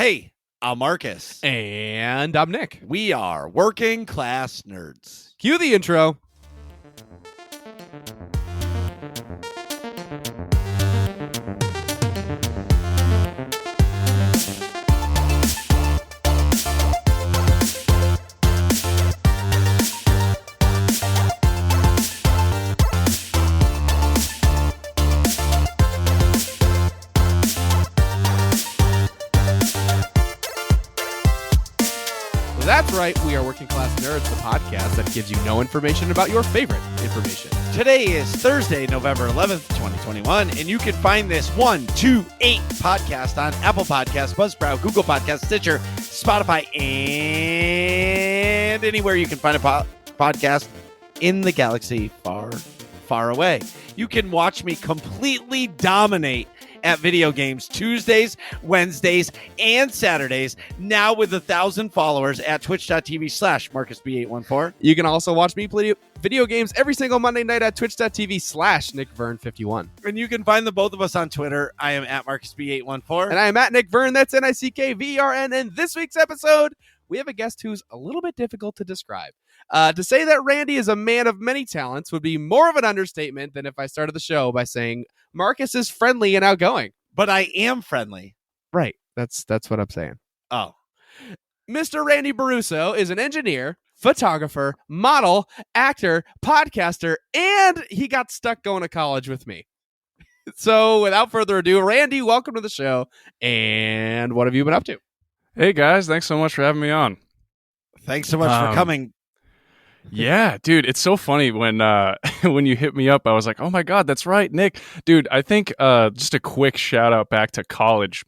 Hey, I'm Marcus. And I'm Nick. We are working class nerds. Cue the intro. That's right, we are Working Class Nerds, the podcast that gives you no information about your favorite information. Today is Thursday, November 11th, 2021, and you can find this 128 podcast on Apple Podcasts, Buzzsprout, Google Podcasts, Stitcher, Spotify, and anywhere you can find a podcast in the galaxy far, far away. You can watch me completely dominate at video games Tuesdays, Wednesdays, and Saturdays, now with 1,000 followers at twitch.tv/MarcusB814. You can also watch me play video games every single Monday night at twitch.tv/NickVern51. And you can find the both of us on Twitter. I am at MarcusB814. And I am at Nick Vern, that's NickVern. And this week's episode, we have a guest who's a little bit difficult to describe. To say that Randy is a man of many talents would be more of an understatement than if I started the show by saying Marcus is friendly and outgoing. But I am friendly. Right. That's what I'm saying. Oh. Mr. Randy Baruso is an engineer, photographer, model, actor, podcaster, and he got stuck going to college with me. So without further ado, Randy, welcome to the show. And what have you been up to? Hey guys, thanks so much for having me on. Thanks so much for coming. Yeah, dude, it's so funny when when you hit me up, I was like, oh my God, that's right, Nick. Dude, I think just a quick shout out back to college.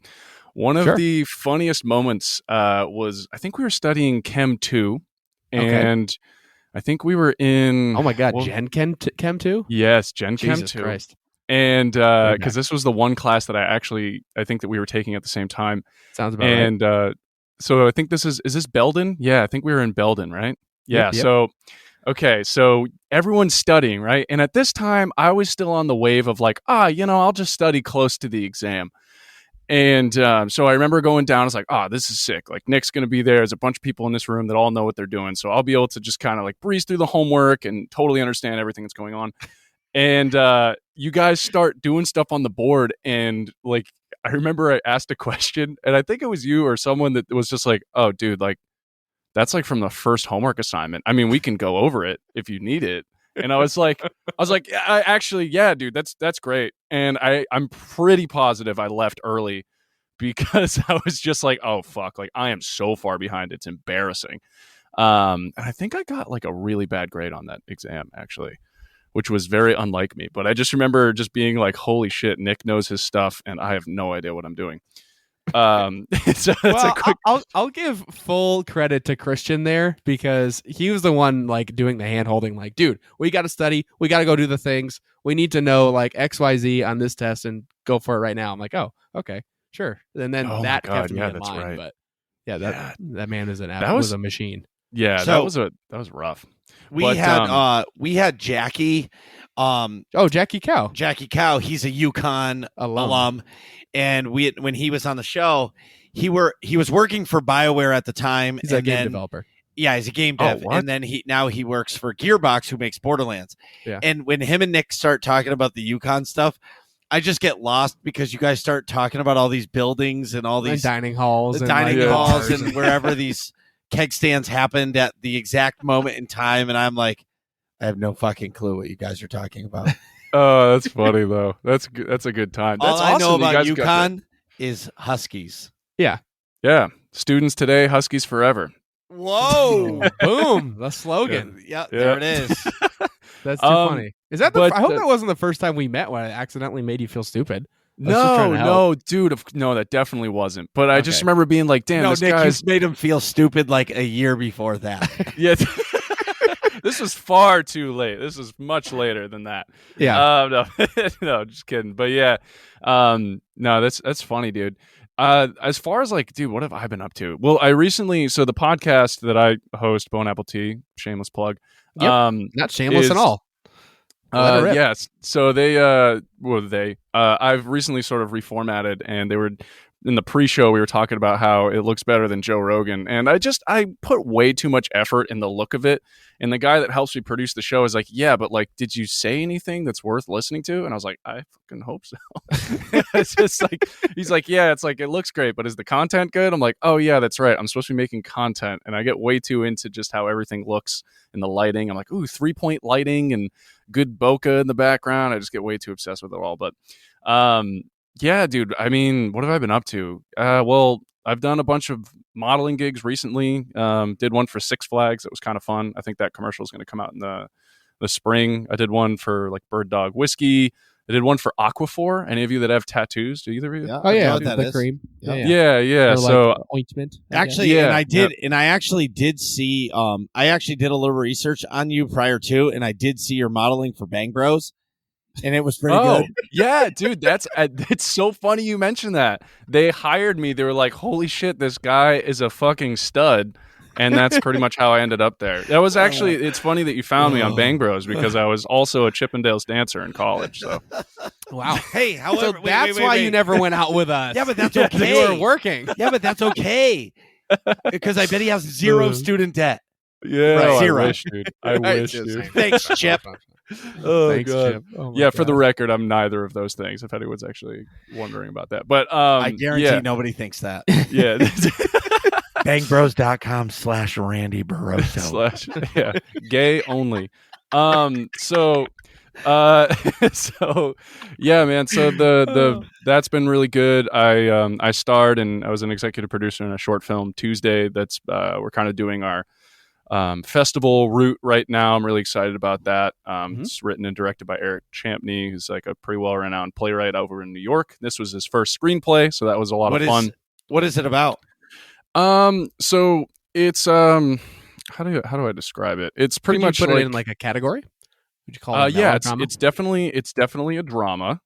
One of the funniest moments was, I think we were studying Chem 2, and I think we were in... Oh my God, Gen Chem 2? Yes, Gen Jesus Chem 2. Christ. And because this was the one class that I think that we were taking at the same time. Sounds about right. And so I think is this Belden? Yeah, I think we were in Belden, right? Yeah. Yep. So, okay. So everyone's studying, right? And at this time, I was still on the wave of like, I'll just study close to the exam. And so I remember going down. I was like, this is sick. Like Nick's going to be there. There's a bunch of people in this room that all know what they're doing. So I'll be able to just kind of like breeze through the homework and totally understand everything that's going on. And you guys start doing stuff on the board. And like, I remember I asked a question and I think it was you or someone that was just like, oh, dude, like, that's like from the first homework assignment. I mean, we can go over it if you need it. And I was like, yeah, dude, that's great. And I'm pretty positive I left early because I was just like, oh fuck, like I am so far behind, it's embarrassing. And I think I got like a really bad grade on that exam actually, which was very unlike me. But I just remember just being like, holy shit, Nick knows his stuff, and I have no idea what I'm doing. So I'll give full credit to Christian there because he was the one like doing the hand holding, like, dude, we got to study, we got to go do the things, we need to know like XYZ on this test and go for it right now. I'm like, oh, okay, sure. And then that kept me in mind. Right. But that man is was a machine. Yeah, so, that was rough. We had Jackie. Jackie Cow. Jackie Cow. He's a UConn alum. And when he was on the show, he was working for BioWare at the time. He's a game developer. Yeah, he's a game dev. And then he works for Gearbox, who makes Borderlands. Yeah. And when him and Nick start talking about the UConn stuff, I just get lost because you guys start talking about all these buildings and all these dining halls, and wherever these keg stands happened at the exact moment in time. And I'm like, I have no fucking clue what you guys are talking about. Oh, that's funny though. That's a good time. That's all I know about UConn is Huskies. Yeah. Yeah. Students today, Huskies forever. Whoa. Boom. The slogan. Yeah, there it is. That's too funny. Is that I hope that wasn't the first time we met when I accidentally made you feel stupid. No, dude. No, that definitely wasn't. But I just remember being like, damn, this Nick, guy's... you made him feel stupid like a year before that. Yeah. This was far too late. This was much later than that. Yeah. No, just kidding. But yeah, no, that's funny, dude. As far as like, dude, what have I been up to? Well, I recently, so the podcast that I host, Bone Apple Tea, shameless plug. Yep. Not shameless at all. Yes. So I've recently sort of reformatted, and they were in the pre-show we were talking about how it looks better than Joe Rogan, and I put way too much effort in the look of it. And the guy that helps me produce the show is like, yeah, but like, did you say anything that's worth listening to? And I was like, I fucking hope so. It's just like, he's like, yeah, it's like, it looks great, but is the content good? I'm like, oh yeah, that's right. I'm supposed to be making content. And I get way too into just how everything looks and the lighting. I'm like, ooh, 3-point lighting and good bokeh in the background. I just get way too obsessed with it all. But yeah, dude, I mean, what have I been up to? Well, I've done a bunch of modeling gigs recently. Did one for Six Flags. It was kind of fun. I think that commercial is going to come out in the spring. I did one for like Bird Dog Whiskey. I did one for Aquaphor. Any of you that have tattoos? Do either of you? Yeah, Oh I know yeah, what that the is. cream. Yeah. Or, So like, ointment. I guess. Actually, Yeah, and I actually did see. I actually did a little research on you prior to, and I did see your modeling for Bang Bros, and it was pretty good. Yeah, dude, that's it's so funny you mentioned that. They hired me. They were like, "Holy shit, this guy is a fucking stud." And that's pretty much how I ended up there. That was actually, it's funny that you found me on Bang Bros because I was also a Chippendales dancer in college. So Wow. Hey, however, So that's why you never went out with us. Yeah, but that's Because okay. You were working. Yeah, but that's okay because I bet he has zero student debt. yeah, Right. I Zero. wish, dude. I wish, dude. Thanks, Chip. Oh, Thanks, God. Chip. Oh, my Yeah, for God. the record, I'm neither of those things. If anyone's actually wondering about that, but I guarantee yeah, nobody thinks that. yeah. Bangbros.com/Randy Barroso. Yeah, gay only. So so yeah, man, so the that's been really good. I starred and I was an executive producer in a short film Tuesday that's we're kind of doing our festival route right now. I'm really excited about that. It's written and directed by Eric Champney, who's like a pretty well-renowned playwright over in New York. This was his first screenplay, so that was a lot of fun. What is it about? So it's how do I describe it? It's pretty much put like, it in like a category. Would you call it? yeah, melodrama? it's definitely a drama.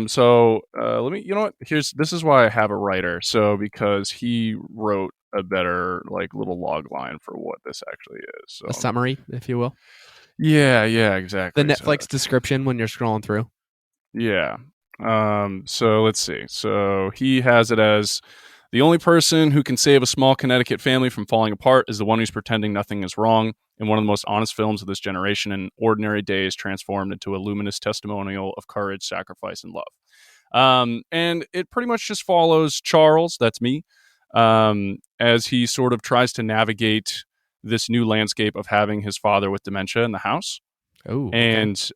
So let me, you know what? This is why I have a writer. So because he wrote a better like little log line for what this actually is. So a summary, if you will. yeah, exactly. The Netflix description when you're scrolling through. Yeah. So let's see. So he has it as the only person who can save a small Connecticut family from falling apart is the one who's pretending nothing is wrong. In one of the most honest films of this generation, an ordinary day is transformed into a luminous testimonial of courage, sacrifice, and love. And it pretty much just follows Charles, that's me, as he sort of tries to navigate this new landscape of having his father with dementia in the house. Oh, And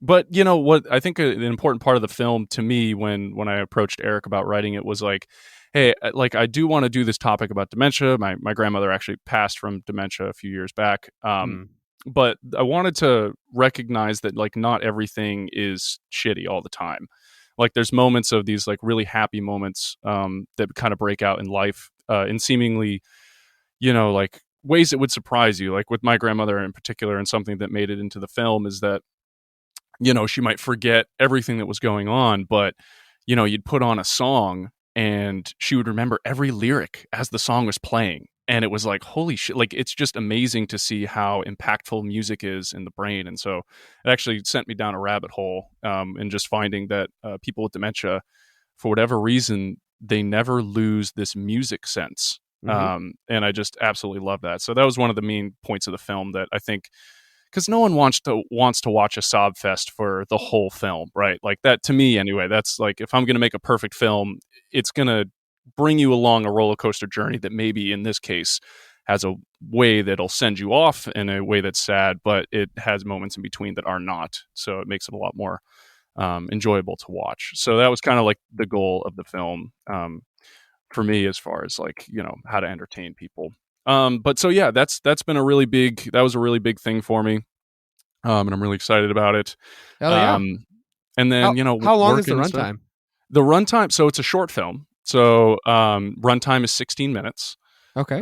but you know what, I think an important part of the film to me when I approached Eric about writing it was like, hey, like I do want to do this topic about dementia. My grandmother actually passed from dementia a few years back. But I wanted to recognize that like not everything is shitty all the time. Like there's moments of these like really happy moments that kind of break out in life in seemingly, you know, like ways that would surprise you. Like with my grandmother in particular, and something that made it into the film is that, you know, she might forget everything that was going on, but, you know, you'd put on a song and she would remember every lyric as the song was playing. And it was like, holy shit, like, it's just amazing to see how impactful music is in the brain. And so it actually sent me down a rabbit hole in just finding that people with dementia, for whatever reason, they never lose this music sense. And I just absolutely love that. So that was one of the main points of the film that I think, because no one wants to watch a sob fest for the whole film, right? Like that, to me anyway, that's like, if I'm going to make a perfect film, it's going to bring you along a roller coaster journey that maybe in this case has a way that'll send you off in a way that's sad, but it has moments in between that are not. So it makes it a lot more enjoyable to watch. So that was kind of like the goal of the film for me, as far as like, you know, how to entertain people. But so yeah, that's been a really big thing for me. And I'm really excited about it. Hell yeah. And then, you know, how long is the working stuff. runtime? The runtime, so it's a short film. So runtime is 16 minutes. Okay.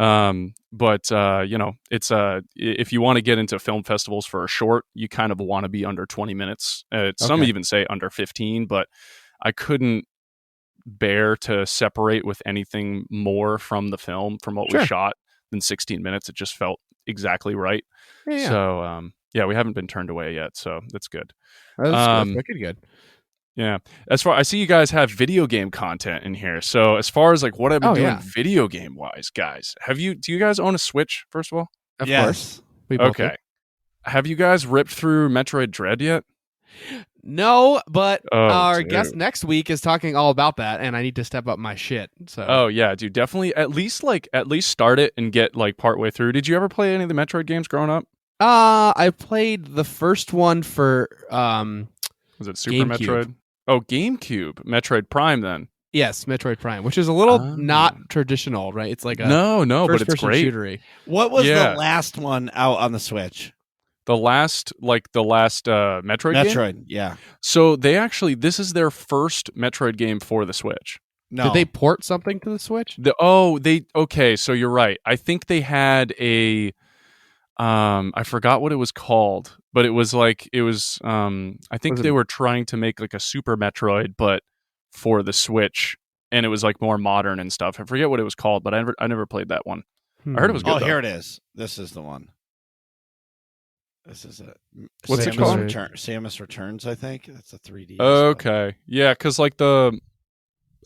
But you know, it's if you want to get into film festivals for a short, you kind of want to be under 20 minutes. Some even say under 15, but I couldn't bear to separate with anything more from the film, from what we shot, than 16 minutes. It just felt exactly right. Yeah. So yeah, we haven't been turned away yet, so that's good. That's wicked good. Yeah. As far I see you guys have video game content in here. So as far as like what I've been doing video game wise, guys, do you guys own a Switch, first of all? Of Yes. course. We both do. Okay. Have you guys ripped through Metroid Dread yet? No, but our dude. guest next week is talking all about that, and I need to step up my shit. So Oh yeah, dude, definitely at least start it and get like partway through. Did you ever play any of the Metroid games growing up? I played the first one for Was it Super GameCube. Metroid? Oh, GameCube. Metroid Prime then. Yes, Metroid Prime, which is a little not traditional, right? It's like a No, but it's first-person great. shootery. What was Yeah. the last one out on the Switch? The last Metroid game? Metroid, yeah. So this is their first Metroid game for the Switch. No. Did they port something to the Switch? Okay, so you're right. I think they had a I forgot what it was called, but it was I think they were trying to make like a Super Metroid but for the Switch, and it was like more modern and stuff. I forget what it was called, but I never played that one. I heard it was good. Oh, though. here it is. This is the one. This is it. What's it Samus called? Samus Returns, I think. That's a 3D. Okay. Yeah, because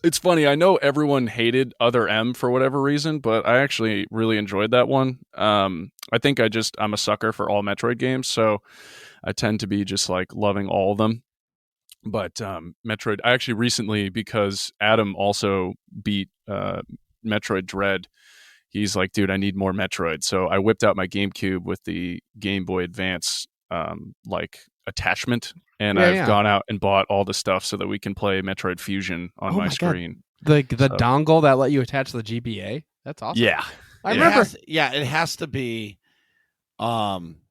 it's funny. I know everyone hated Other M for whatever reason, but I actually really enjoyed that one. I think I'm a sucker for all Metroid games, so I tend to be just like loving all of them. But Metroid, I actually recently, because Adam also beat Metroid Dread, he's like, dude, I need more Metroid. So I whipped out my GameCube with the Game Boy Advance attachment, and I've gone out and bought all the stuff so that we can play Metroid Fusion on my screen. God. The dongle that let you attach the GBA? That's awesome. Yeah. I remember. It has to be Metroid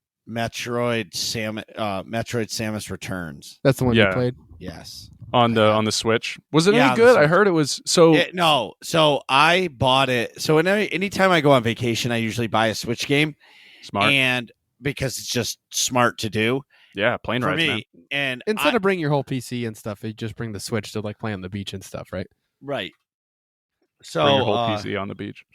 Samus Returns. That's the one you played? Yes. On the Switch. Was it Yeah, any good? I heard it was no. So I bought it. So anytime I go on vacation, I usually buy a Switch game. Smart. And because it's just smart to do. Yeah, plane for rides, me. man. And Instead of bringing your whole PC and stuff, you just bring the Switch to like play on the beach and stuff, right? Right. So Bring your whole PC on the beach.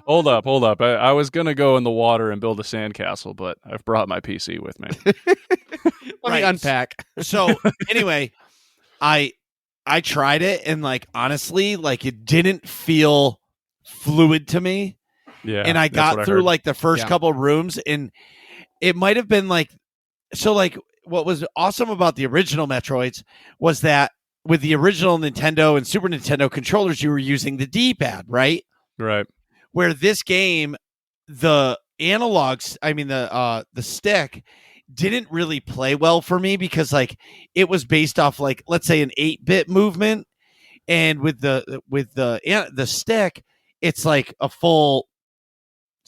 Hold up. I was going to go in the water and build a sandcastle, but I've brought my PC with me. Let me unpack. So anyway, I tried it, and like honestly, like it didn't feel fluid to me. Yeah. And I got through like the first couple rooms, and it might have been like what was awesome about the original Metroids was that with the original Nintendo and Super Nintendo controllers, you were using the D-pad, right? Right. Where this game, the analogs, the stick didn't really play well for me because like it was based off like, let's say, an 8-bit movement, and with the stick, it's like a full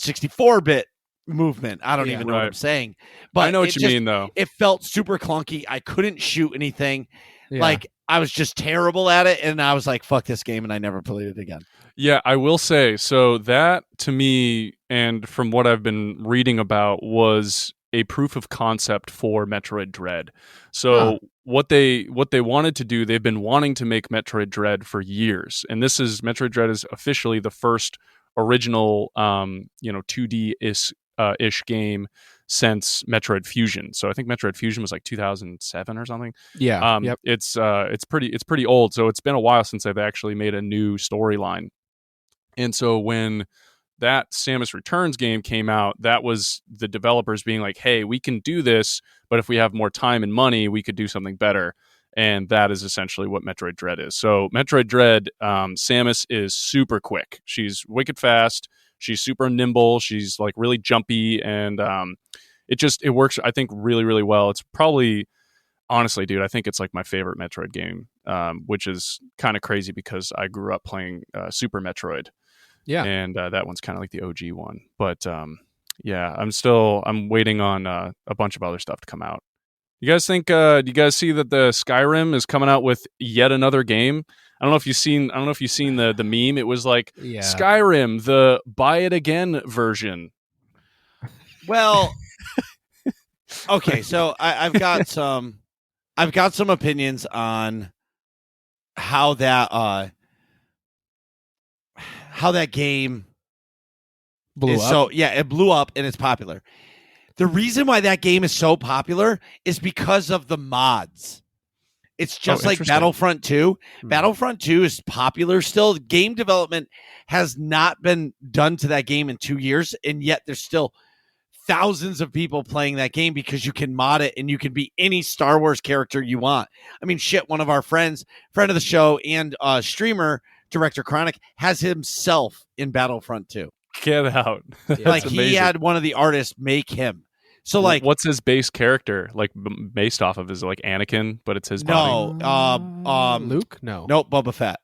64-bit movement. I don't even know what I'm saying, but I know what you mean though. It felt super clunky. I couldn't shoot anything. Yeah. Like I was just terrible at it, and I was like, fuck this game, and I never played it again. Yeah, I will say, so that to me, and from what I've been reading about, was a proof of concept for Metroid Dread. So what they wanted to do, they've been wanting to make Metroid Dread for years, and Metroid Dread is officially the first original 2D ish game since Metroid Fusion. So I think Metroid Fusion was like 2007 or something. Yeah. It's pretty old, so it's been a while since they've actually made a new storyline. And so when that Samus Returns game came out, that was the developers being like, hey, we can do this, but if we have more time and money, we could do something better. And that is essentially what Metroid Dread is. So Metroid Dread, Samus is super quick. She's wicked fast. She's super nimble. She's like really jumpy, and it works, I think, really, really well. It's probably, honestly, dude, I think it's like my favorite Metroid game, which is kind of crazy because I grew up playing Super Metroid. Yeah. And that one's kind of like the OG one. But I'm waiting on a bunch of other stuff to come out. You guys think? Do you guys see that the Skyrim is coming out with yet another game? I don't know if you've seen the meme. It was like Skyrim, the buy it again version. Well, okay, so I've got some opinions on how that game blew up. So it blew up and it's popular. The reason why that game is so popular is because of the mods. It's just like interesting. Battlefront 2. Hmm. Battlefront 2 is popular still. Game development has not been done to that game in 2 years, and yet there's still thousands of people playing that game because you can mod it and you can be any Star Wars character you want. I mean, shit, one of our friend of the show and streamer, Director Chronic, has himself in Battlefront 2. Get out. That's Like he amazing. had one of the artists make him. So like, what's his base character like based off of? Is it like Anakin, but it's his body? no, Luke? No. nope, Boba Fett.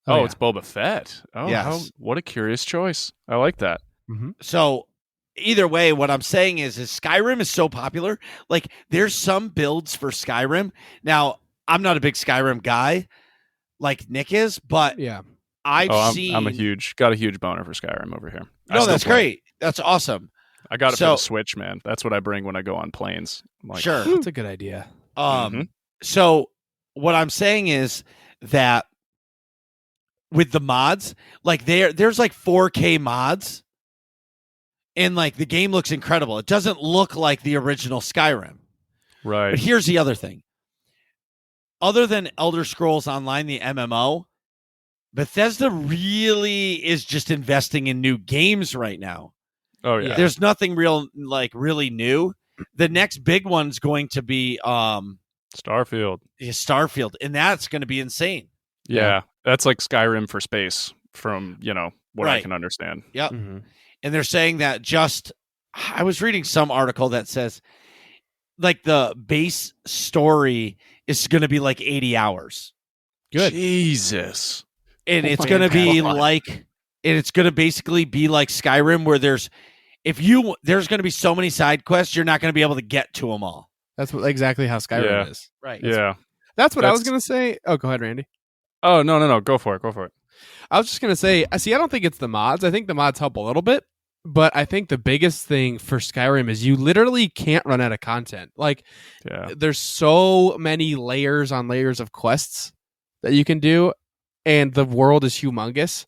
Oh, yeah. it's Boba Fett. Oh, Yes. what a curious choice. I like that. Mhm. So either way, what I'm saying is Skyrim is so popular. Like there's some builds for Skyrim. Now, I'm not a big Skyrim guy like Nick is, but Yeah. I've seen. I'm got a huge boner for Skyrim over here. I No, still that's play. great. That's awesome. I got it So- for the Switch, man. That's what I bring when I go on planes. I'm like, Sure. That's a good idea. Mhm. So what I'm saying is that with the mods, like there's like 4K mods, and like the game looks incredible. It doesn't look like the original Skyrim. right. But here's the other thing. Other than Elder Scrolls Online, the MMO, Bethesda really is just investing in new games right now. Oh yeah. There's nothing really new. The next big one's going to be Starfield. Starfield, and that's going to be insane. Yeah. That's like Skyrim for space from, what I Right. can understand. Yep. Mhm. And they're saying that I was reading some article that says like the base story is going to be like 80 hours. Good. Jesus. And Oh it's my going to be God. and it's going to basically be like Skyrim where there's going to be so many side quests, you're not going to be able to get to them all. That's exactly how Skyrim Yeah. is. Right. Yeah. That's what I was That's- going to say. Oh, go ahead, Randy. Oh, no. Go for it. I was just going to say, I don't think it's the mods. I think the mods help a little bit, but I think the biggest thing for Skyrim is you literally can't run out of content. Like, Yeah. there's so many layers on layers of quests that you can do, and the world is humongous.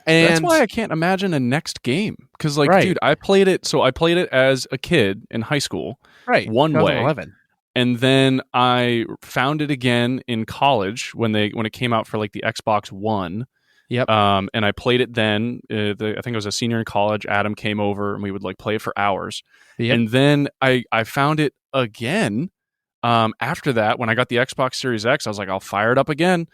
And That's why I can't imagine a next game. Because, like, Right. dude, I played it as a kid in high school, right, one way. 2011. and then I found it again in college when it came out for like the Xbox One. Yep. And I played it then. I think I was a senior in college. Adam came over and we would like play it for hours. Yep. And then I found it again. After that, when I got the Xbox Series X, I was like, I'll fire it up again.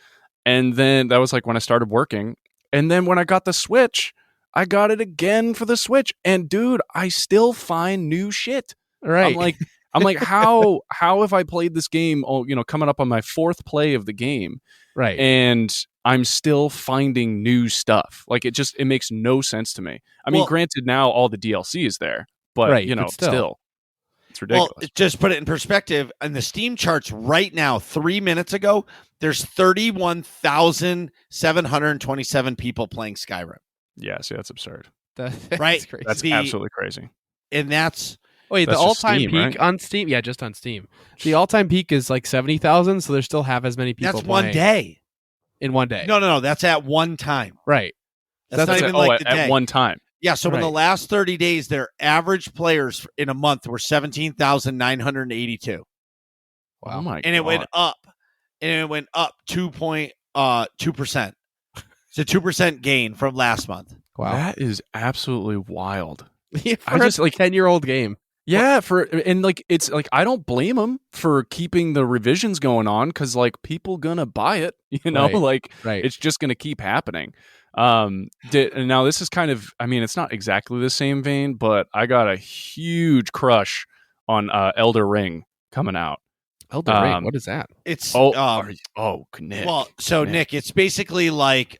And then that was like when I started working. And then when I got the Switch, I got it again for the Switch. And dude, I still find new shit. Right. I'm like, how have I played this game? Coming up on my fourth play of the game, right. and I'm still finding new stuff. Like it makes no sense to me. I mean, Well- granted, now all the DLC is there, but Right, but still, it's ridiculous. Well, just put it in perspective. On the Steam charts right now, 3 minutes ago, there's 31,727 people playing Skyrim. Yeah, see, that's absurd. That's Right. crazy. That's absolutely crazy. And that's Wait, That's the just all-time Steam, peak right? on Steam? Yeah, just on Steam. The all-time peak is like 70,000, so there's still half as many people that's one playing day. in one day. No. That's at one time. Right. That's not That's even at, like the at day. one time. Yeah. So in the Right. last 30 days, their average players in a month were 17,982, Wow. Oh my and it God. went up. And it went up 2.2%. It's a 2% gain from last month. Wow. That is absolutely wild. For I just, a like- 10-year-old game. Yeah, it's like I don't blame them for keeping the revisions going on because like people gonna buy it, Right. like Right. it's just gonna keep happening. And now this is kind of, I mean, it's not exactly the same vein, but I got a huge crush on Elder Ring coming out. Elden Ring. What is that? It's Nick. well, so Nick. Nick, it's basically like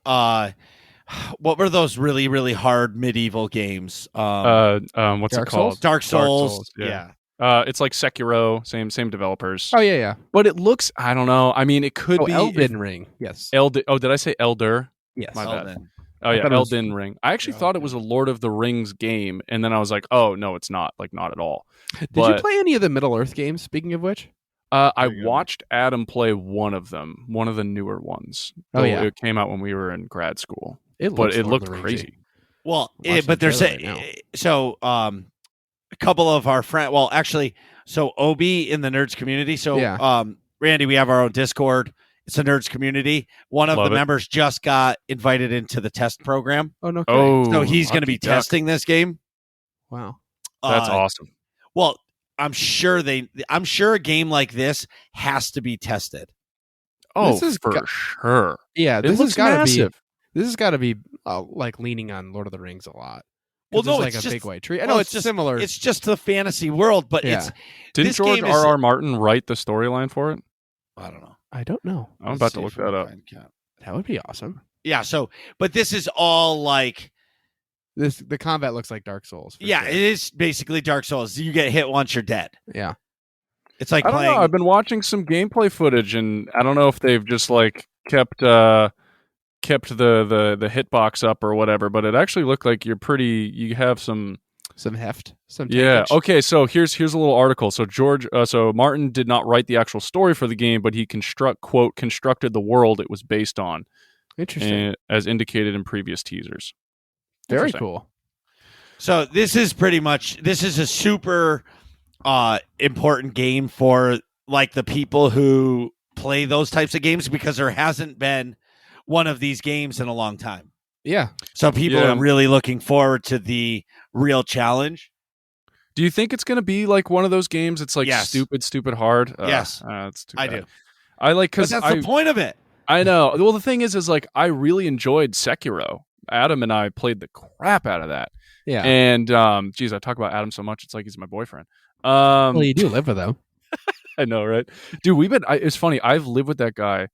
what were those really, really hard medieval games? What's Dark it called? Souls? Dark Souls. Souls, yeah. Yeah. It's like Sekiro, same developers. Oh, yeah. But it looks, I don't know. I mean, it could be Elden Ring. Yes. Did I say Elder? Yes. My bad. Elden. Oh yeah, thought it was- Elden Ring. I actually Yeah, thought it okay. was a Lord of the Rings game, and then I was like, oh no, it's not. Like not at all. Did you But- play any of the Middle Earth games, speaking of which? I There you go. watched Adam play one of them, one of the newer ones. Oh, Though yeah. it came out when we were in grad school, It but looks it Lord looked of the Ringsy. crazy. Well, Watching but the they're trailer saying right so. A couple of our friends. Well, actually, so Obi in the nerds community. So, Yeah. Randy, we have our own Discord. It's a nerds community. One of Love the it. members just got invited into the test program. Oh no! Kidding. Oh, So he's going to lucky be duck. testing this game. Wow. That's Uh, awesome. Well, I'm sure a game like this has to be tested. Oh, This is for go- sure. Yeah, It this has looks got to be. massive. This has got to be like leaning on Lord of the Rings a lot. Well, no, it's like it's a just- big white tree. I well, know it's it's just- similar. It's just the fantasy world, but Yeah. it's Didn't this George game is- R.R. Martin write the storyline for it? I don't know. I don't know. I'm Let's about see to look if we that can up. find count. That would be awesome. Yeah. So, but this is all like, The combat looks like Dark Souls. for yeah, sure. it is basically Dark Souls. You get hit once, you're dead. Yeah. It's like I don't playing. know. I've been watching some gameplay footage, and I don't know if they've just like kept the hitbox up or whatever. But it actually looked like you have some. Some heft. Some Yeah. tankage. Okay. So here's a little article. So so Martin did not write the actual story for the game, but he constructed the world it was based on, Interesting. as indicated in previous teasers. Very Interesting. cool. So this is a super important game for like the people who play those types of games, because there hasn't been one of these games in a long time. Yeah. So people Yeah. are really looking forward to the real challenge. Do you think it's going to be like one of those games? It's like Yes. stupid hard. Yes. That's too I bad. do. I like But because that's the point of it. I know. Well, the thing is like I really enjoyed Sekiro. Adam and I played the crap out of that. Yeah. And geez, I talk about Adam so much. It's like he's my boyfriend. Well, you do live with them. I know, right? Dude, it's funny. I've lived with that guy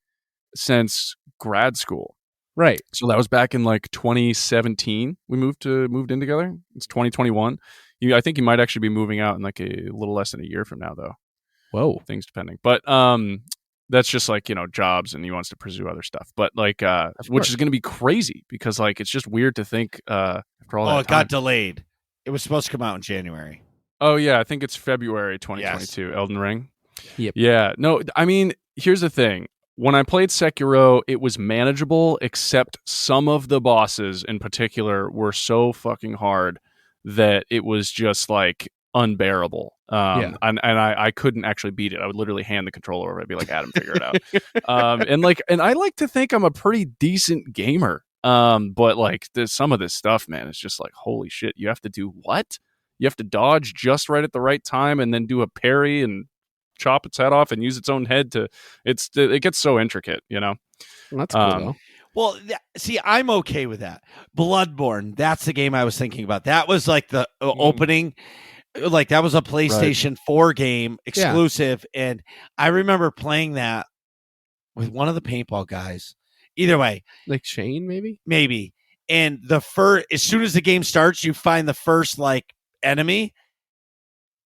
since grad school. Right. So that was back in like 2017. We moved in together. It's 2021. I think you might actually be moving out in like a little less than a year from now, though. Whoa. Things depending. But that's just like, jobs, and he wants to pursue other stuff. But like which is going to be crazy because like it's just weird to think after all that It time. got delayed. It was supposed to come out in January. Oh yeah, I think it's February 2022. Elden Ring. Yep. Yeah. No, I mean, here's the thing. When I played Sekiro, it was manageable, except some of the bosses in particular were so fucking hard that it was just like unbearable. And I couldn't actually beat it. I would literally hand the controller over. I'd be like, Adam, figure it out. And I like to think I'm a pretty decent gamer. But like some of this stuff, man, it's just like, holy shit, you have to do what? You have to dodge just right at the right time and then do a parry and chop its head off and use its own head it gets so intricate, Well, that's cool though. Well, see, I'm okay with that. Bloodborne, that's the game I was thinking about. That was like the opening, like that was a PlayStation 4 game exclusive. And I remember playing that with one of the paintball guys. Either way, Like Shane, maybe? maybe. And as soon as the game starts, you find the first like enemy,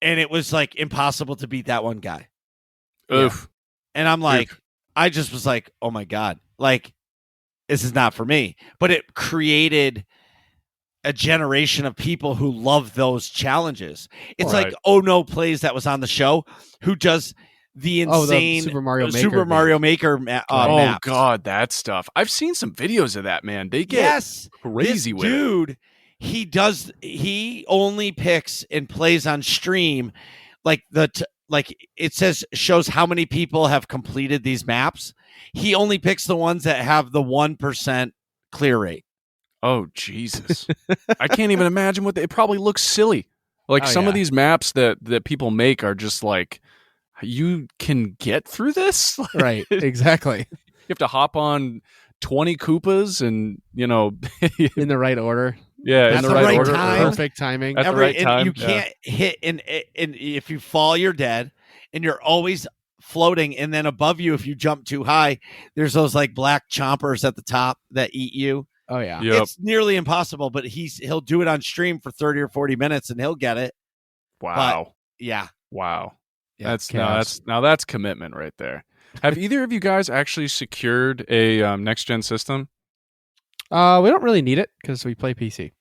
and it was like impossible to beat that one guy. Oof. And I'm like, I just was like, oh my God, like this is not for me. But it created a generation of people who love those challenges. It's Right. like Oh No Plays, that was on the show, who does the insane Super Mario Maker. Super Mario Maker Oh maps. god, that stuff. I've seen some videos of that, man. They get Yes, crazy this with it. dude. He only picks and plays on stream like it shows how many people have completed these maps. He only picks the ones that have the 1% clear rate. Oh Jesus. I can't even imagine it probably looks silly. Like Oh, some of yeah. these maps that people make are just like, you can get through this? Right. Exactly. You have to hop on 20 Koopas and, In the right order. yeah, That's in the the right, right order. time. Perfect timing. At the right and time, you yeah. can't hit and if you fall, you're dead, and you're always floating. And then above you, if you jump too high, there's those like black chompers at the top that eat you. Oh yeah. Yep. It's nearly impossible, but he'll do it on stream for 30 or 40 minutes and he'll get it. Wow. Yeah. Wow. Yeah, That's commitment right there. Have either of you guys actually secured a next gen system? We don't really need it because we play PC.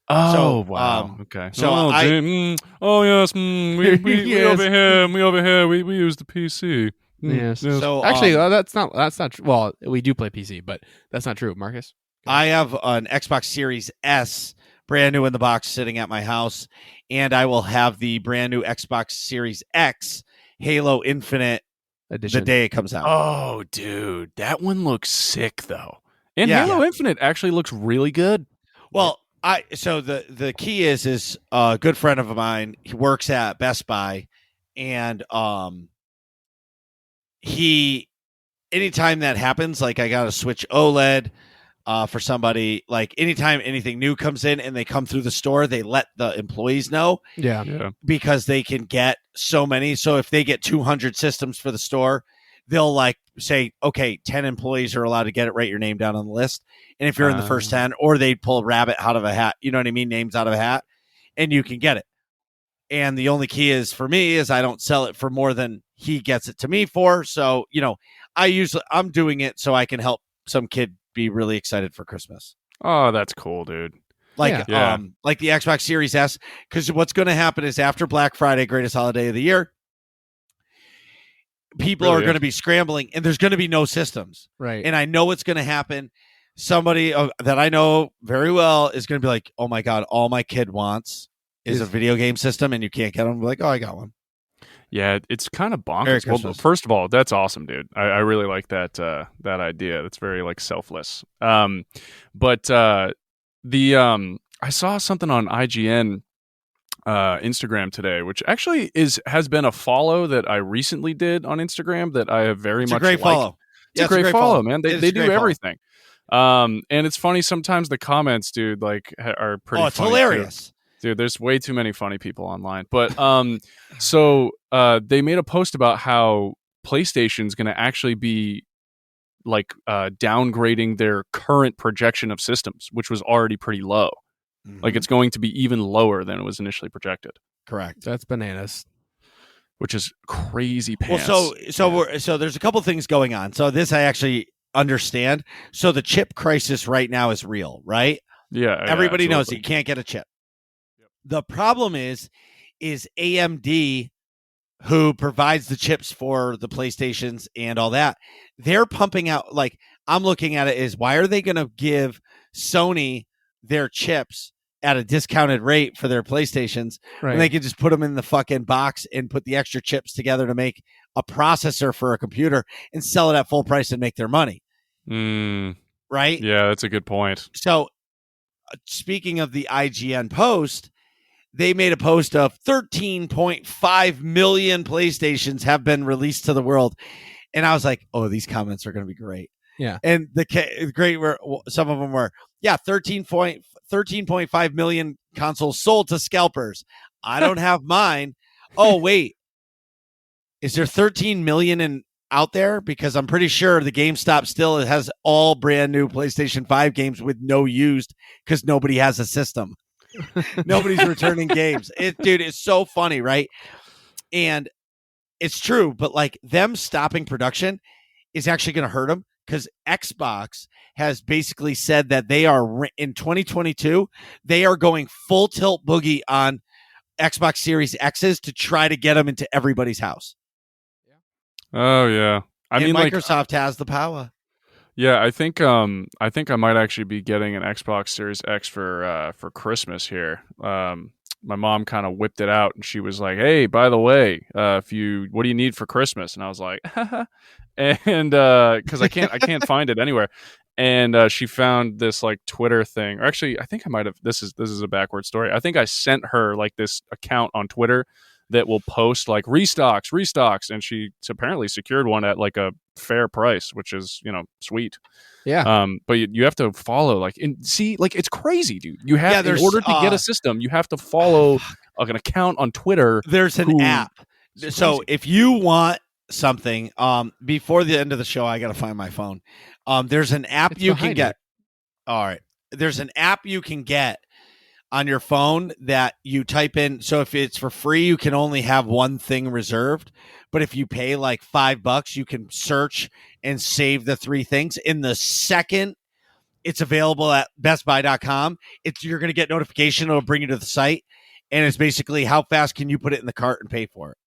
Oh So, wow. Okay. so oh, I- yes. We Yes. over here. We use the PC. Yes. So Actually, that's not true. Well, we do play PC, but that's not true, Marcus. I have an Xbox Series S, brand new in the box, sitting at my house, and I will have the brand new Xbox Series X Halo Infinite edition. the day it comes out. Oh, dude, that one looks sick though. And Yeah. Halo Infinite actually looks really good. Well, so the key is a good friend of mine. He works at Best Buy, and he anytime that happens, like I got to switch OLED for somebody. Like anytime anything new comes in and they come through the store, they let the employees know Yeah. because they can get so many. So if they get 200 systems for the store, they'll like say, okay, 10 employees are allowed to get it. Write your name down on the list. And if you're in the first 10, or they pull a rabbit out of a hat, you know what I mean? Names out of a hat, and you can get it. And the only key is for me is I don't sell it for more than he gets it to me for. So, I'm doing it so I can help some kid be really excited for Christmas. Oh, that's cool, dude. Like the Xbox Series S, because what's going to happen is after Black Friday, greatest holiday of the year, people are going to be scrambling and there's going to be no systems. Right. And I know what's going to happen. Somebody that I know very well is going to be like, oh my God, all my kid wants is a video game system and you can't get them. I'm like, oh, I got one. Yeah, it's kind of bonkers. Well, first of all, that's awesome, dude. I really like that idea. That's very like selfless. But I saw something on IGN Instagram today, which actually has been a follow that I recently did on Instagram that I have very much liked. Follow. It's a great follow, man. They do everything. And it's funny sometimes the comments, dude, like are pretty. Oh, it's funny hilarious. Too. Dude, there's way too many funny people online. But so they made a post about how PlayStation's going to actually be like downgrading their current projection of systems, which was already pretty low. Mm-hmm. Like it's going to be even lower than it was initially projected. Correct. That's bananas. Which is crazy pants. Well, so there's a couple things going on. So this I actually understand. So the chip crisis right now is real, right? Yeah. Everybody knows that you can't get a chip. The problem is AMD, who provides the chips for the PlayStations and all that, they're pumping out, like, I'm looking at it is why are they going to give Sony their chips at a discounted rate for their PlayStations when they can just put them in the fucking box and put the extra chips together to make a processor for a computer and sell it at full price and make their money. Right? Yeah, that's a good point. So speaking of the IGN post, they made a post of 13.5 million PlayStations have been released to the world. And I was like, oh, these comments are going to be great. Yeah. And some of them were, 13.5 million consoles sold to scalpers. I don't have mine. Oh, wait. Is there 13 million out there? Because I'm pretty sure the GameStop still has all brand new PlayStation 5 games with no used because nobody has a system. Nobody's returning games. Dude, it's so funny, right? And it's true, but like them stopping production is actually going to hurt them because Xbox has basically said that they are in 2022, they are going full tilt boogie on Xbox Series X's to try to get them into everybody's house. Oh yeah, I mean, Microsoft has the power. Yeah, I think I might actually be getting an Xbox Series X for Christmas here. My mom kind of whipped it out and she was like, "Hey, by the way, what do you need for Christmas?" And I was like, and because I can't find it anywhere. And she found this like Twitter thing, or actually, I think I might have. This is a backward story. I think I sent her like this account on Twitter that will post like restocks, and she apparently secured one at like a fair price, which is sweet. Yeah. But you have to follow it's crazy, dude. You have in order to get a system, you have to follow like an account on Twitter. There's an app. So if you want something, before the end of the show, I got to find my phone. There's an app you can get. All right. There's an app you can get on your phone that you type in. So if it's for free, you can only have one thing reserved. But if you pay like $5, you can search and save the 3 things. In the second it's available at bestbuy.com, you're going to get notification. It'll bring you to the site. And it's basically how fast can you put it in the cart and pay for it.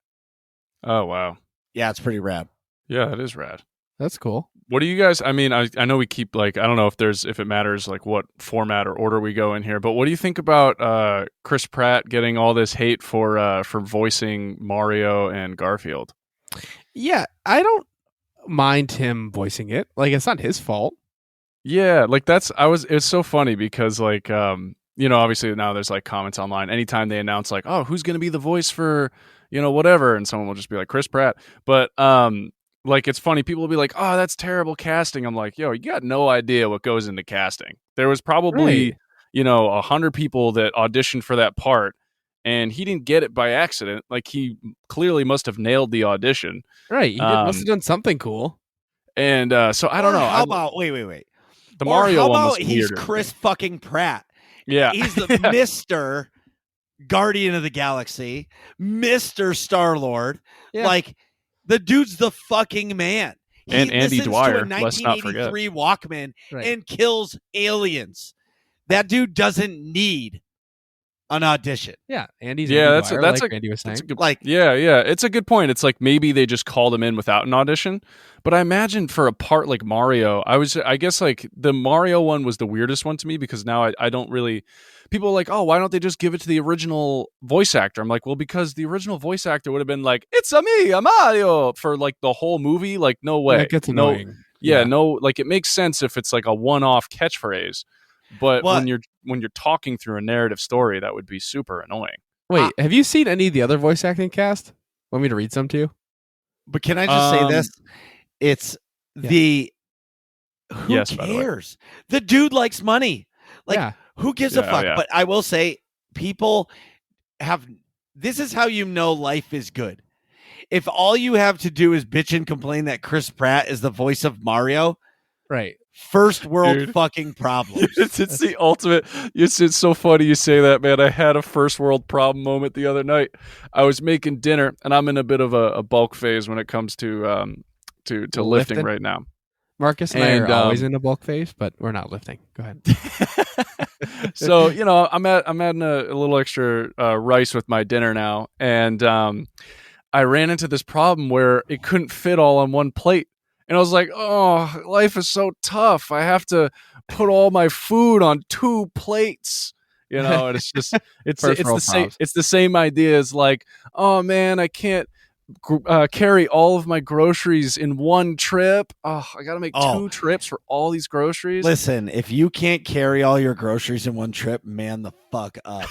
Oh, wow. Yeah, it's pretty rad. Yeah, it is rad. That's cool. What do you guys, I mean, I know we keep like, I don't know if it matters like what format or order we go in here, but what do you think about Chris Pratt getting all this hate for voicing Mario and Garfield? Yeah, I don't mind him voicing it. Like, it's not his fault. Yeah, like it's so funny because like obviously now there's like comments online anytime they announce like, oh, who's going to be the voice for, whatever, and someone will just be like Chris Pratt. But like it's funny, people will be like, oh, that's terrible casting. I'm like, yo, you got no idea what goes into casting. There was probably, Right. 100 people that auditioned for that part, and he didn't get it by accident. Like he clearly must have nailed the audition. Right. He must have done something cool. And so I don't know. How about wait? The Or Mario how one was about he's weirder. Chris fucking Pratt? Yeah. He's the Mr. Guardian of the Galaxy, Mr. Star-Lord. Yeah. Like, the dude's the fucking man. He And Andy listens Dwyer, to a let's not forget. 1983 Walkman Right. and kills aliens. That dude doesn't need an audition. Yeah. Andy's Yeah, Andy that's Dwyer, that's like a Randy was saying. that's a good Like, yeah, it's a good point. It's like maybe they just called him in without an audition. But I imagine for a part like Mario, I guess like the Mario one was the weirdest one to me because now I don't really people are like, oh, why don't they just give it to the original voice actor? I'm like, well, because the original voice actor would have been like, it's a me, a Mario for like the whole movie. Like, no way. That gets no, annoying. yeah, no, like it makes sense if it's like a one-off catchphrase. But What? when you're talking through a narrative story, that would be super annoying. Wait, have you seen any of the other voice acting cast? Want me to read some to you? but can I just say this? It's the who Yes, by the way. cares? The dude likes money. Like, Yeah. who gives a Yeah, fuck? yeah. But I will say, people have. This is how you know life is good. If all you have to do is bitch and complain that Chris Pratt is the voice of Mario, Right. first world Dude. fucking problems. It's the ultimate. It's so funny you say that, man. I had a first world problem moment the other night. I was making dinner, and I'm in a bit of a bulk phase when it comes to lifting Lifting? right now. Marcus and I And, are always in a bulk phase, but we're not lifting. Go ahead. So I'm adding a little extra rice with my dinner now, and I ran into this problem where it couldn't fit all on one plate. And I was like, oh, life is so tough. I have to put all my food on 2 plates. And it's just it's First the world same problems. it's the same idea as like, oh man, I can't carry all of my groceries in one trip. Oh, I got to make 2 trips for all these groceries. Listen, if you can't carry all your groceries in one trip, man the fuck up.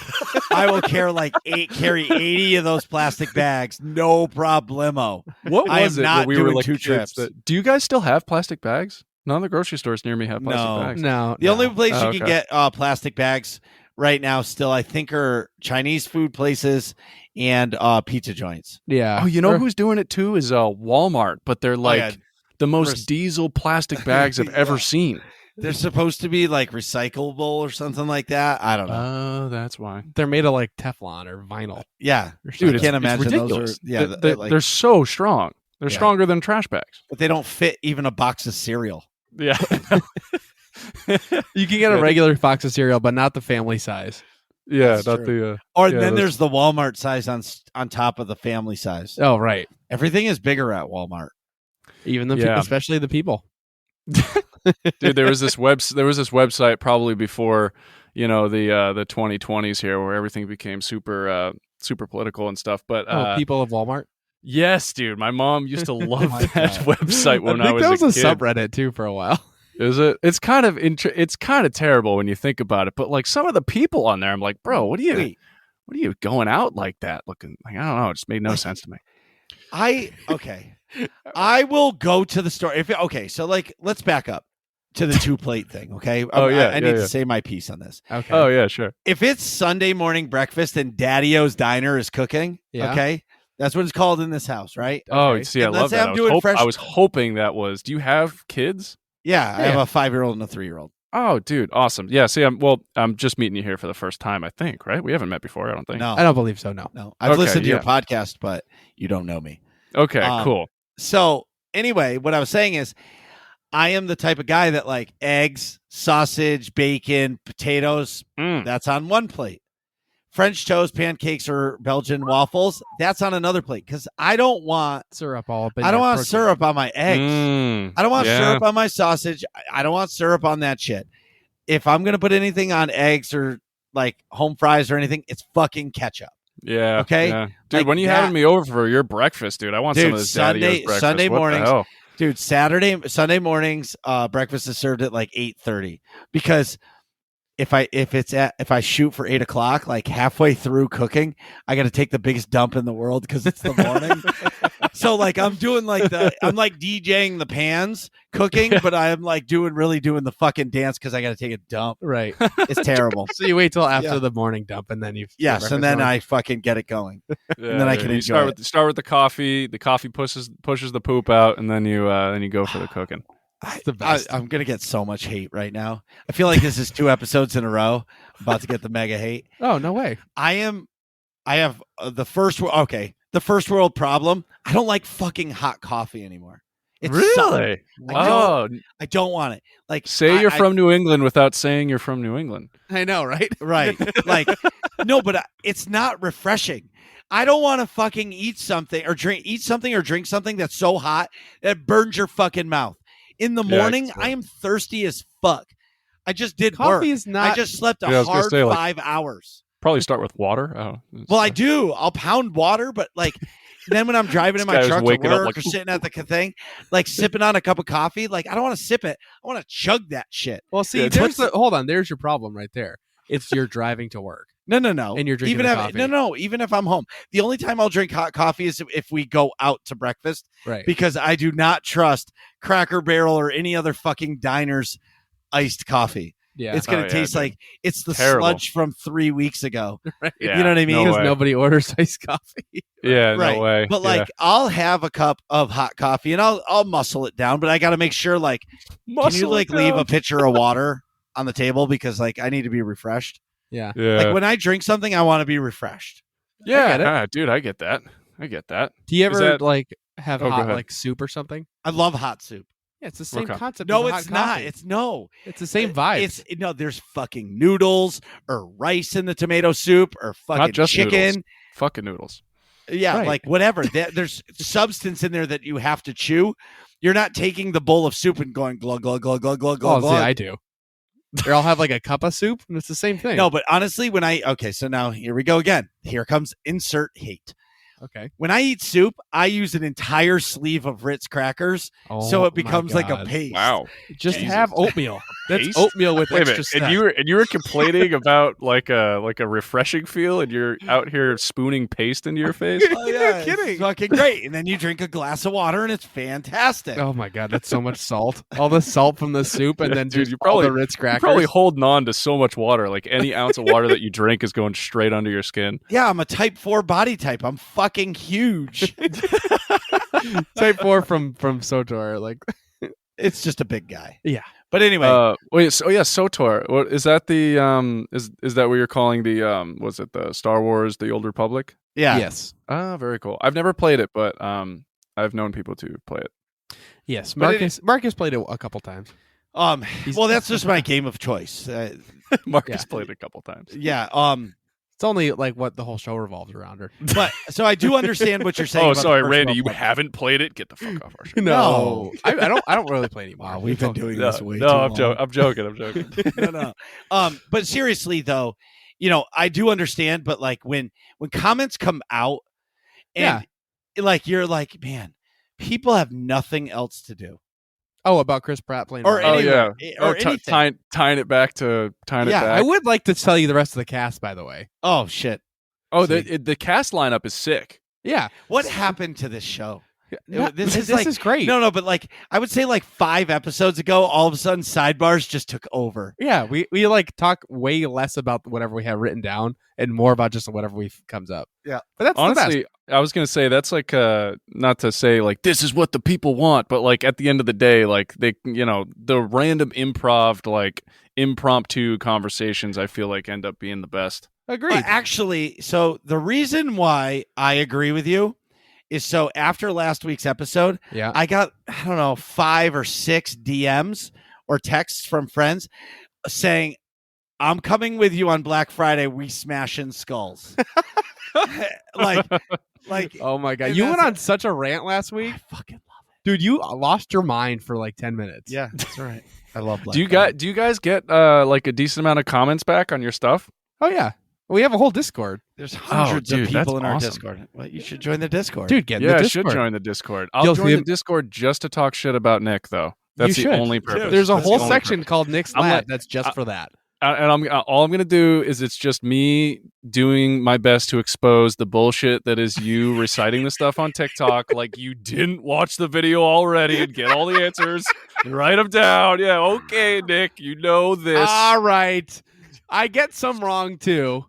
I will carry 80 of those plastic bags, no problemo. What I was am it not when we were doing like 2 kids trips. do you guys still have plastic bags? None of the grocery stores near me have plastic No. bags. No. The only place Oh, you can okay. get plastic bags right now still, I think, are Chinese food places and pizza joints. Yeah. Oh, you know who's doing it too is Walmart, but they're like yeah. the most Chris- diesel plastic bags I've ever Yeah. seen. They're supposed to be like recyclable or something like that. I don't know. Oh, that's why. They're made of like Teflon or vinyl. Yeah, Or Dude, I something. can't it's imagine ridiculous. those are. Yeah, They're so strong. They're Yeah. stronger than trash bags. but they don't fit even a box of cereal. Yeah. You can get a regular box of cereal, but not the family size. Yeah, That's not true. the Or Yeah, then those- there's the Walmart size on top of the family size. Oh, right. Everything is bigger at Walmart. Even the Yeah. especially the people. dude. There was this website probably before the 2020s here where everything became super political and stuff. But People of Walmart. yes, dude, my mom used to love my that God. website when I think was that was a a kid. subreddit too for a while. Is it? It's kind of terrible when you think about it. But like some of the people on there, I'm like, bro, what are you going out like that? Looking like I don't know. It just made no sense to me. I will go to the store. So let's back up to the 2-plate thing. Okay. Oh, yeah, I need yeah. to say my piece on this. Okay. Oh yeah, sure. If it's Sunday morning breakfast and Daddy-O's Diner is cooking, Yeah. okay, that's what it's called in this house, right? Oh, Okay. see, I And let's love say that. I'm doing fresh- I was hoping that was. Do you have kids? Yeah, I have Yeah. a 5-year-old and a 3-year-old. Oh, dude, awesome. Yeah, see, I'm just meeting you here for the first time, I think, right? We haven't met before, I don't think. No, I don't believe so. No. no, I've Okay, listened to your yeah. podcast, but you don't know me. Okay, Um, cool. So anyway, what I was saying is, I am the type of guy that like eggs, sausage, bacon, potatoes. Mm. That's on one plate. French toast, pancakes, or Belgian waffles. That's on another plate because I don't want. Syrup all up in I don't your want protein. syrup on my eggs. Mm. I don't want Yeah. syrup on my sausage. I don't want syrup on that shit. If I'm gonna put anything on eggs or like home fries or anything, it's fucking ketchup. Yeah. Okay? yeah. Dude, Like when you that- having me over for your breakfast, dude? I want some Dude, of this Daddy-O's breakfast. Sunday What the mornings, hell? dude. Sunday mornings, breakfast is served at like 8:30 because if I shoot for 8:00, like halfway through cooking, I got to take the biggest dump in the world because it's the morning. So like I'm like DJing the pans cooking, but I'm like really doing the fucking dance because I got to take a dump. Right. It's terrible. So you wait till after Yeah. the morning dump, and then you Yes, and then I fucking get it going. Yeah, then I dude, can you enjoy start with the coffee. The coffee pushes the poop out, and then you go for the cooking. It's the best. I'm gonna get so much hate right now. I feel like this is 2 episodes in a row. I'm about to get the mega hate. Oh, no way. I have the first world problem. I don't like fucking hot coffee anymore. It sucks. I don't want it. Like Say you're from New England without saying you're from New England. I know, right? right. Like no, but it's not refreshing. I don't want to fucking eat something or drink something that's so hot that burns your fucking mouth. In the morning, I am thirsty as fuck. I just did Coffee work. is not. I just slept I was gonna hard say, like, 5 hours. Probably start with water. Oh, Well, I do. I'll pound water, but like then when I'm driving in This guy my was truck to waking up work like- or sitting at the thing, like sipping on a cup of coffee, like I don't want to sip it. I want to chug that shit. Well, see, Yeah, hold on. There's your problem right there. It's you're driving to work. No. And you're drinking even the if coffee. no, even if I'm home. The only time I'll drink hot coffee is if we go out to breakfast Right. because I do not trust Cracker Barrel or any other fucking diner's iced coffee. Yeah. It's gonna Oh, yeah, taste dude. like it's the Terrible. sludge from 3 weeks ago. Right. Yeah, You know what I mean? no Because way. nobody orders iced coffee. Yeah, Right. no way. But like I'll have a cup of hot coffee and I'll muscle it down, but I got to make sure like can you like leave a pitcher of water on the table because like I need to be refreshed. Yeah. Yeah, Like when I drink something, I want to be refreshed. yeah, get it. dude, I get that. Do you ever that- like have Oh, go hot ahead. like soup or something? I love hot soup. Yeah, it's the same Okay. concept. No, as a it's hot not. coffee. It's the same vibe. It's there's fucking noodles or rice in the tomato soup or fucking just chicken. noodles. Fucking noodles. Yeah, Right. like whatever. There's substance in there that you have to chew. You're not taking the bowl of soup and going glug glug glug glug glug glug. See, glug. I do. Or I'll have like a cup of soup, and it's the same thing. No, but honestly, so now here we go again. Here comes insert hate. Okay. When I eat soup, I use an entire sleeve of Ritz crackers, so Oh it becomes my like a God. paste. Wow. Just Jesus. have oatmeal. That's Paste? oatmeal with Wait a extra minute. stuff. And you were complaining about like a refreshing feel, and you're out here spooning paste into your face. Oh yeah, You're kidding. It's fucking great. And then you drink a glass of water, and it's fantastic. Oh my God, that's so much salt. All the salt from the soup, and then Dude, just you all probably- the Ritz You're crackers. probably holding on to so much water. Like any ounce of water that you drink is going straight under your skin. Yeah, I'm a type 4 body type. I'm fucking huge. Type 4 from Sotor. Like, It's just a big guy. Yeah. But anyway, Wait. So yeah, Sotor. What is that? The is that what you're calling the was it the Star Wars: The Old Republic? yeah. yes, Ah, very cool. I've never played it, but I've known people to play it. yes. But Marcus played it a couple times. Well, that's just my game of choice. Marcus Yeah. played it a couple times. Yeah. It's only like what the whole show revolves around. Or But so I do understand what you're saying. Oh, about the sorry, First Randy. World You Problem. haven't played it. Get the fuck off our show. No. I don't really play anymore. Wow, we've been doing No, this way no, too I'm, long. joking. I'm joking. No. But seriously though, I do understand. But like when comments come out, and like you're like, man, people have nothing else to do, Oh, about Chris Pratt playing. or Mario. any, Oh, or anything. tying it back to tying Yeah, it back. I would like to tell you the rest of the cast, by the way. Oh shit! Oh, the cast lineup is sick. Yeah, What happened to this show? this is like- is great. No, but like I would say like 5 episodes ago, all of a sudden sidebars just took over. Yeah, we like talk way less about whatever we have written down and more about just whatever comes up. Yeah. but that's the Honestly, I was gonna say that's like not to say like this is what the people want, but like at the end of the day, like they the random impromptu conversations I feel like end up being the best. best. Agreed. Actually, so the reason why I agree with you is so after last week's episode, Yeah, I got, I don't know, 5 or 6 DMs or texts from friends saying, I'm coming with you on Black Friday. We smashing skulls. like, oh my god, and you went that's- on such a rant last week, I fucking love dude. You lost your mind for like 10 minutes. it. Yeah, that's right. I love Black Do you guys get like a decent amount of comments back on your stuff? Oh yeah. We have a whole Discord. There's hundreds of dude, that's people in our awesome. Discord. Well, you should join the Discord. Dude, get in Yeah, the I Discord. should join the Discord. I'll You'll join see the him- Discord just to talk shit about Nick, though. That's You the should. only purpose. There's a That's the whole only section purpose. called Nick's I'm Lab like- that's just for that. And all I'm gonna do is it's just me doing my best to expose the bullshit that is you reciting the stuff on TikTok like you didn't watch the video already and get all the answers and write them down. Yeah, okay, Nick, you know this. All right. I get some wrong too.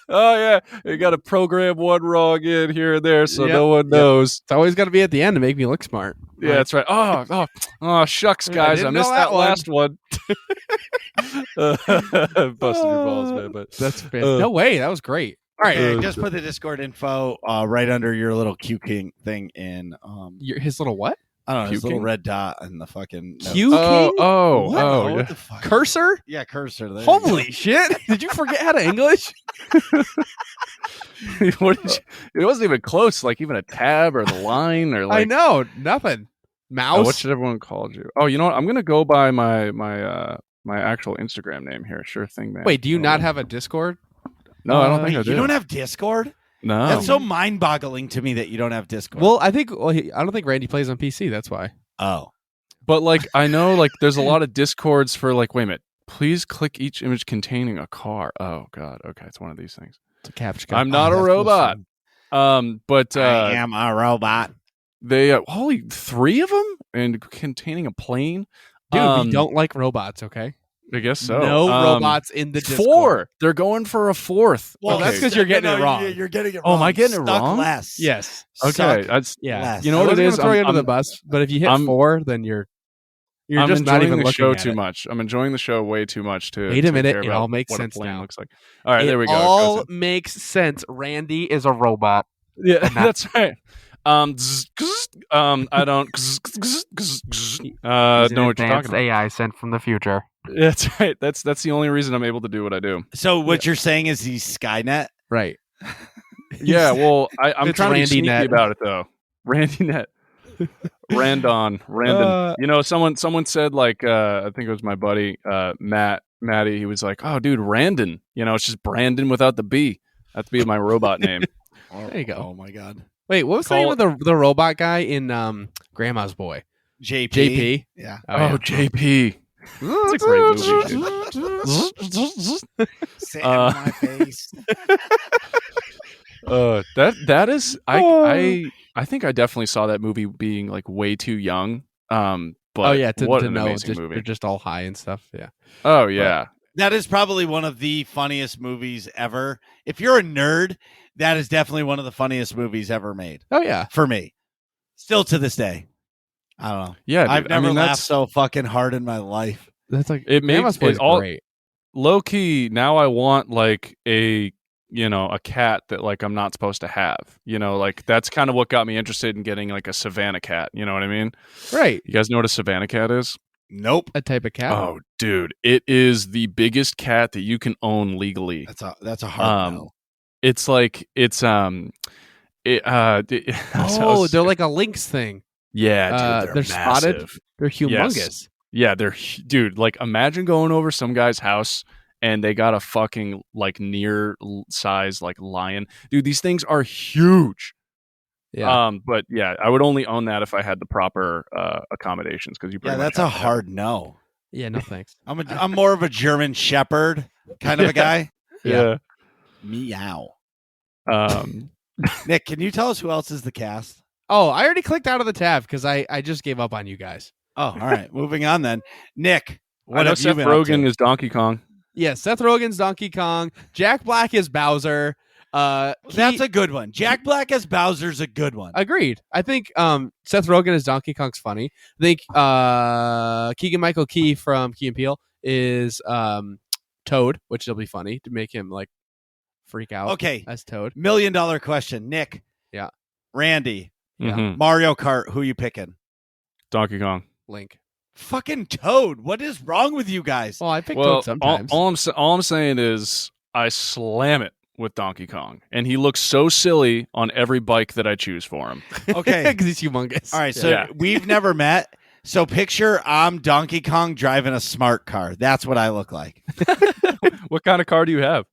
Oh yeah, you got to program one wrong in here and there so Yep. no one knows. It's always got to be at the end to make me look smart. Yeah, that's right. Oh, shucks, guys, I didn't know missed that that last one. Busted your balls, man. But That's fair. No way. That was great. All right, just put the Discord info right under your little Q King thing in His little what? I don't know, his Q little King? red dot in the fucking notes. Q oh, King? oh, What? oh, What yeah. the fuck? Cursor? Yeah, cursor. There you Holy shit. Did you forget how to English? What did it wasn't even close, like even a tab or the line or like. I know. Nothing. Mouse? What should everyone call you? Oh, you know what? I'm gonna go by my actual Instagram name here. Sure thing, man. Wait, do you Oh, not have a Discord? No, I don't go. think I Wait, do. you don't have Discord? No. That's so mind-boggling to me that you don't have Discord. Well, I don't think Randy plays on PC. That's why. oh. But like I know like there's a lot of discords for like wait a minute. Please click each image containing a car. Oh god. Okay, it's one of these things. It's a capture. I'm not a that's robot. But I am a robot. they holy 3 of them and containing a plane. Dude, we don't like robots, okay? I guess so. No robots in the Discord. 4. They're going for a 4th. Well, okay. that's 'cause you're getting it wrong. You're getting it Oh, wrong. am I getting it Suck wrong? less. Yes. Okay. Suck That's Yeah. less. You know I what it wasn't gonna is? throw you under I'm- the bus, but if you hit I'm- 4, then you're I'm just not enjoying even the looking show at too it. much. I'm enjoying the show way too much to. Wait a to minute, care it about all makes what a sense plane now. looks like. All right, there we go. It It all goes makes sense. Randy is a robot. in. Yeah, not- that's right. I don't know what you're talking about. AI sent from the future. That's right. That's the only reason I'm able to do what I do. So what you're saying is he's Skynet? Right. Yeah. Well, I'm It's trying to be Randy sneaky Net. about it though. Randy Net. Randon. You know, someone said like I think it was my buddy Matty. He was like, "Oh, dude, Randon. You know, it's just Brandon without the B. That'd be my robot name." There you go. Oh my god. Wait, what was the name of the robot guy in Grandma's Boy? JP. JP. Yeah. Oh, JP. It's a great movie. Sit in my face. That is I think I definitely saw that movie being like way too young. But Oh yeah, what to an know amazing just, movie. they're just all high and stuff. Yeah. Oh yeah. That is probably one of the funniest movies ever. If you're a nerd, that is definitely one of the funniest movies ever made Oh yeah. for me. Still to this day. I don't know. Yeah, dude. I've never I mean, laughed that's so fucking hard in my life. That's like It makes- Grandma's Boy is it all- great. low key. Now I want like a cat that like I'm not supposed to have. You know, like that's kind of what got me interested in getting like a Savannah cat. You know what I mean? Right. You guys know what a Savannah cat is? Nope. A type of cat. Oh, dude, it is the biggest cat that you can own legally. That's a hard no. It's like it's Oh, they're like a lynx thing. yeah, dude, they're spotted. massive. They're humongous. Yeah, dude. Like, imagine going over some guy's house and they got a fucking like near size like lion. Dude, these things are huge. Yeah. But yeah, I would only own that if I had the proper accommodations because you. Yeah, pretty much that's a have to have- hard no. Yeah. No thanks. I'm more of a German Shepherd kind of a guy. Yeah. Meow. Um. Nick, can you tell us who else is the cast? Oh, I already clicked out of the tab because I just gave up on you guys. Oh, all right. Moving on then. Nick, I what know have you Seth been up Rogen to? is Donkey Kong. Yeah, Seth Rogen's Donkey Kong. Jack Black is Bowser. That's a good one. Jack Black as Bowser's a good one. Agreed. I think Seth Rogen as Donkey Kong's funny. I think Keegan Michael Key from Key and Peele is Toad, which will be funny to make him like freak out. Okay. As Toad. $1 million question. Nick. Yeah. Randy. Yeah. Mhm. Mario Kart. Who you picking? Donkey Kong. Link. Fucking Toad. What is wrong with you guys? Well, I pick Well, Toad sometimes. all I'm saying is I slam it with Donkey Kong, and he looks so silly on every bike that I choose for him. Okay. because he's humongous. All right. So Yeah. we've never met. So picture I'm Donkey Kong driving a smart car. That's what I look like. What kind of car do you have?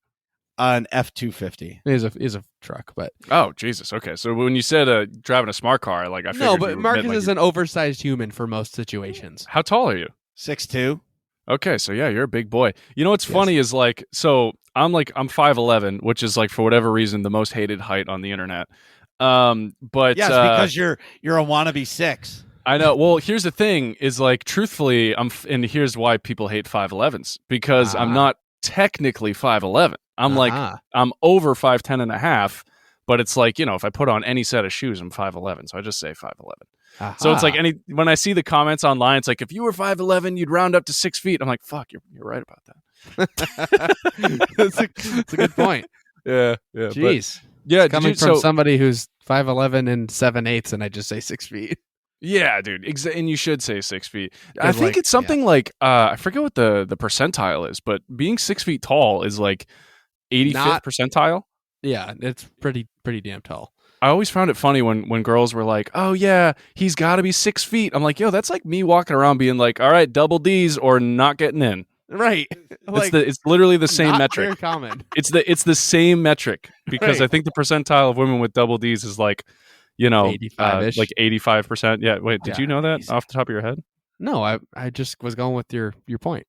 An F-250. It is a truck, but Oh Jesus. Okay, so when you said driving a smart car, like I figured no, but you Marcus meant, like, is an oversized human for most situations. How tall are you? 6'2". Okay, so yeah, you're a big boy. You know what's Yes. funny is like, so I'm 5'11", which is like for whatever reason the most hated height on the internet. But Yes, because you're a wannabe 6. I know. Well, here's the thing: is like truthfully, and here's why people hate 5'11s, because I'm not technically 5'11. I'm over 5'10 and a half, but it's like, if I put on any set of shoes, I'm 5'11, so I just say 5'11. So it's like when I see the comments online, it's like, if you were 5'11, you'd round up to 6 feet. I'm like, fuck, you're right about that. That's a good point. Yeah. Jeez. Yeah, Coming from somebody who's 5'11 and 7/8, and I just say 6 feet. Yeah, dude. And you should say 6 feet. I think it's something like I forget what the percentile is, but being 6 feet tall is like 85th percentile. Yeah, it's pretty damn tall. I always found it funny when girls were like, "Oh yeah, he's got to be 6 feet." I'm like, "Yo, that's like me walking around being like, all right, double D's or not getting in." Right. It's literally the same metric. Very common. It's the same metric because Right. I think the percentile of women with double D's is like, 85-ish. like 85%. Yeah. Wait, did you know that off the top of your head? No, I just was going with your point.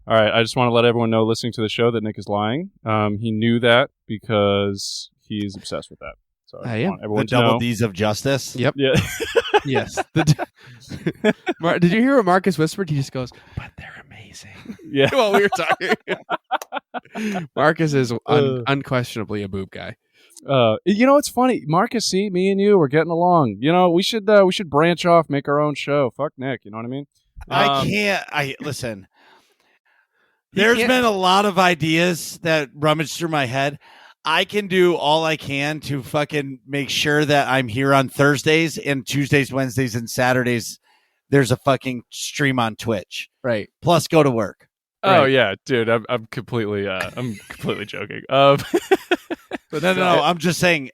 All right. I just want to let everyone know listening to the show that Nick is lying. He knew that because he's obsessed with that. So I want everyone The to double know. D's of justice. Yep. Yeah. Yes. Did you hear what Marcus whispered? He just goes, "But they're amazing." Yeah. While we were talking. Marcus is unquestionably a boob guy. It's funny, Marcus. See, me and you, we're getting along. We should branch off, make our own show. Fuck Nick, you know what I mean? I can't. Listen. There's been a lot of ideas that rummage through my head. I can do all I can to fucking make sure that I'm here on Thursdays and Tuesdays, Wednesdays, and Saturdays. There's a fucking stream on Twitch. Right. Plus, go to work. Oh Right. yeah, dude. I'm completely joking. But no. I'm just saying.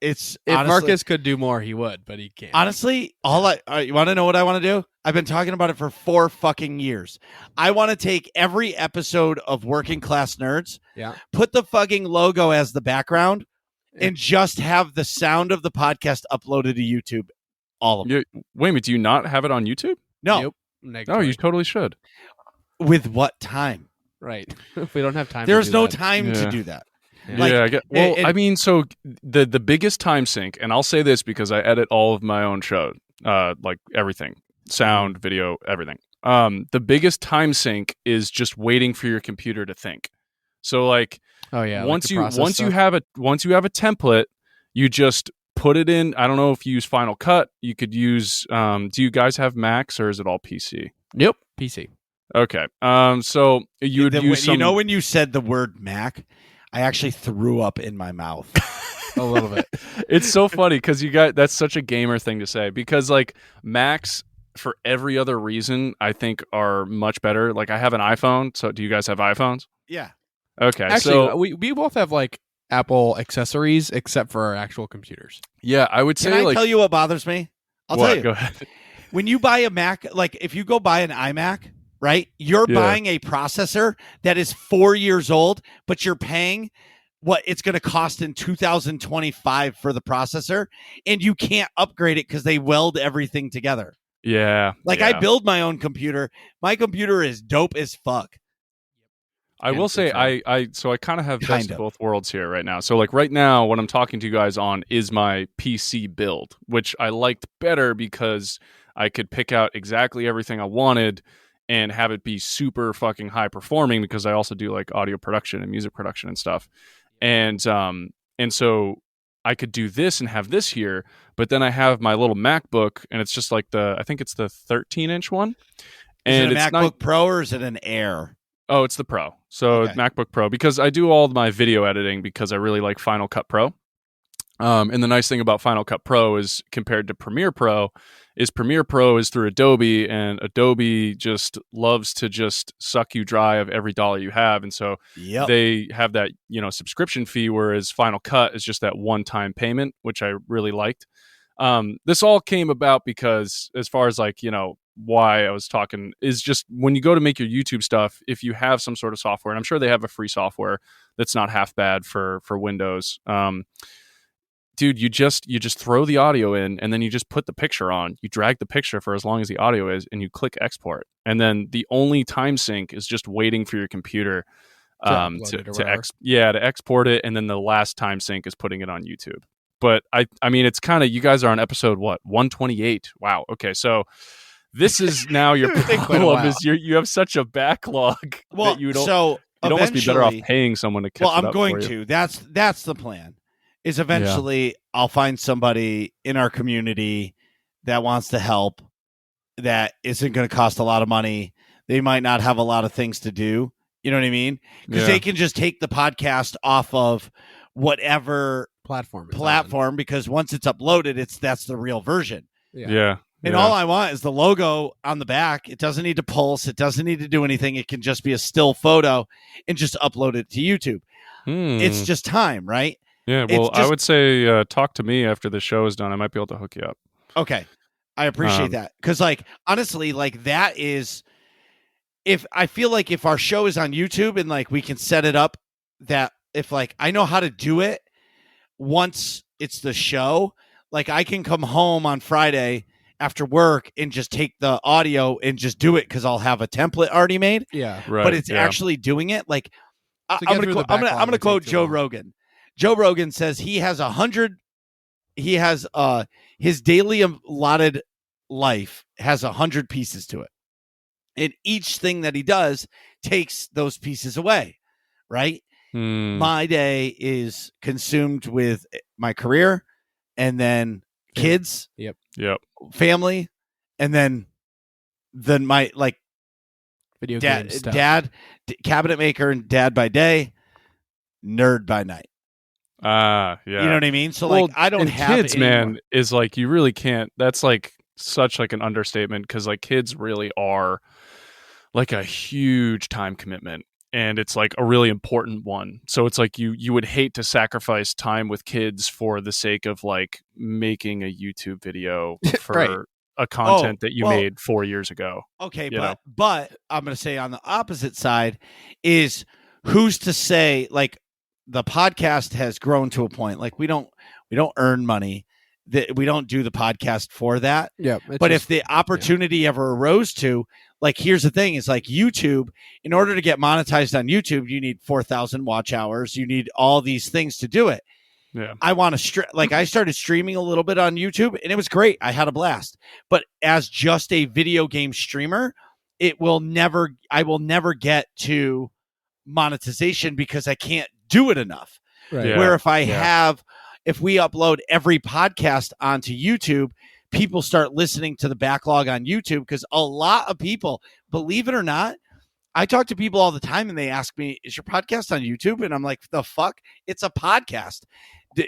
It's If honestly, Marcus could do more, he would, but he can't. honestly, you want to know what I want to do? I've been talking about it for 4 fucking years. I want to take every episode of Working Class Nerds, put the fucking logo as the background, and just have the sound of the podcast uploaded to YouTube. All of them. Wait a minute, do you not have it on YouTube? No. Nope. Oh, you totally should. With what time? Right. If we don't have time. There's to do no that. time to do that. Yeah. Like, I get. Well, and- I mean, so the biggest time sink, and I'll say this because I edit all of my own show, like everything, sound, video, everything. The biggest time sink is just waiting for your computer to think. So like, Oh yeah. once you have a template, you just put it in. I don't know if you use Final Cut. You could use. Do you guys have Macs or is it all PC? Yep. PC. Okay. So you would use some. when you said the word Mac, I actually threw up in my mouth. A little bit. It's so funny because that's such a gamer thing to say because like Macs for every other reason I think are much better. Like I have an iPhone. So do you guys have iPhones? Yeah. Okay. Actually, so we both have like Apple accessories except for our actual computers. yeah, I would say Can I like tell you what bothers me? I'll what? tell you. Go ahead. When you buy a Mac, like if you go buy an iMac, right? You're Yeah. buying a processor that is 4 years old, but you're paying what it's going to cost in 2025 for the processor, and you can't upgrade it because they weld everything together. Yeah. Like yeah. I build my own computer. My computer is dope as fuck. I will say I kind of have best Kind of of. both worlds here right now. So like right now, what I'm talking to you guys on is my PC build, which I liked better because I could pick out exactly everything I wanted and have it be super fucking high performing because I also do like audio production and music production and stuff. And so I could do this and have this here, but then I have my little MacBook and it's just like I think it's the 13-inch one. Is And it a it's MacBook not, Pro or is it an Air? oh, it's the Pro. So Okay. MacBook Pro, because I do all of my video editing because I really like Final Cut Pro. And the nice thing about Final Cut Pro is compared to Premiere Pro is through Adobe, and Adobe just loves to just suck you dry of every dollar you have. And so Yep. they have that, subscription fee, whereas Final Cut is just that one-time payment, which I really liked. This all came about because as far as like, why I was talking is just when you go to make your YouTube stuff, if you have some sort of software, and I'm sure they have a free software that's not half bad for Windows. Dude, you just throw the audio in, and then you just put the picture on. You drag the picture for as long as the audio is, and you click export. And then the only time sync is just waiting for your computer to export it, and then the last time sync is putting it on YouTube. But I mean, it's kind of, you guys are on episode what, 128? Wow. Okay, so this is now your problem is you have such a backlog that you'd almost be better off paying someone to catch it up. Well, I'm going to. That's the plan. Is eventually I'll find somebody in our community that wants to help, that isn't going to cost a lot of money. They might not have a lot of things to do. You know what I mean? Because they can just take the podcast off of whatever platform, because once it's uploaded, that's the real version. Yeah. And all I want is the logo on the back. It doesn't need to pulse. It doesn't need to do anything. It can just be a still photo and just upload it to YouTube. It's just time, right? Yeah, well, I would say talk to me after the show is done. I might be able to hook you up. Okay. I appreciate that. Because, like, honestly, like, that is, if I feel like if our show is on YouTube and, like, we can set it up that if, like, I know how to do it once it's the show, like, I can come home on Friday after work and just take the audio and just do it because I'll have a template already made. Yeah. Right. But it's actually doing it. Like, I'm gonna quote Joe Rogan. Joe Rogan says he has 100. He has his daily allotted life has 100 pieces to it, and each thing that he does takes those pieces away. Right. My day is consumed with my career, and then kids. Yep. Family, and then my like video game stuff. dad, cabinet maker, and dad by day, nerd by night. Yeah. You know what I mean? So like, I don't have kids, man, is like, you really can't. That's like such like an understatement, because like kids really are like a huge time commitment, and it's like a really important one. So it's like you would hate to sacrifice time with kids for the sake of like making a YouTube video for a content that you made 4 years ago. Okay, but I'm going to say on the opposite side is, who's to say, like, the podcast has grown to a point, like, we don't earn money, that we don't do the podcast for that. Yeah. But if the opportunity ever arose to, like, here's the thing, is like YouTube, in order to get monetized on YouTube, you need 4,000 watch hours. You need all these things to do it. Yeah. I want to I started streaming a little bit on YouTube, and it was great. I had a blast. But as just a video game streamer, I will never get to monetization because I can't do it enough. Right. Yeah. Where if we upload every podcast onto YouTube, people start listening to the backlog on YouTube, because a lot of people, believe it or not, I talk to people all the time and they ask me, is your podcast on YouTube? And I'm like, the fuck? It's a podcast.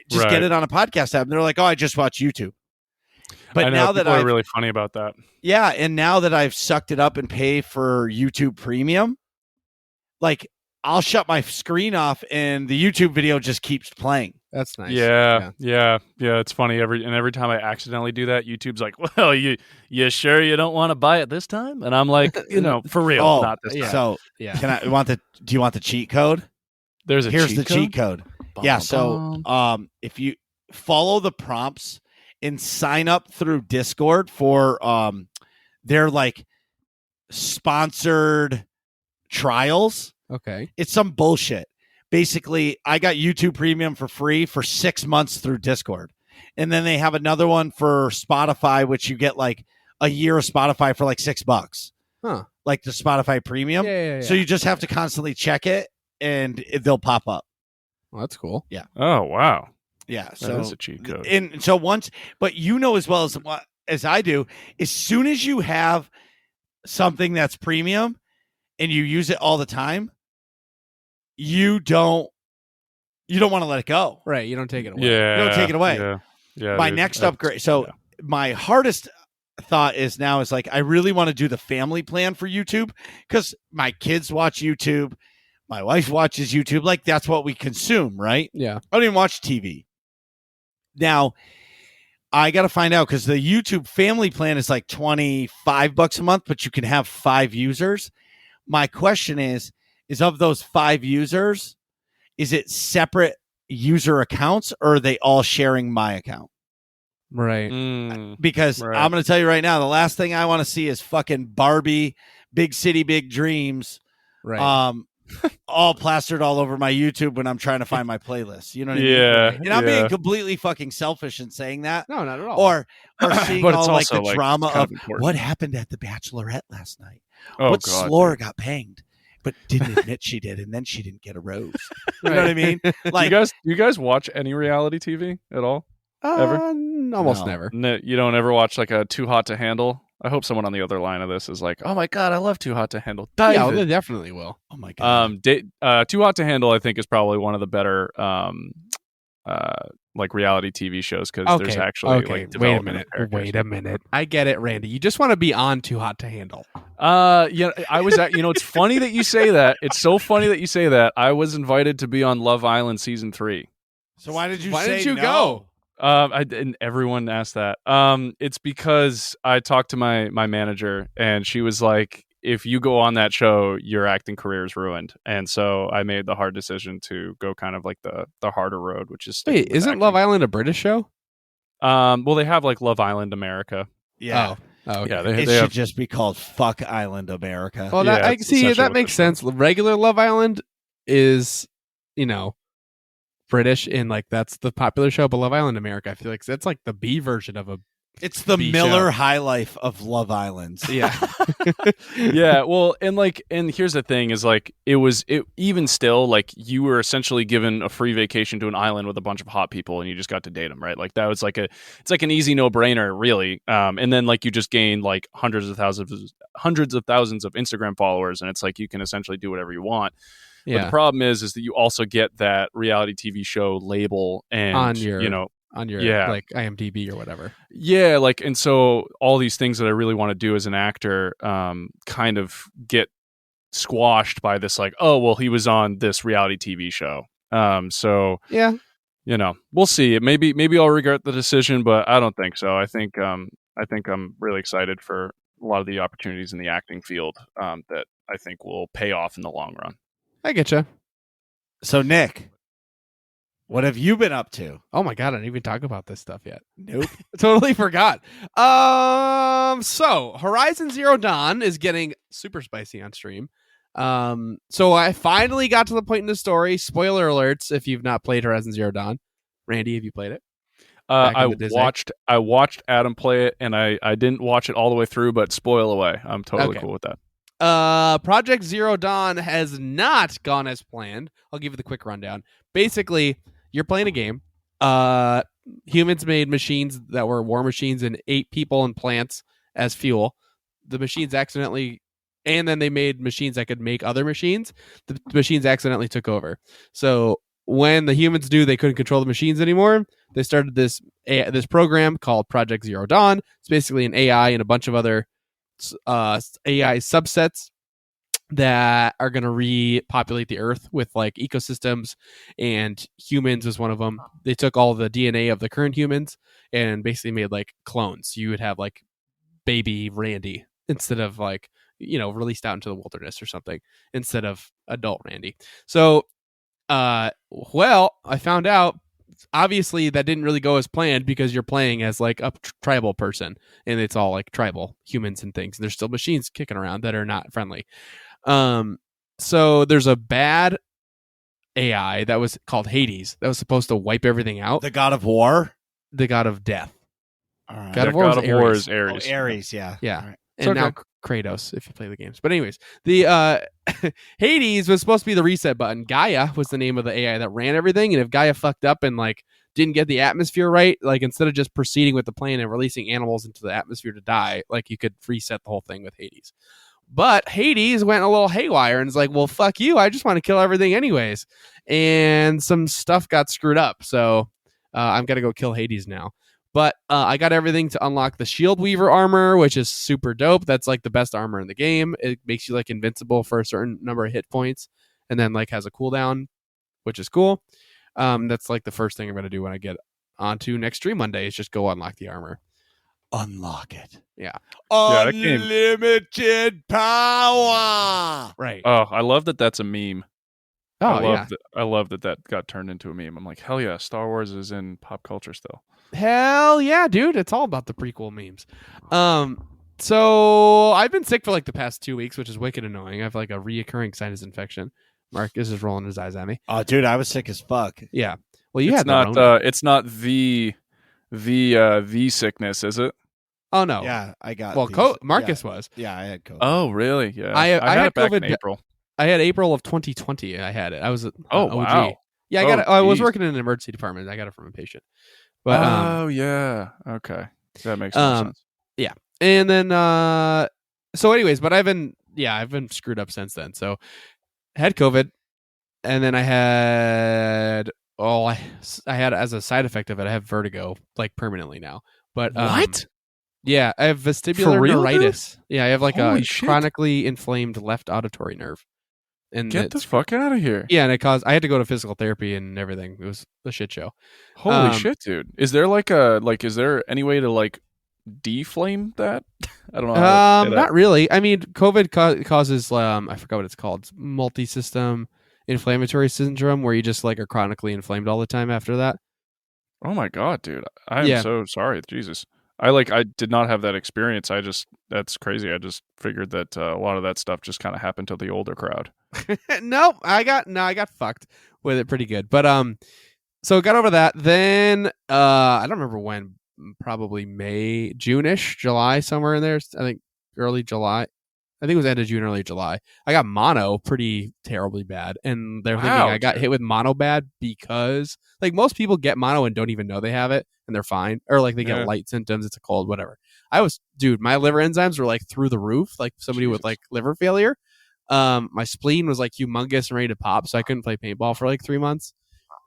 Just get it on a podcast app. And they're like, oh, I just watch YouTube. But now that I'm really funny about that. Yeah. And now that I've sucked it up and pay for YouTube Premium, like, I'll shut my screen off and the YouTube video just keeps playing. That's nice. Yeah. It's funny. Every time I accidentally do that, YouTube's like, well, you sure you don't want to buy it this time? And I'm like, for real, not this time. So do you want the cheat code? Here's the cheat code. Yeah. So if you follow the prompts and sign up through Discord for their like sponsored trials. Okay. It's some bullshit. Basically, I got YouTube Premium for free for 6 months through Discord. And then they have another one for Spotify, which you get like a year of Spotify for like $6. Huh. Like the Spotify Premium. Yeah. So you just have to constantly check it and they'll pop up. Well, that's cool. Yeah. Oh, wow. Yeah. That So is a cheat code. And so but you know as well as I do, as soon as you have something that's premium and you use it all the time, you don't want to let it go. Right. You don't take it away. Yeah. You don't take it away. Yeah. My next upgrade. So my hardest thought is like, I really want to do the family plan for YouTube, because my kids watch YouTube. My wife watches YouTube. Like, that's what we consume, right? Yeah. I don't even watch TV. Now, I got to find out because the YouTube family plan is like $25 a month, but you can have 5 users. My question is of those 5 users, is it separate user accounts or are they all sharing my account? Right. Because Right. I'm going to tell you right now, the last thing I want to see is fucking Barbie, Big City, Big Dreams, Right. all plastered all over my YouTube when I'm trying to find my playlist. You know what I mean? Yeah. And I'm being completely fucking selfish in saying that. No, not at all. Or seeing But it's all like also, the like, drama kind of of important. what happened at the Bachelorette last night. Oh, what God, slur dude. got banged, but didn't admit she did, and then she didn't get a rose. You Right. know what I mean? Like, you guys watch any reality TV at all? Ever? Almost No. never. No, you don't ever watch like a Too Hot to Handle? I hope someone on the other line of this is like, oh my God, I love Too Hot to Handle. Dive Yeah, well, in. they definitely will. oh my god, Too Hot to Handle, I think, is probably one of the better like reality TV shows because there's actually like Wait a development minute. of characters. Wait a minute. I get it, Randy. You just want to be on Too Hot to Handle. Yeah, I was at. It's funny that you say that. It's so funny that you say that. I was invited to be on Love Island season 3. so why did you Why say didn't you no? go? And everyone asked that. It's because I talked to my manager, and she was like, "If you go on that show, your acting career is ruined." And so I made the hard decision to go kind of like the harder road, which is sticking Wait, with isn't acting. Love Island a British show? Well, they have like Love Island America. Yeah, Oh, okay. Yeah, it they should have. just be called Fuck Island America. Well, Yeah, that, I it's see. essentially That what makes it's sense. Regular Love Island is, British, and like that's the popular show. But Love Island America, I feel like that's like the B version of a. It's the B Miller show. High Life of Love Islands. Yeah. Yeah, well, and here's the thing is like even still like you were essentially given a free vacation to an island with a bunch of hot people and you just got to date them, right? Like that was like it's like an easy no-brainer really. And then like you just gain like hundreds of thousands of Instagram followers and it's like you can essentially do whatever you want. But Yeah. the problem is that you also get that reality TV show label and On your- on your Yeah. like IMDb or whatever. Yeah, like, and so all these things that I really want to do as an actor kind of get squashed by this, like, oh, well, he was on this reality TV show. So, Yeah. we'll see. Maybe I'll regret the decision, but I don't think so. I think I'm really excited for a lot of the opportunities in the acting field that I think will pay off in the long run. I get you. So Nick, what have you been up to? Oh my god, I didn't even talk about this stuff yet. Nope. Totally forgot. So Horizon Zero Dawn is getting super spicy on stream. So I finally got to the point in the story. Spoiler alerts if you've not played Horizon Zero Dawn. Randy, have you played it? Back I in the day? watched Adam play it, and I didn't watch it all the way through, but spoil away. I'm totally Okay. cool with that. Project Zero Dawn has not gone as planned. I'll give you the quick rundown. Basically, you're playing a game. Humans made machines that were war machines and ate people and plants as fuel. The machines accidentally, and then they made machines that could make other machines. The machines accidentally took over. So when the humans knew they couldn't control the machines anymore, they started this program called Project Zero Dawn. It's basically an AI and a bunch of other AI subsets that are going to repopulate the earth with like ecosystems, and humans was one of them. They took all the DNA of the current humans and basically made like clones. You would have like baby Randy instead of like, released out into the wilderness or something instead of adult Randy. So, I found out obviously that didn't really go as planned because you're playing as like a tribal person and it's all like tribal humans and things. There's still machines kicking around that are not friendly. So there's a bad AI that was called Hades that was supposed to wipe everything out. The God of War? The god of death. All right. God of War is Ares. is Ares. Oh, Ares, yeah. Yeah. All right. And It's now okay. Kratos, if you play the games. But anyways, the Hades was supposed to be the reset button. Gaia was the name of the AI that ran everything. And if Gaia fucked up and like didn't get the atmosphere right, like instead of just proceeding with the plan and releasing animals into the atmosphere to die, like you could reset the whole thing with Hades. But Hades went a little haywire and is like, well, fuck you. I just want to kill everything anyways. And some stuff got screwed up. So I'm going to go kill Hades now. But I got everything to unlock the Shield Weaver armor, which is super dope. That's like the best armor in the game. It makes you like invincible for a certain number of hit points and then like has a cooldown, which is cool. That's like the first thing I'm going to do when I get on to next stream Monday is just go unlock the armor. Unlock it. Yeah. Yeah, that game- Unlimited power. Right. Oh, I love that. That's a meme. Oh, I love that got turned into a meme. I'm like, hell yeah, Star Wars is in pop culture still. Hell yeah, dude. It's all about the prequel memes. So I've been sick for like the past 2 weeks, which is wicked annoying. I have like a reoccurring sinus infection. Marcus is rolling his eyes at me. Oh, dude, I was sick as fuck. Yeah. Well, you It's had not. that. It's not the sickness, is it? Oh no. Yeah, I got. Well, Marcus was. Yeah, I had COVID. Oh, really? Yeah. I had it back COVID in April. I had April of 2020. I had it. I was. Oh, OG. wow. Yeah, I got it. I was geez. working in an emergency department. I got it from a patient. But Oh yeah. Okay. That makes sense. and then so anyways, but I've been screwed up since then. So I had COVID, and then I had I had as a side effect of it, I have vertigo like permanently now. But What? Yeah, I have vestibular For real, neuritis. Yeah, I have like Holy a shit. chronically inflamed left auditory nerve. And Get the fuck out of here. Yeah, and I had to go to physical therapy and everything. It was a shit show. Holy shit, dude. Is there is there any way to like deflame that? I don't know. how to say that. Not really. I mean, COVID causes I forgot what it's called, multi-system inflammatory syndrome, where you just like are chronically inflamed all the time after that. Oh my god, dude. I'm Yeah. so sorry. Jesus. I did not have that experience. That's crazy. I just figured that a lot of that stuff just kind of happened to the older crowd. Nope, I got fucked with it pretty good. But so got over that. Then I don't remember when, probably May, June-ish, July, somewhere in there. I think early July. I think it was end of June, early July. I got mono pretty terribly bad, and they're thinking I got hit with mono bad because like most people get mono and don't even know they have it, and they're fine, or like they get light symptoms. It's a cold, whatever. My liver enzymes were like through the roof, like somebody with like liver failure. My spleen was like humongous and ready to pop, so I couldn't play paintball for like 3 months.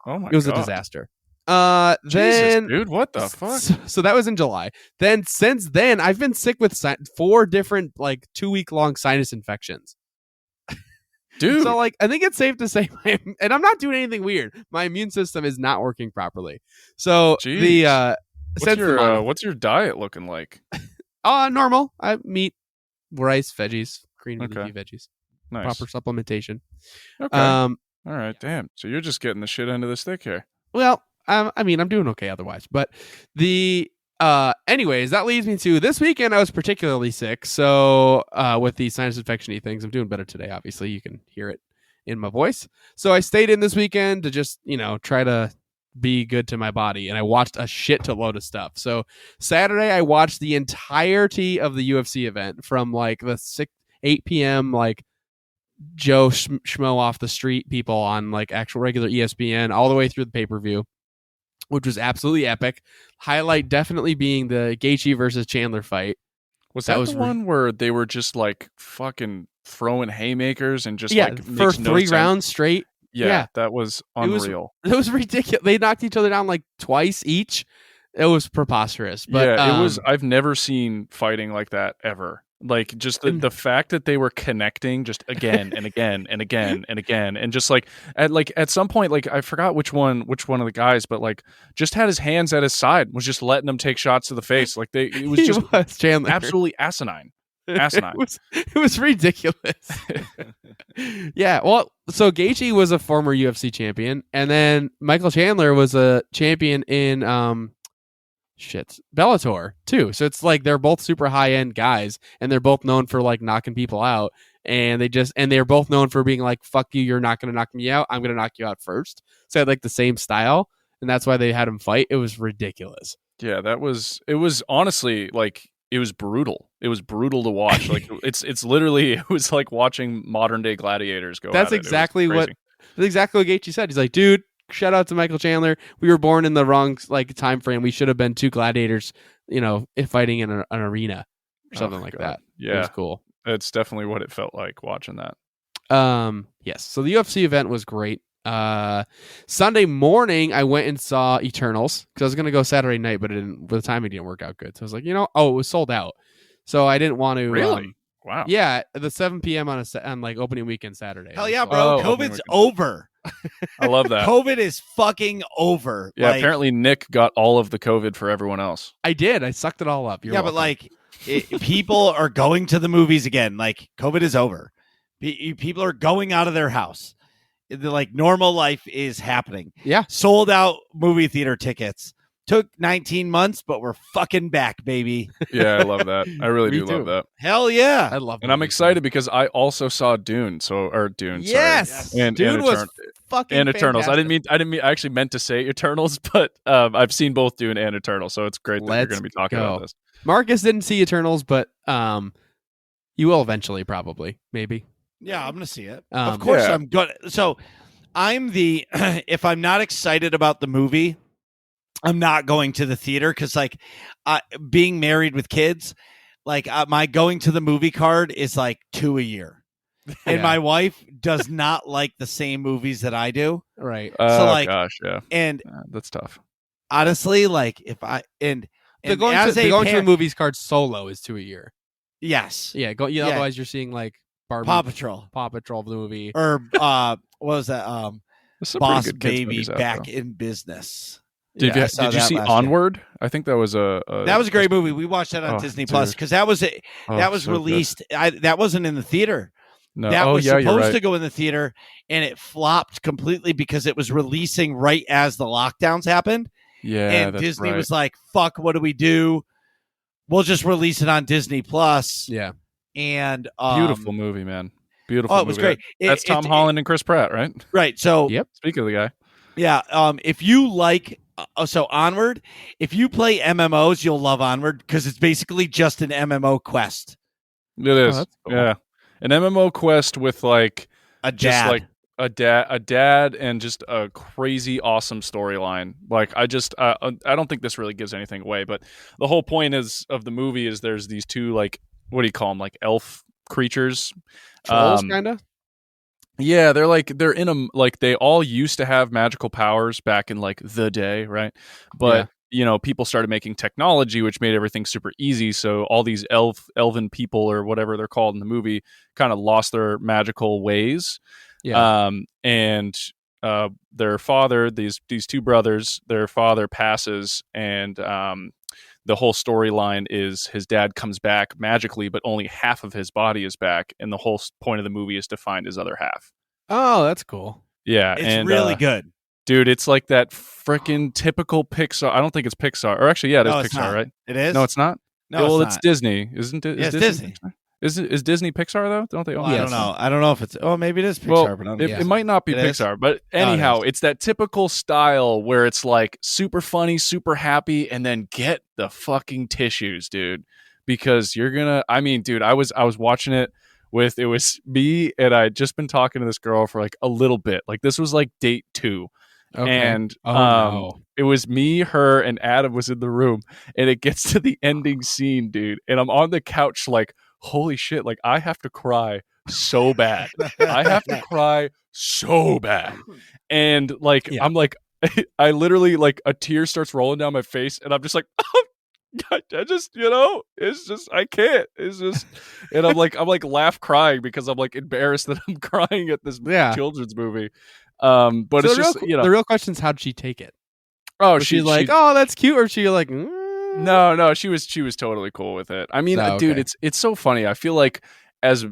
Oh my god. It was a disaster. Jesus, Then dude, what the fuck? So that was in July. Then since then, I've been sick with 4 different like 2-week long sinus infections. Dude. So like I think it's safe to say, and I'm not doing anything weird. My immune system is not working properly. So Jeez. the What's your diet looking like? normal. I meat, rice, veggies, green Okay. leafy veggies, Nice. proper supplementation. Okay. All right. Damn. So you're just getting the shit end of the stick here. Well, I mean, I'm doing okay otherwise. But anyways, that leads me to this weekend. I was particularly sick. So with the sinus infection-y things, I'm doing better today. Obviously, you can hear it in my voice. So I stayed in this weekend to just, try to be good to my body. And I watched a shit load of stuff. So Saturday, I watched the entirety of the UFC event from like the 8 p.m. like Joe Schmo off the street people on like actual regular ESPN all the way through the pay-per-view, which was absolutely epic. Highlight definitely being the Gaethje versus Chandler fight. Was that the one where they were just like fucking throwing haymakers and just like for makes no 3 sense? rounds straight? Yeah, that was unreal. It was ridiculous. They knocked each other down like twice each. It was preposterous. But yeah, it was. I've never seen fighting like that ever. Like just the fact that they were connecting just again and again and again and again, and just like at some point, like I forgot which one of the guys, but like just had his hands at his side, was just letting them take shots to the face. Like it was just Chandler. Absolutely asinine. It was ridiculous. Yeah, well, so Gaethje was a former UFC champion, and then Michael Chandler was a champion in Bellator too. So it's like they're both super high end guys, and they're both known for like knocking people out, and they're both known for being like, fuck you, you're not gonna knock me out, I'm gonna knock you out first. So they had like the same style, and that's why they had him fight. It was ridiculous. Yeah, it was honestly like it was brutal. It was brutal to watch. Like it's literally, it was like watching modern day gladiators go. That's exactly what Gaethje said. He's like, dude, shout out to Michael Chandler. We were born in the wrong like time frame. We should have been 2 gladiators, fighting in an arena or something like that. Yeah, it was cool. It's definitely what it felt like watching that. Yes. So the UFC event was great. Sunday morning, I went and saw Eternals because I was gonna go Saturday night, but the timing didn't work out good. So I was like, it was sold out. So I didn't want to. Really? Wow. Yeah, the 7 p.m. on like opening weekend Saturday. Hell yeah, bro! COVID's over. I love that. COVID is fucking over. Yeah, Like, apparently Nick got all of the COVID for everyone else. I did. I sucked it all up. You're yeah, welcome. but like people are going to the movies again. Like COVID is over. People are going out of their house. Like normal life is happening. Yeah. Sold out movie theater tickets. Took 19 months, but we're fucking back, baby. Yeah, I love that. I really Me do too. love that. Hell yeah. I love And I'm movies, excited because I also saw Dune. Dune. Yes. Sorry. And Dune was fucking and Eternals. fantastic. I actually meant to say Eternals, but I've seen both Dune and Eternals, so it's great that you're Let's going to be talking go. about this. Marcus didn't see Eternals, but you will eventually, probably, maybe. Yeah, I'm gonna see it. Um, Of course, yeah. I'm good. So, I'm the if I'm not excited about the movie, I'm not going to the theater because, like, being married with kids, like my going to the movie card is like 2 a year, and Yeah. my wife does not like the same movies that I do. Right. Oh, like- gosh, yeah. And That's tough. honestly, like if I and Going as to a the parent- movies card solo is 2 a year. yes, Yeah. Yeah. Otherwise, you're seeing like Barbie, Paw Patrol Paw Patrol the movie. or what was that? There's some Boss pretty good kids Baby movies out, Back though. in Business. Did I you, saw did you that see last year. Onward? I think that was a That was a great movie. We watched that on Oh, Disney dude. Plus because that was so good. released. That wasn't in the theater. No. That oh, was yeah, you're supposed right. to go in the theater, and it flopped completely because it was releasing right as the lockdowns happened. Yeah, and that's Disney right. was like, "Fuck, what do we do? We'll just release it on Disney Plus." Yeah. And Beautiful movie, man. Beautiful. Oh, it was movie. great. That's Tom Holland and Chris Pratt, right? right? So Yep. Speaking of the guy. yeah, if you like, so Onward, if you play MMOs, you'll love Onward because it's basically just an MMO quest. It is. that's cool. Yeah. An MMO quest with like A just dad. like a dad and just a crazy awesome storyline. Like I don't think this really gives anything away, but the whole point of the movie is there's these two, like, what do you call them, like elf creatures, Trolls, kind of. yeah, they're in a, like, they all used to have magical powers back in like the day, right? But people started making technology which made everything super easy, so all these elven people, or whatever they're called in the movie, kind of lost their magical ways. Yeah. And their father, these two brothers, their father passes, and the whole storyline is his dad comes back magically, but only half of his body is back, and the whole point of the movie is to find his other half. Oh, that's cool. Yeah, It's and really good. dude. It's like that freaking typical Pixar. I don't think it's Pixar, or actually, yeah, it is No, it's Pixar, not. right? It is. No, it's not. No, well, it's it's not. Disney, isn't it? Yeah, it's Disney. Pixar? Is Disney Pixar though? Don't they own Well, I that? don't know. I don't know if it's. Oh, maybe it is Pixar, Well, but I don't it might not be It is? Pixar, but No, it anyhow, is. it's that typical style where it's like super funny, super happy, and then get the fucking tissues, dude, because you're gonna. I mean, dude, I was watching it with, it was me, and I'd just been talking to this girl for like a little bit. Like this was like date 2. Okay. And no. it was me, her, and Adam was in the room, and it gets to the ending scene, dude, and I'm on the couch like, holy shit, like I have to cry so bad. I have to cry so bad. And like, Yeah. I'm like, I literally, like, a tear starts rolling down my face, and I'm just like, oh, I just, it's just, I can't. It's just, and I'm like laugh crying because I'm like embarrassed that I'm crying at this Yeah. children's movie. But So it's the just, real, the real question is, how'd she take it? oh, Was she like, oh, that's cute, or she like, no, she was totally cool with it. I mean, Oh, dude, okay. it's so funny. I feel like as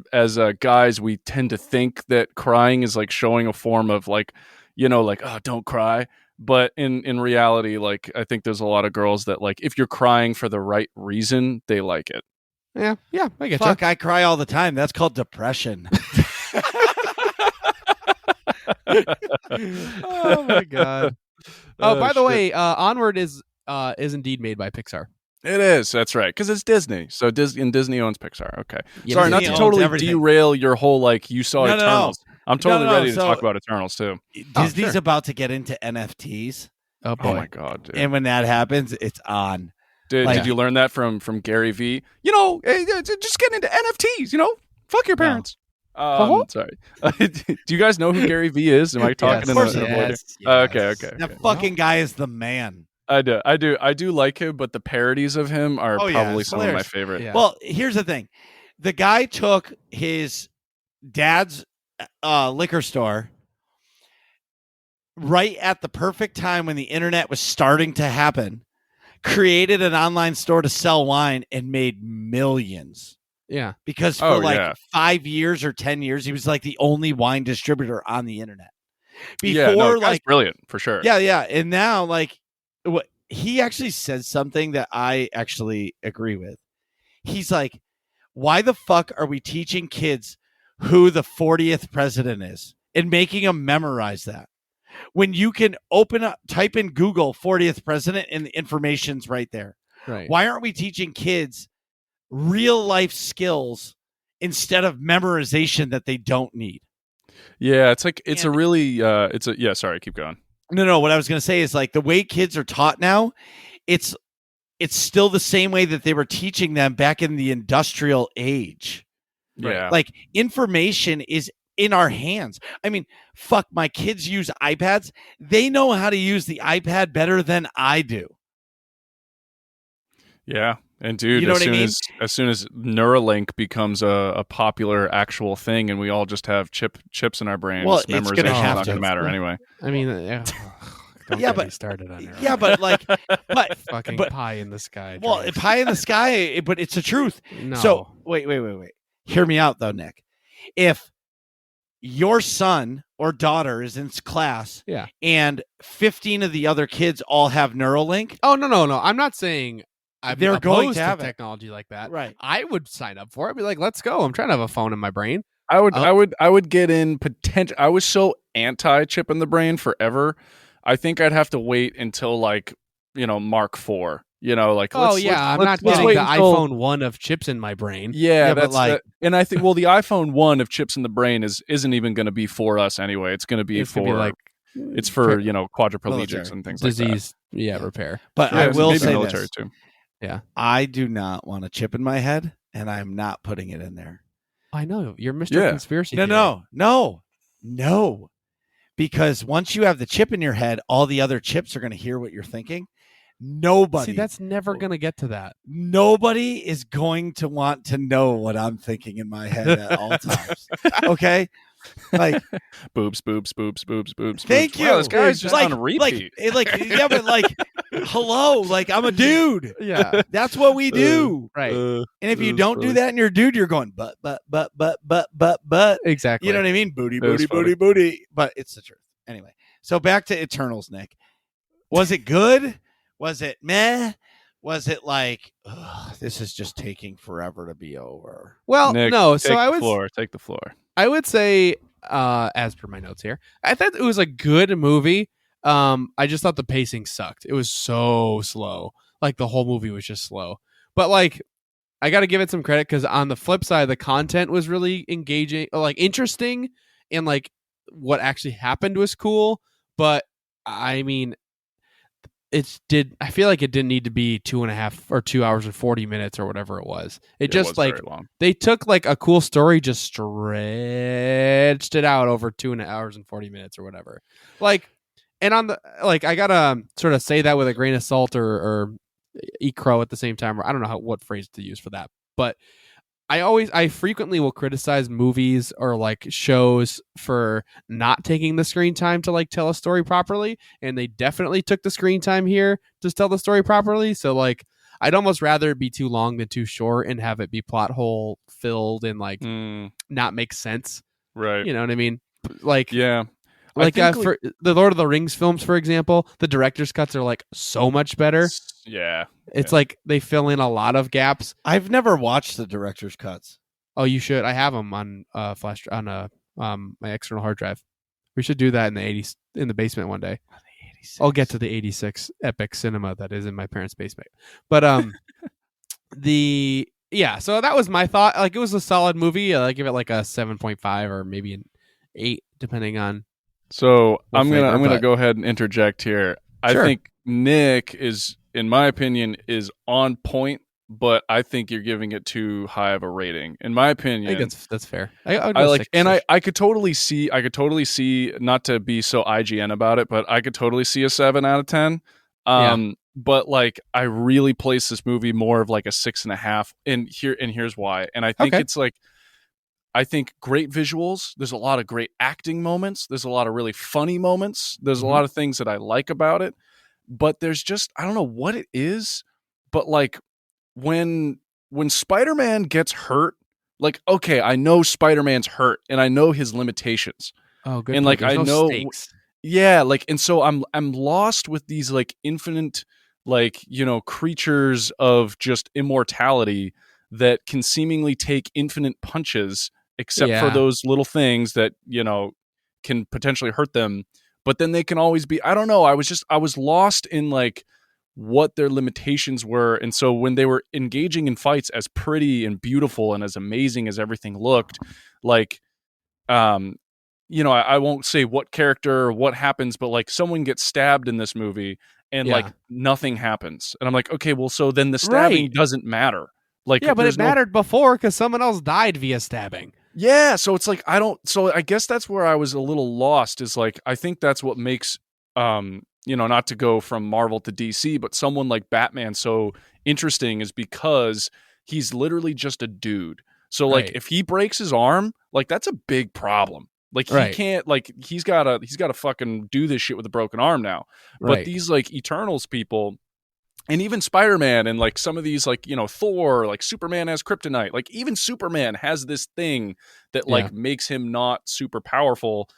guys, we tend to think that crying is like showing a form of like, like, oh, don't cry. But in reality, like, I think there's a lot of girls that, like, if you're crying for the right reason, they like it. yeah, I get Fuck, I cry all the time. That's called depression. Oh my god. Oh, by the shit. way, Onward is indeed made by Pixar. It is. That's right. Because it's Disney. So Disney owns Pixar. Okay. Yeah, Sorry, not Disney to owns totally everything. derail your whole, like, you saw No, no, no. Eternals. I'm totally No, ready to so- talk about Eternals too. Disney's sure. about to get into NFTs, Oh Oh boy. my god, dude. and when that happens, it's on. Did Like- you learn that from Gary V? Just get into NFTs. Fuck your No. parents. Sorry. Do you guys know who Gary V is? Am I talking Yes, in course a I do. void? yes, Okay, yes. okay. That fucking guy is the man. I do like him, but the parodies of him are Oh, yeah, probably it's some of my hilarious. favorite. Yeah. Well, here's the thing: the guy took his dad's liquor store right at the perfect time when the internet was starting to happen, created an online store to sell wine and made millions. Yeah. Because for 5 years or 10 years, he was like the only wine distributor on the internet. Before, guy's brilliant for sure. Yeah. And now, like, what he actually says something that I actually agree with. He's like, why the fuck are we teaching kids who the 40th president is and making them memorize that? When you can type in Google 40th president and the information's right there. Right. Why aren't we teaching kids real life skills instead of memorization that they don't need? Yeah, it's like sorry, keep going. No, what I was going to say is like the way kids are taught now, it's still the same way that they were teaching them back in the industrial age. Yeah. Like information is in our hands. I mean, fuck, my kids use iPads. They know how to use the iPad better than I do. Yeah. And dude, You know as what I mean? as soon as Neuralink becomes a popular actual thing and we all just have chips in our brains, Well, it's memorization gonna is have not to. going to matter anyway. I mean, don't Yeah, get me but- started on it. Yeah, but Fucking but- pie in the sky. well, James. pie in the sky, but it's the truth. No. So wait. Hear me out though, Nick. If your son or daughter is in class, Yeah. and 15 of the other kids all have Neuralink, Oh no! I'm not saying I'm They're going opposed to have it. technology like that. right? I would sign up for it. I'd be like, let's go. I'm trying to have a phone in my brain. I would get in potential. I was so anti chip in the brain forever. I think I'd have to wait until Mark IV. I'm not getting the iPhone 1 of chips in my brain. Yeah, but that's and I think the iPhone 1 of chips in the brain isn't even going to be for us anyway. It's going to be It's gonna be like it's for quadriplegics military. and things disease. like that. Repair. But Yeah, I will maybe say military this: too. I do not want a chip in my head, and I'm not putting it in there. I know you're Mr. Yeah. Conspiracy. Theory. No. Because once you have the chip in your head, all the other chips are going to hear what you're thinking. Nobody. See, that's never gonna get to that. Nobody is going to want to know what I'm thinking in my head at all times. Okay? Like, boobs. thank you. Wow, this guy's just like, on repeat. Hello, like I'm a dude. Yeah. That's what we do. Right. And if you don't do that and you're a dude, you're going but. Exactly. You know what I mean? Booty. But it's the truth. Anyway, so back to Eternals, Nick. Was it good? Was it meh? Was it like, this is just taking forever to be over? Well, Nick, no. take So take the floor. I would say, as per my notes here, I thought it was a good movie. I just thought the pacing sucked. It was so slow. Like the whole movie was just slow. But like, I got to give it some credit because on the flip side, the content was really engaging, like interesting, and like what actually happened was cool. But I mean, I feel like it didn't need to be 2.5 or 2 hours and 40 minutes or whatever it was. It just was like very long. they took like a cool story, just stretched it out over 2.5 hours and 40 minutes or whatever. Like, and on the like, I gotta sort of say that with a grain of salt or eat crow at the same time. Or I don't know what phrase to use for that, but I frequently will criticize movies or like shows for not taking the screen time to like tell a story properly, and they definitely took the screen time here to tell the story properly. So like, I'd almost rather it be too long than too short and have it be plot hole filled and like not make sense. Right. You know what I mean? Like, Yeah. like think, for the Lord of the Rings films, for example, the director's cuts are like so much better. Yeah. It's like they fill in a lot of gaps. I've never watched the director's cuts. Oh, you should. I have them on flash on my external hard drive. We should do that in the 80s in the basement one day. I'll get to the 86 epic cinema that is in my parents' basement. But so that was my thought. Like, it was a solid movie. I give it like a 7.5 or maybe an 8 depending on. So I'm flavor, gonna but- go ahead and interject here. I Sure. think Nick is, in my opinion, is on point, but I think you're giving it too high of a rating. In my I opinion, think that's fair. I'll I go like, 6. and I could totally see, not to be so IGN about it, but I could totally see a 7 out of 10. But like, I really place this movie more of like a 6.5, and here's why. And I think Okay. it's like, I think great visuals. There's a lot of great acting moments. There's a lot of really funny moments. There's a lot of things that I like about it. But there's just, I don't know what it is, but like when Spider-Man gets hurt, like, okay, I know Spider-Man's hurt and I know his limitations. Oh, good. And point. like There's I no know stakes. yeah, like, and so I'm lost with these like infinite, like, creatures of just immortality that can seemingly take infinite punches, except for Yeah. those little things that, can potentially hurt them. But then they can always be, I don't know. I was lost in like what their limitations were. And so when they were engaging in fights as pretty and beautiful and as amazing as everything looked, like, I won't say what character or what happens, but like someone gets stabbed in this movie and like nothing happens. And I'm like, okay, well, so then the stabbing doesn't matter. Like, yeah, but it mattered before because someone else died via stabbing. Yeah, so it's like so I guess that's where I was a little lost, is like I think that's what makes not to go from Marvel to DC, but someone like Batman so interesting is because he's literally just a dude. So like if he breaks his arm, like that's a big problem. Like he can't, like he's got to fucking do this shit with a broken arm now. But these like Eternals people, and even Spider-Man and like some of these like, Thor, like Superman has kryptonite. Like even Superman has this thing that like makes him not super powerful.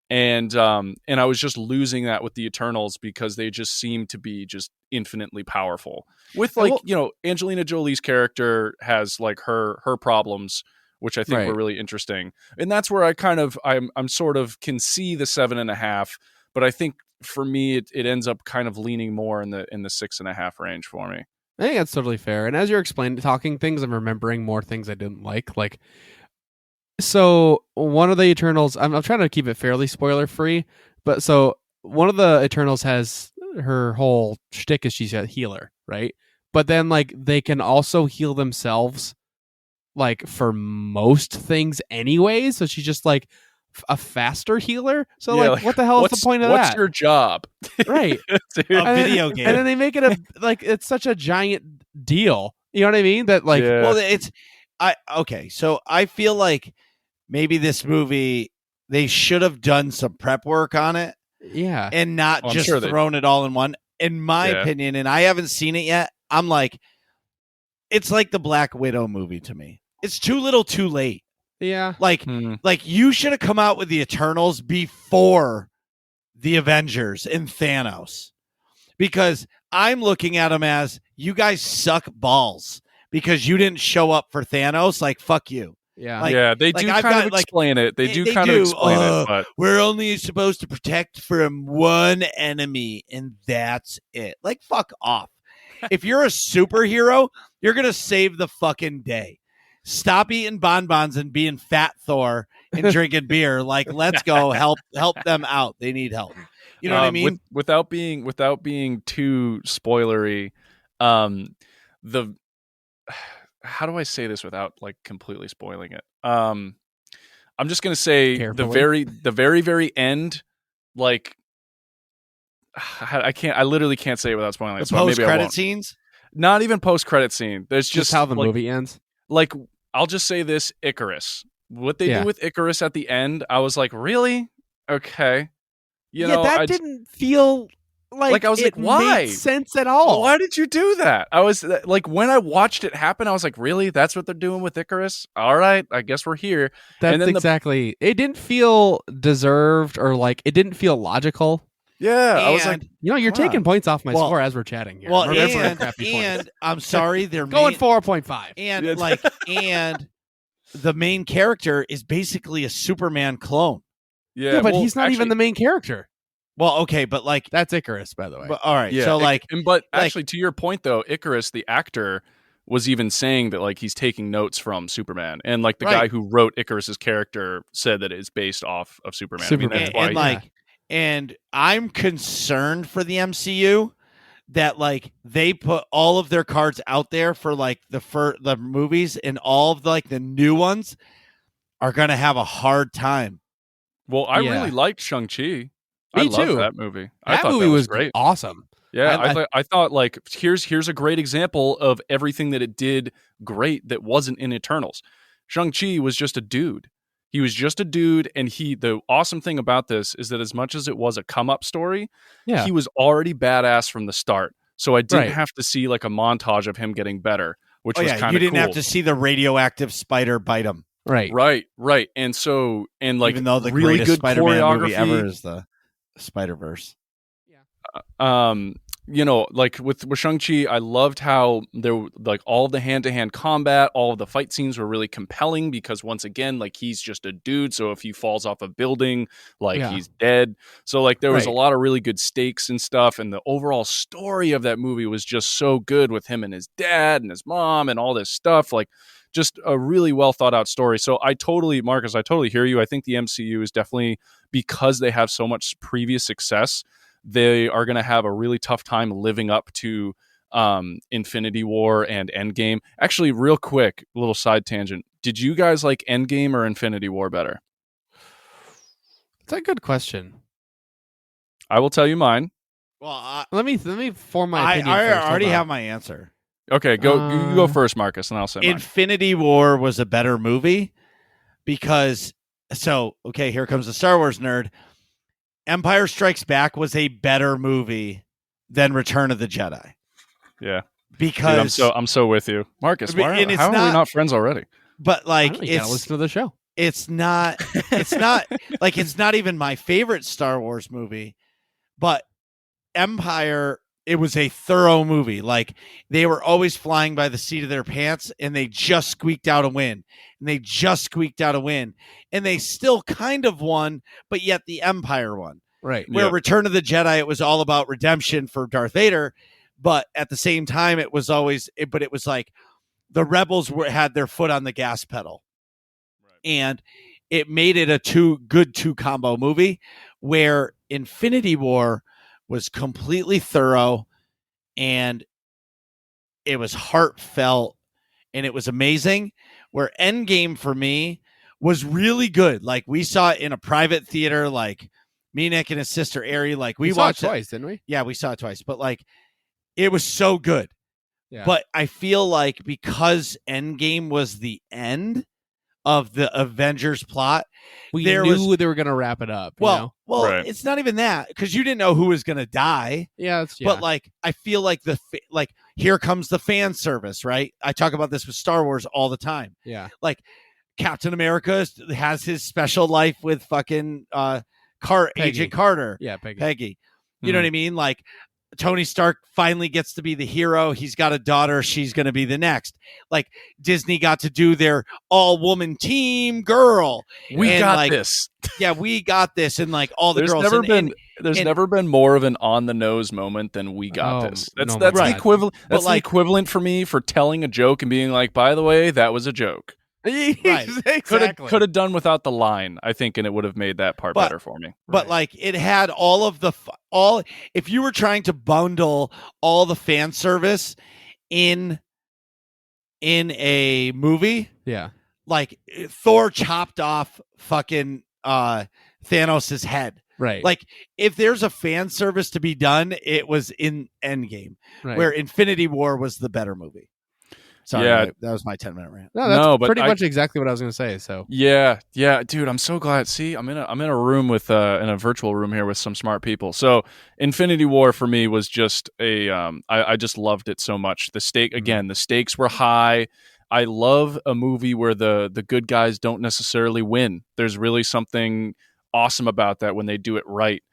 And I was just losing that with the Eternals because they just seem to be just infinitely powerful. With like, Angelina Jolie's character has like her problems, which I think were really interesting. And that's where I'm sort of can see the 7.5, but I think for me, it ends up kind of leaning more in the 6.5 range for me. I think that's totally fair. And as you're talking things, I'm remembering more things I didn't like. Like, so one of the Eternals, I'm trying to keep it fairly spoiler free, but so one of the Eternals has her whole shtick is she's a healer, right? But then like they can also heal themselves, like for most things anyway. So she's just like a faster healer. So like what the hell is the point of that? What's your job? Right. A video game. And then they make it like it's such a giant deal. You know what I mean? That like so I feel like maybe this movie they should have done some prep work on it. Yeah. And not just thrown it all in one. In my opinion, and I haven't seen it yet, I'm like, it's like the Black Widow movie to me. It's too little too late. Yeah. Like you should have come out with the Eternals before the Avengers and Thanos. Because I'm looking at them as, you guys suck balls because you didn't show up for Thanos. Like, fuck you. Yeah. They do kind of explain it. They do kind of explain it. But we're only supposed to protect from one enemy, and that's it. Like, fuck off. If you're a superhero, you're going to save the fucking day. Stop eating bonbons and being fat Thor and drinking beer. Like, let's go help them out. They need help. You know what I mean? Without being too spoilery, how do I say this without like completely spoiling it? I'm just gonna say Carefully. the very end, like I literally can't say it without spoiling it. The post-credit scenes? Not even post-credit scene. There's just how the like, movie ends. Like, I'll just say this: Icarus. What they do with Icarus at the end, I was like, really? Okay. That didn't feel like I was it like, why? made sense at all. Why did you do that? I was like, when I watched it happen, I was like, really? That's what they're doing with Icarus? All right, I guess we're here. That's exactly. It didn't feel deserved or like it didn't feel logical. Yeah, I was like, you're taking points off my score as we're chatting here. Well, and I'm sorry, they're going 4.5. And and the main character is basically a Superman clone. Yeah, but he's not even the main character. Well, okay, but like that's Icarus, by the way. But, all right, so actually, to your point though, Icarus, the actor, was even saying that like he's taking notes from Superman, and like the guy who wrote Icarus's character said that it's based off of Superman. I mean, and I'm concerned for the MCU that like they put all of their cards out there for like the movies, and all of the new ones are going to have a hard time. Well, I really liked Shang-Chi. I loved that movie. That movie was great. Awesome. Yeah, I thought like here's a great example of everything that it did great that wasn't in Eternals. Shang-Chi was just a dude. He was just a dude, and the awesome thing about this is that as much as it was a come-up story, Yeah. he was already badass from the start. So I didn't Right. have to see like a montage of him getting better, which was kind of cool. You didn't have to see the radioactive spider bite him. Right. Right. And so, and like Even though the really greatest good Spider-Man movie choreography ever is the Spider-Verse. You know, like with Shang-Chi, I loved how there, like, all of the hand-to-hand combat, all of the fight scenes were really compelling because once again, like, he's just a dude, so if he falls off a building, like, he's dead. So like there was a lot of really good stakes and stuff, and the overall story of that movie was just so good with him and his dad and his mom and all this stuff. Like, just a really well thought out story. So Marcus, I totally hear you. I think the MCU is definitely, because they have so much previous success, they are going to have a really tough time living up to Infinity War and Endgame. Actually, real quick, little side tangent. Did you guys like Endgame or Infinity War better? That's a good question. I will tell you mine. Well, Let me form my opinion. I first. already Hold on. have my answer. Okay, you go first, Marcus, and I'll say mine. Infinity War was a better movie because, here comes the Star Wars nerd. Empire Strikes Back was a better movie than Return of the Jedi. Yeah, because dude, I'm so with you, Marcus. How are we not friends already? But like, you gotta listen to the show. It's not like, it's not even my favorite Star Wars movie, but Empire, it was a thorough movie. Like, they were always flying by the seat of their pants, and they just squeaked out a win. And they just squeaked out a win. And they still kind of won, but yet the Empire won. Right. Where Return of the Jedi, it was all about redemption for Darth Vader. But at the same time, it was like the rebels had their foot on the gas pedal. Right. And it made it a two combo movie, where Infinity War was completely thorough, and it was heartfelt, and it was amazing. Where Endgame for me was really good. Like, we saw it in a private theater, like me, Nick, and his sister Ari. Like, we watched it twice, didn't we? Yeah, we saw it twice. But like, it was so good. Yeah. But I feel like because Endgame was the end of the Avengers plot, we knew they were going to wrap it up. Well, Right. It's not even that, because you didn't know who was going to die. Yeah, But like, I feel like here comes the fan service, right? I talk about this with Star Wars all the time. Yeah, like Captain America has his special life with fucking Agent Carter. Yeah, Peggy. You know what I mean? Like, Tony Stark finally gets to be the hero. He's got a daughter. She's going to be the next. Like, Disney got to do their all-woman team girl. We got this. Yeah, we got this. And like, all the girls. There's never been more of an on-the-nose moment than we got this. That's the equivalent. That's the equivalent for me for telling a joke and being like, by the way, that was a joke. Right. Exactly. Could have done without the line, I think, and it would have made that part better for me. But like, it had all of the if you were trying to bundle all the fan service in a movie, yeah, like Thor chopped off fucking Thanos' head. Right. Like, if there's a fan service to be done, it was in Endgame, where Infinity War was the better movie. Sorry, that was my 10-minute rant. No, that's pretty much exactly what I was going to say. So yeah, dude, I'm so glad. See, I'm in a room with in a virtual room here with some smart people. So Infinity War for me was just I just loved it so much. The stakes were high. I love a movie where the good guys don't necessarily win. There's really something awesome about that when they do it right.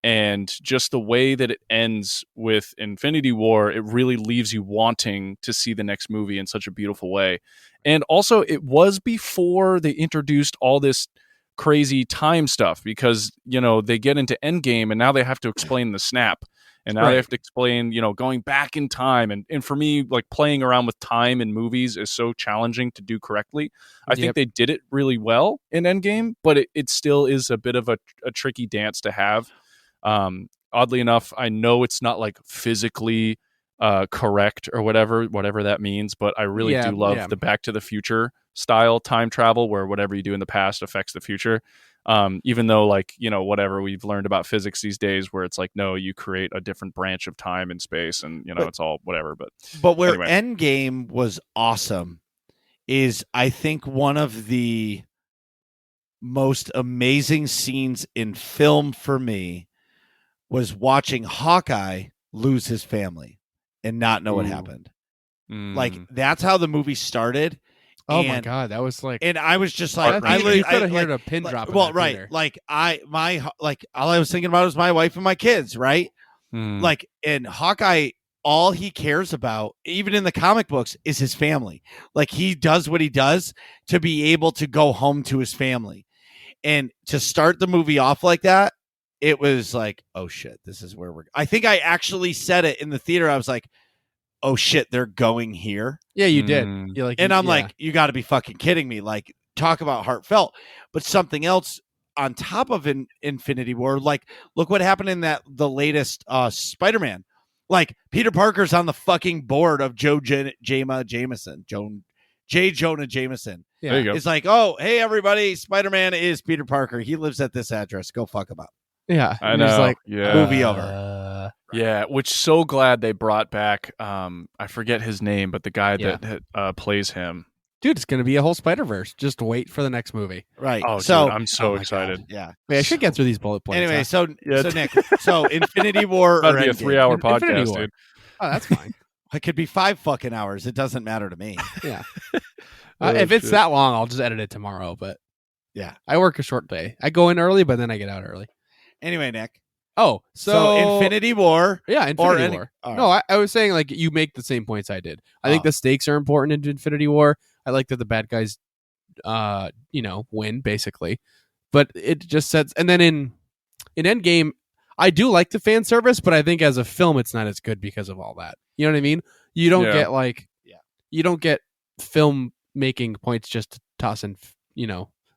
And just the way that it ends with Infinity War, it really leaves you wanting to see the next movie in such a beautiful way. And also, it was before they introduced all this crazy time stuff, because, they get into Endgame and now they have to explain the snap. And now they have to explain, going back in time. And for me, like, playing around with time in movies is so challenging to do correctly. I think they did it really well in Endgame, but it still is a bit of a tricky dance to have. Oddly enough, I know it's not like physically correct or whatever that means, but I really do love the Back to the Future style time travel, where whatever you do in the past affects the future. Even though, like, whatever we've learned about physics these days, where it's like, no, you create a different branch of time and space, and it's all whatever. But where anyway. Endgame was awesome is, I think, one of the most amazing scenes in film for me was watching Hawkeye lose his family and not know what Ooh. happened. Mm. Like that's how the movie started. Oh my And- god, that was like. And I was just like, I think you could have like, heard a pin drop. In well, that right. theater. Like all I was thinking about was my wife and my kids, right? Mm. Like, and Hawkeye, all he cares about, even in the comic books, is his family. Like he does what he does to be able to go home to his family. And to start the movie off like that, it was like, oh shit, this is where I think I actually said it in the theater. I was like, oh shit, they're going here. Yeah, you did. Mm. You're like, And I'm yeah. like, you got to be fucking kidding me. Like, talk about heartfelt. But something else on top of Infinity War, like, look what happened in the latest Spider-Man. Like, Peter Parker's on the fucking board of J. Jonah Jameson. Yeah. There you go. It's like, oh, hey, everybody, Spider-Man is Peter Parker. He lives at this address. Go fuck him up. Yeah, I and it's know. like, Yeah. Movie over. Yeah, which so glad they brought back. I forget his name, but the guy Yeah. that plays him. dude, it's gonna be a whole Spider-Verse. Just wait for the next movie. Right. Oh, so dude, I'm so oh my excited. God, yeah. Wait, I should get through these bullet points. Anyway, huh? so Yeah. Nick, so Infinity War That'd or be a Endgame? 3-hour Infinity podcast, War. dude. Oh, that's fine. It could be 5 fucking hours. It doesn't matter to me. Yeah. Oh, If it's shit. that long, I'll just edit it tomorrow. But Yeah. I work a short day. I go in early, but then I get out early. Anyway, Nick. Oh, So Infinity War. Yeah, Infinity any- War. all No, I was saying like you make the same points I did. I think Oh. the stakes are important in Infinity War. I like that the bad guys, win basically, but it just sets. And then in Endgame, I do like the fan service, but I think as a film, it's not as good because of all that. You know what I mean? You don't Yeah. get like, Yeah. you don't get film making points just to toss in,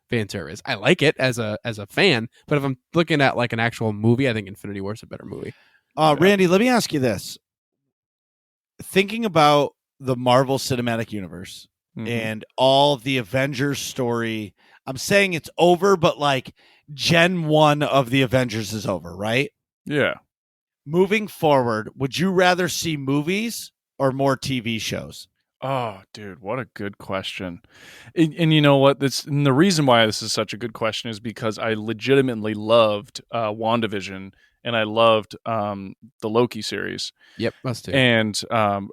fan service. I like it as a fan, but if I'm looking at like an actual movie, I think Infinity War is a better movie. Randy, let me ask you this. Thinking about the Marvel Cinematic Universe Mhm. and all the Avengers story, I'm saying it's over, but like Gen 1 of the Avengers is over, right? Yeah. Moving forward, would you rather see movies or more TV shows? Oh, dude, what a good question. And you know what? And the reason why this is such a good question is because I legitimately loved WandaVision and I loved the Loki series. Yep, us too. And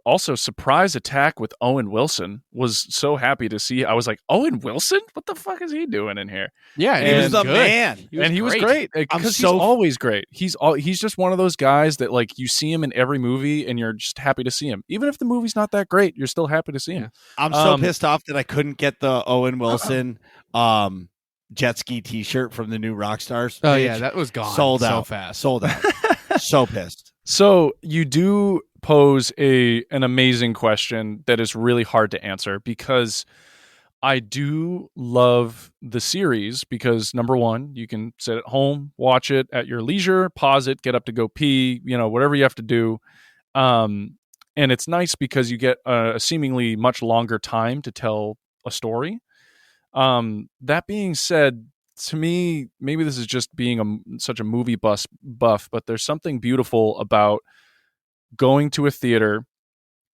also Surprise Attack with Owen Wilson was so happy to see. I was like, Owen Wilson? What the fuck is he doing in here? Yeah, He was And the good. man. He was great I'm because so- he's always great. He's just one of those guys that like you see him in every movie and you're just happy to see him. Even if the movie's not that great, you're still happy to see him. I'm so pissed off that I couldn't get the Owen Wilson jet ski T-shirt from the new Rockstars. Oh page. yeah, that was gone sold so out fast. Sold out. So pissed. So you do pose an amazing question that is really hard to answer because I do love the series because number one, you can sit at home, watch it at your leisure, pause it, get up to go pee, whatever you have to do. And it's nice because you get a seemingly much longer time to tell a story. That being said, to me, maybe this is just being such a movie buff, but there's something beautiful about going to a theater,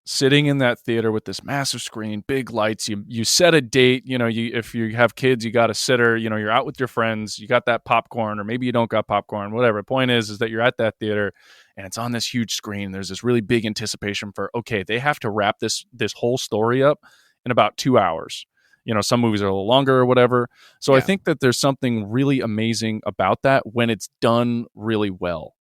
sitting in that theater with this massive screen, big lights. You set a date. If you have kids, you got a sitter. You're out with your friends. You got that popcorn, or maybe you don't got popcorn. Whatever. The point is that you're at that theater, and it's on this huge screen. There's this really big anticipation for they have to wrap this whole story up in about 2 hours. Some movies are a little longer or whatever. So I think that there's something really amazing about that when it's done really well,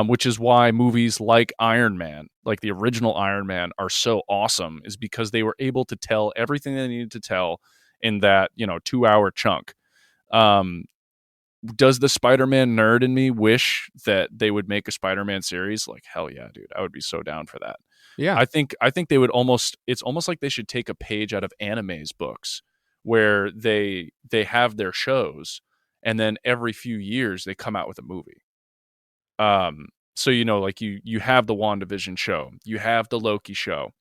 which is why movies like Iron Man, like the original Iron Man, are so awesome, is because they were able to tell everything they needed to tell in that, 2-hour chunk. Does the Spider-Man nerd in me wish that they would make a Spider-Man series? Like, hell yeah, dude. I would be so down for that. Yeah. I think they would it's almost like they should take a page out of anime's books where they have their shows and then every few years they come out with a movie. So like you have the WandaVision show, you have the Loki show,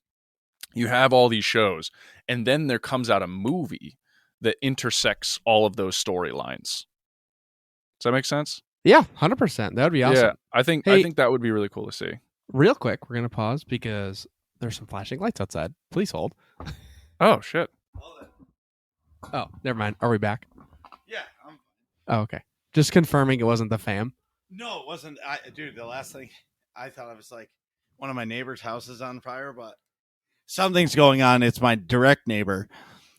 you have all these shows, and then there comes out a movie that intersects all of those storylines. Does that make sense? Yeah, 100%. That would be awesome. Yeah, I think that would be really cool to see. Real quick, we're gonna pause because there's some flashing lights outside. Please hold. Oh shit. Oh, never mind. Are we back? Yeah, Oh, okay. Just confirming it wasn't the fam. No, it wasn't. Dude, the last thing I thought I was like one of my neighbor's houses on fire, but something's going on. It's my direct neighbor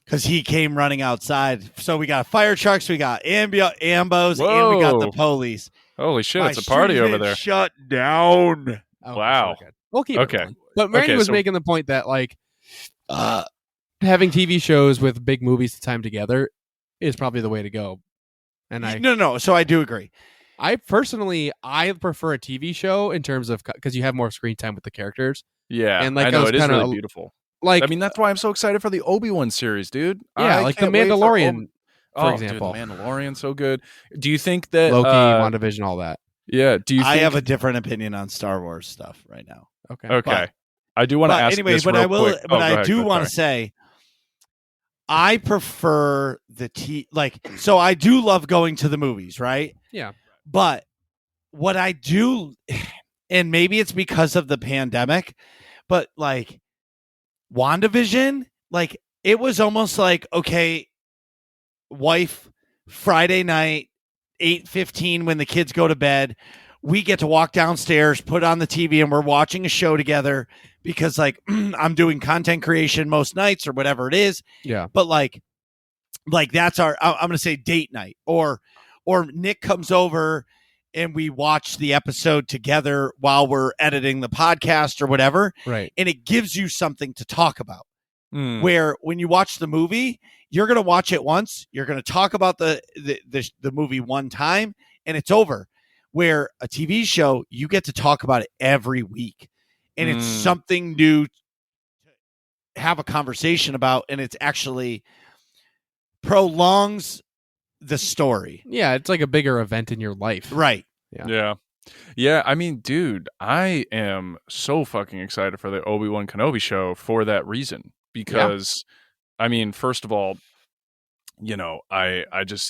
because he came running outside. So we got fire trucks, we got ambos, and we got the Whoa. police. Holy shit, My it's a party street over is there. Shut down. Oh, Wow. so good. We'll keep it Okay. going. But Randy Okay, was so- making the point that like having TV shows with big movies to time together is probably the way to go. And No. So I do agree. I personally prefer a TV show in terms of because you have more screen time with the characters. Yeah, And, like, I I know was it is kinda- really beautiful. Like I mean, that's why I'm so excited for the Obi-Wan series, dude. yeah, I like The can't wait for Mandalorian, for Oh, example. dude, the Mandalorian, so good. Do you think that Loki, WandaVision, all that. Yeah. Do you? I think, have a different opinion on Star Wars stuff right now. Okay. Okay. but- I do want to But ask. anyway, this but real I will. quick. But Oh, go I ahead, do go, want to sorry. say, I prefer the like. So I do love going to the movies, right? Yeah. But what I do, and maybe it's because of the pandemic, but like WandaVision, like it was almost like, okay, wife, Friday night, 8:15 when the kids go to bed, we get to walk downstairs, put on the TV, and we're watching a show together because like I'm doing content creation most nights or whatever it is. Yeah. But like that's our, I'm going to say date night, or Nick comes over and we watch the episode together while we're editing the podcast or whatever. Right. And it gives you something to talk about. Hmm. Where when you watch the movie, you're going to watch it once, you're going to talk about the movie one time, and it's over. Where a TV show, you get to talk about it every week, and it's something new to have a conversation about, and it's actually prolongs the story. Yeah, it's like a bigger event in your life. Right. Yeah. I mean, dude, I am so fucking excited for the Obi-Wan Kenobi show for that reason. Because, I mean, first of all, you know, I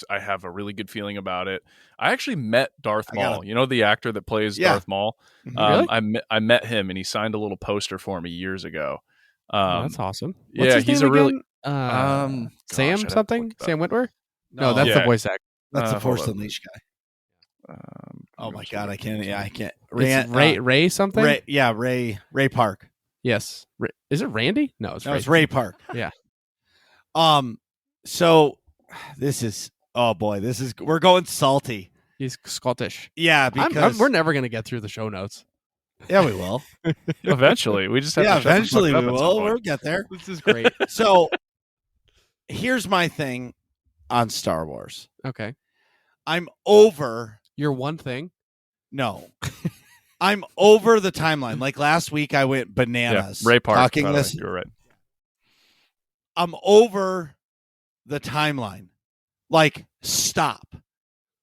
have a really good feeling about it. I actually met Darth Maul. You know, the actor that plays Darth Maul. Really? I met him, and he signed a little poster for me years ago. That's awesome. yeah, his he's name a really again? gosh, Sam I'd have to something? look it up. Sam Whitwer? No, that's Yeah. the voice actor. That's the hold Force up. Unleashed guy. Oh my just god, I looking can't. for Yeah, I something. can't. It's Ray something? Ray Park. Yes. Is it Randy? No, it's No, Ray. it's Ray Park. Yeah. So this is, oh boy, we're going salty. He's Scottish. Yeah, because we're never going to get through the show notes. yeah, we will. Eventually, we just have Yeah, to shut the fuck eventually up we at some will. point. We'll get there. This is great. So here's my thing on Star Wars. Okay. I'm over. Your one thing? No. I'm over the timeline. Like last week, I went bananas. Ray Park. Talking by the way, this. you're right. I'm over the timeline. Like, stop.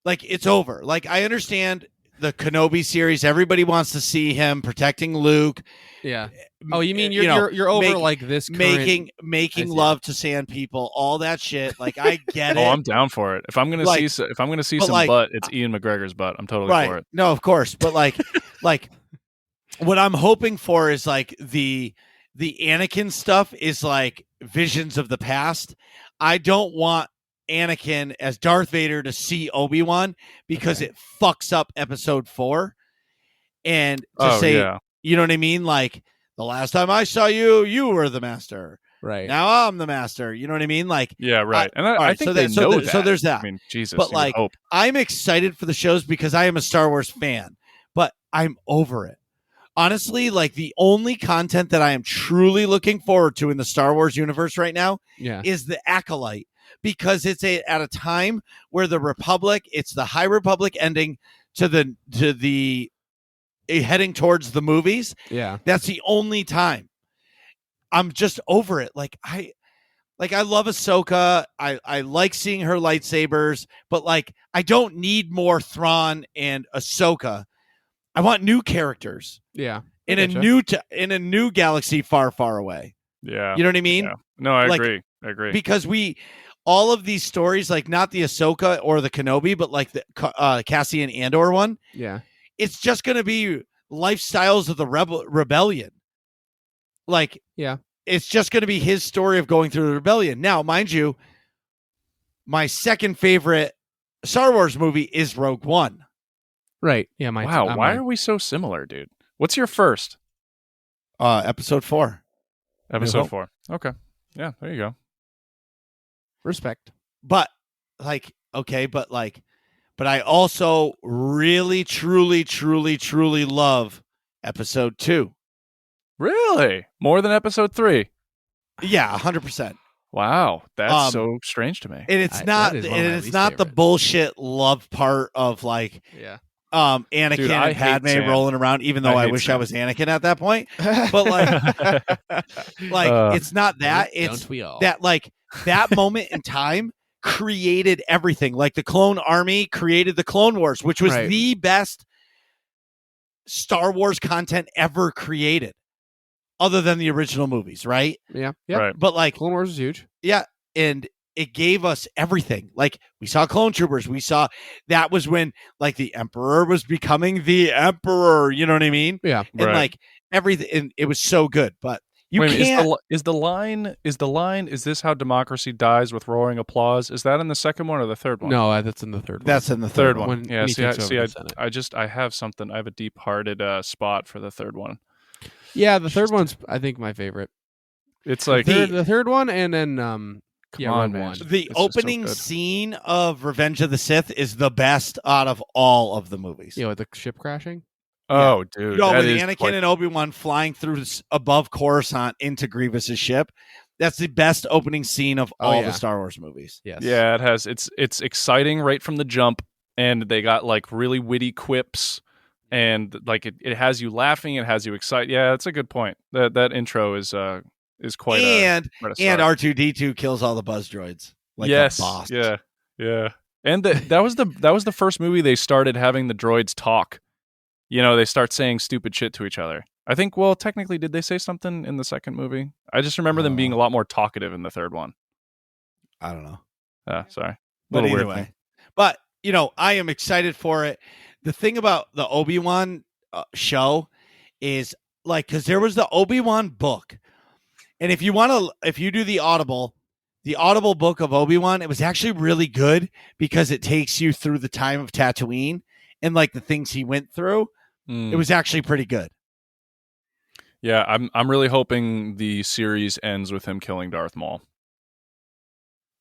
Like, it's over. Like, I understand the Kenobi series. Everybody wants to see him protecting Luke. Yeah. Oh, you mean You know, you're over make- like this current... making I see. love to sand people, all that shit. Like, I get it. Oh, I'm down for it. If I'm gonna Like, see but some like- butt, it's Ian McGregor's butt. I'm totally Right. for it. No, of course. But like what I'm hoping for is like the Anakin stuff is like visions of the past. I don't want Anakin as Darth Vader to see Obi-Wan because it fucks up episode 4. And to say, yeah. you know what I mean? Like, the last time I saw you, you were the master. Right. Now I'm the master. You know what I mean? Like, Yeah, right. And I right, think so they that- so know there- that. so there's that. I mean, Jesus. But, you would like, hope. I'm excited for the shows because I am a Star Wars fan, but I'm over it. Honestly, like the only content that I am truly looking forward to in the Star Wars universe right now Yeah. is the Acolyte, because it's at a time where the Republic, it's the High Republic ending to the heading towards the movies. Yeah. That's the only time. I'm just over it. Like I love Ahsoka. I like seeing her lightsabers, but like I don't need more Thrawn and Ahsoka. I want new characters Yeah. in I a getcha. in a new galaxy far, far away. Yeah. You know what I mean? Yeah. No, I Like, agree. I agree. Because all of these stories, like not the Ahsoka or the Kenobi, but like the Cassian Andor one, Yeah. it's just going to be lifestyles of the rebellion. Like, Yeah. it's just going to be his story of going through the rebellion. Now, mind you, my second favorite Star Wars movie is Rogue One. Right. Yeah. My Wow, why are we so similar, dude? What's your first? Episode 4. Episode Hope. 4. Okay. Yeah, there you go. respect? But like, okay, but I also really, truly, truly, truly love episode 2. Really? More than episode 3? Yeah, 100%. Wow, that's so strange to me. And it's that not, is and one of my it's least not the favorites. bullshit love part of like Yeah. Anakin Dude, I and hate Padme Sam. rolling around, even though I I hate wish Sam. I was Anakin at that point. But it's not that. It's Don't we all? that that moment in time created everything. Like the Clone Army created the Clone Wars, which was Right. the best Star Wars content ever created, other than the original movies, right? Yeah. Yeah. Right. But like, Clone Wars is huge. yeah, and it gave us everything. Like we saw Clone Troopers. We saw that was when like the Emperor was becoming the Emperor. You know what I mean? Yeah. And Right. like everything, and it was so good. But you Wait a minute, can't. is the line is this how democracy dies with roaring applause? Is that in the second one or the third one? No, that's in the third one. That's in the Third third one. one. Yeah, he takes over the Senate. I have something. I have a deep-hearted spot for the third one. Yeah, the third one's I think my favorite. It's like The third one, and then come yeah, on, Rogue man. One. The It's just so opening good. scene of Revenge of the Sith is the best out of all of the movies. with the ship crashing. Oh, dude, You know, that with is Anakin quite- and Obi-Wan flying through above Coruscant into Grievous's ship. That's the best opening scene of all yeah. the Star Wars movies. Yes. Yeah, it has. It's exciting right from the jump, and they got like really witty quips, and like it has you laughing, it has you excited. Yeah, that's a good point. That intro is quite and quite a start. R2D2 kills all the buzz droids. Like yes, a boss. yeah. And that was the first movie they started having the droids talk. You know, they start saying stupid shit to each other. I think. Well, technically, did they say something in the second movie? I just remember them being a lot more talkative in the third one. I don't know. Sorry, But little weird anyway, thing. but I am excited for it. The thing about the Obi-Wan show is like, because there was the Obi-Wan book, and if you do the Audible book of Obi-Wan, it was actually really good because it takes you through the time of Tatooine and like the things he went through. It was actually pretty good. Yeah, I'm really hoping the series ends with him killing Darth Maul.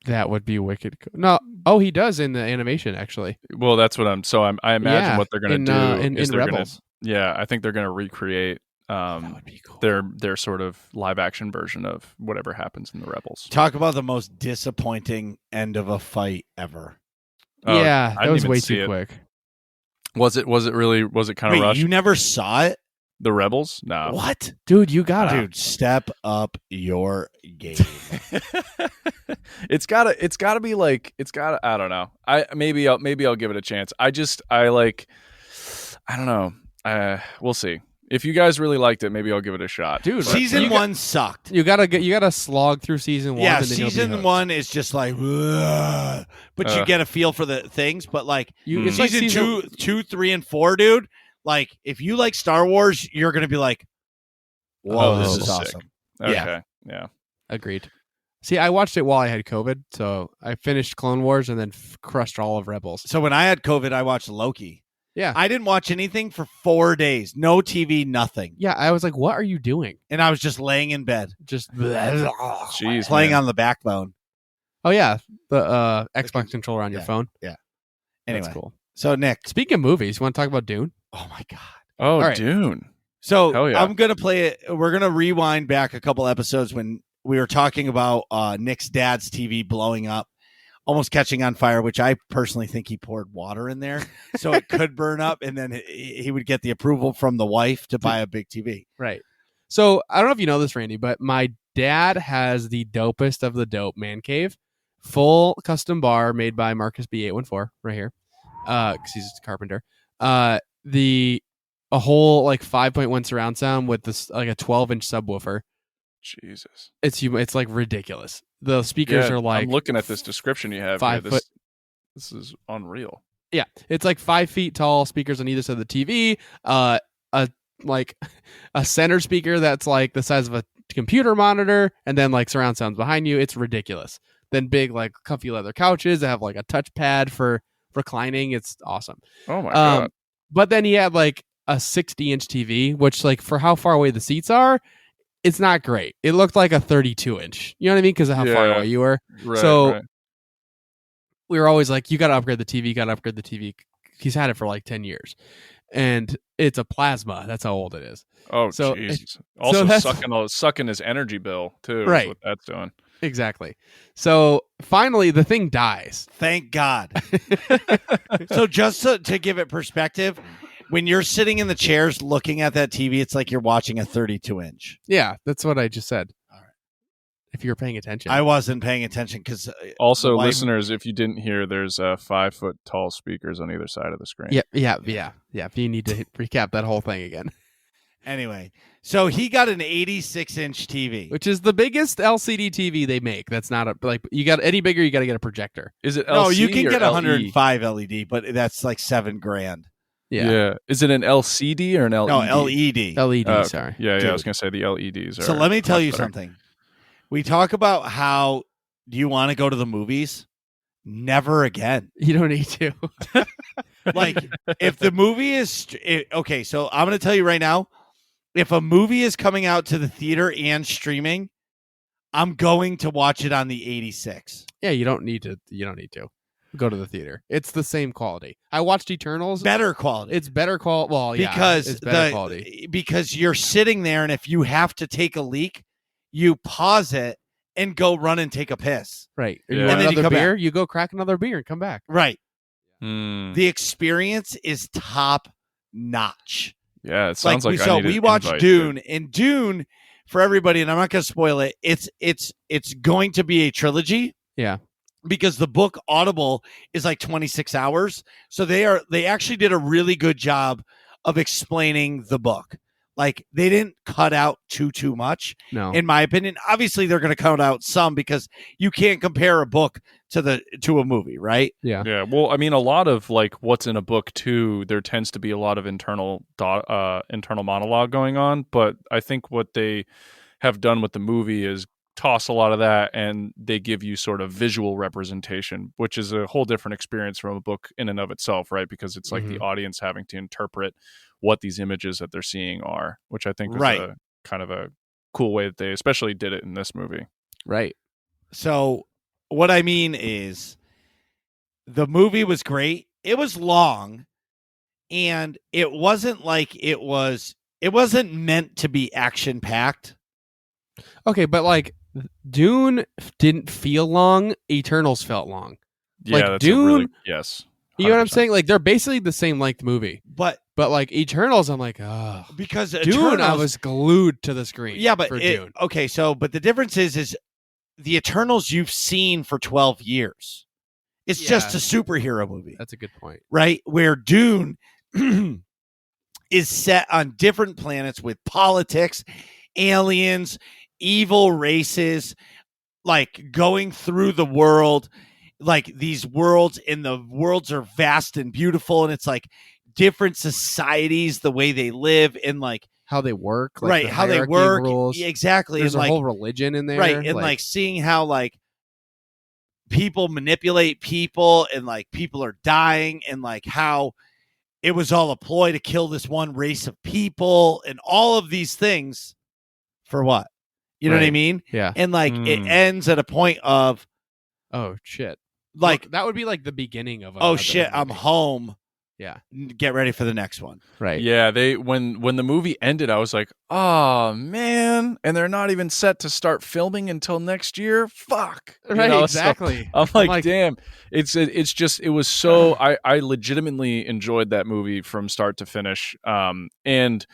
That would be wicked. No, oh, he does in the animation actually. Well, that's what I imagine what they're going to do in is they're going Rebels. to. Yeah, I think they're going to recreate That would be cool. their sort of live action version of whatever happens in the Rebels. Talk about the most disappointing end of a fight ever. Oh, Yeah, I that didn't was even way see too it. quick. Was it kind of Wait, rushed? you never saw it? The Rebels? No. What? Dude, you gotta. Dude, step up your game. It's gotta be like I don't know. Maybe I'll give it a chance. I don't know. We'll see. If you guys really liked it, maybe I'll give it a shot. Dude, Season you 1 sucked. You gotta slog through season 1. Yeah, and then you'll be season hooked. 1 is just like, ugh, but you get a feel for the things. But like It's like season 2, 3, and 4, dude. Like if you like Star Wars, you're gonna be like, whoa, Oh, this this is is awesome. Okay. Yeah. Agreed. See, I watched it while I had COVID, so I finished Clone Wars and then crushed all of Rebels. So when I had COVID, I watched Loki. Yeah, I didn't watch anything for 4 days. No TV, nothing. yeah. I was like, "What are you doing?" And I was just laying in bed, Just Jeez, playing man. on the backbone. Oh yeah, the Xbox controller on your Yeah. phone. Anyway, That's cool. so Nick, Speaking of movies, you want to talk about Dune? oh my God. Oh, All right. Dune. So Hell yeah. I'm going to play it. We're going to rewind back a couple episodes when we were talking about Nick's dad's TV blowing up, almost catching on fire, which I personally think he poured water in there so it could burn up. And then he would get the approval from the wife to buy a big TV. Right. So I don't know if you know this, Randy, but my dad has the dopest of the dope man cave, full custom bar made by Marcus B814 right here, because he's a carpenter. A whole like 5.1 surround sound with this like a 12-inch subwoofer. Jesus. It's like ridiculous. The speakers Yeah, are like I'm looking at this description you have 5 here. foot. This is unreal. Yeah, it's like 5 feet tall. Speakers on either side of the TV. A center speaker that's like the size of a computer monitor, and then like surround sounds behind you. It's ridiculous. Then big like comfy leather couches that have like a touchpad for reclining. It's awesome. Oh my god. But then he had like a 60-inch TV, which like for how far away the seats are, it's not great. It looked like a 32-inch. You know what I mean? Because of how far away you were. Right. We were always like, you got to upgrade the TV. You got to upgrade the TV. He's had it for like 10 years, and it's a plasma. That's how old it is. Oh, so Jesus. So Also sucking his energy bill too. Right. Is what that's doing. Exactly. So finally, the thing dies. Thank God. So just to give it perspective, when you're sitting in the chairs looking at that TV, it's like you're watching a 32-inch. Yeah, that's what I just said. All right. If you were paying attention. I wasn't paying attention because also, listeners, if you didn't hear, there's 5-foot tall speakers on either side of the screen. Yeah. If you need to recap that whole thing again. Anyway, so he got an 86-inch TV, which is the biggest LCD TV they make. That's not you got any bigger, you got to get a projector. Is it LCD? No, you can get LE? 105 LED, but that's like $7,000. Yeah. Is it an LCD or an LED? No, LED. LED, sorry. Yeah, I was going to say the LEDs are. So let me tell you better. something. We talk about how do you want to go to the movies? Never again. You don't need to. Like, if the movie is okay, so I'm going to tell you right now, if a movie is coming out to the theater and streaming, I'm going to watch it on the 86. Yeah, you don't need to go to the theater. It's the same quality. I watched Eternals. Better quality. It's better quality. Well, yeah, because it's better quality. Because you're sitting there, and if you have to take a leak, you pause it and go run and take a piss. Right. Yeah. You want And then you another come beer? back. You go crack another beer and come back. Right. The The experience is top notch. Yeah, it sounds like so we watched Dune, and Dune, for everybody, and I'm not going to spoil it. It's going to be a trilogy. Yeah. Because the book Audible is like 26 hours. So they actually did a really good job of explaining the book. Like, they didn't cut out too much, No. in my opinion. Obviously, they're going to cut out some because you can't compare a book to a movie, right? Yeah. Yeah. Well, I mean, a lot of like what's in a book too, there tends to be a lot of internal monologue going on. But I think what they have done with the movie is toss a lot of that, and they give you sort of visual representation, which is a whole different experience from a book in and of itself, right? Because it's like the audience having to interpret what these images that they're seeing are, which I think is a kind of a cool way that they especially did it in this movie. Right. So what I mean is the movie was great. It was long, and it wasn't like it wasn't meant to be action packed. Okay, but like Dune didn't feel long. Eternals felt long. Yeah, like that's Dune. Yes. 100%. You know what I'm saying? Like, they're basically the same length movie. But like Eternals, I'm like, oh. because Dune, Eternals, I was glued to the screen. yeah, but for Dune. okay. So, but the difference is the Eternals you've seen for 12 years. It's just a superhero movie. That's a good point. Right? Where Dune is set on different planets with politics, aliens, evil races, like going through the world, like these worlds, and the worlds are vast and beautiful, and it's like different societies, the way they live, and like how they work, like right? the How they hierarchy work, rules. Yeah, exactly. There's and a like, whole religion in there, right? And like seeing how like people manipulate people, and like people are dying, and like how it was all a ploy to kill this one race of people, and all of these things for what? You know what I mean? Yeah. And like it ends at a point of, oh shit. like, well, that would be like the beginning of oh shit, I'm home. Yeah. Get ready for the next one. Right. Yeah, they when the movie ended, I was like, oh man, and they're not even set to start filming until next year. Fuck. Right, exactly. So I'm like, damn. It's just it was so I legitimately enjoyed that movie from start to finish. And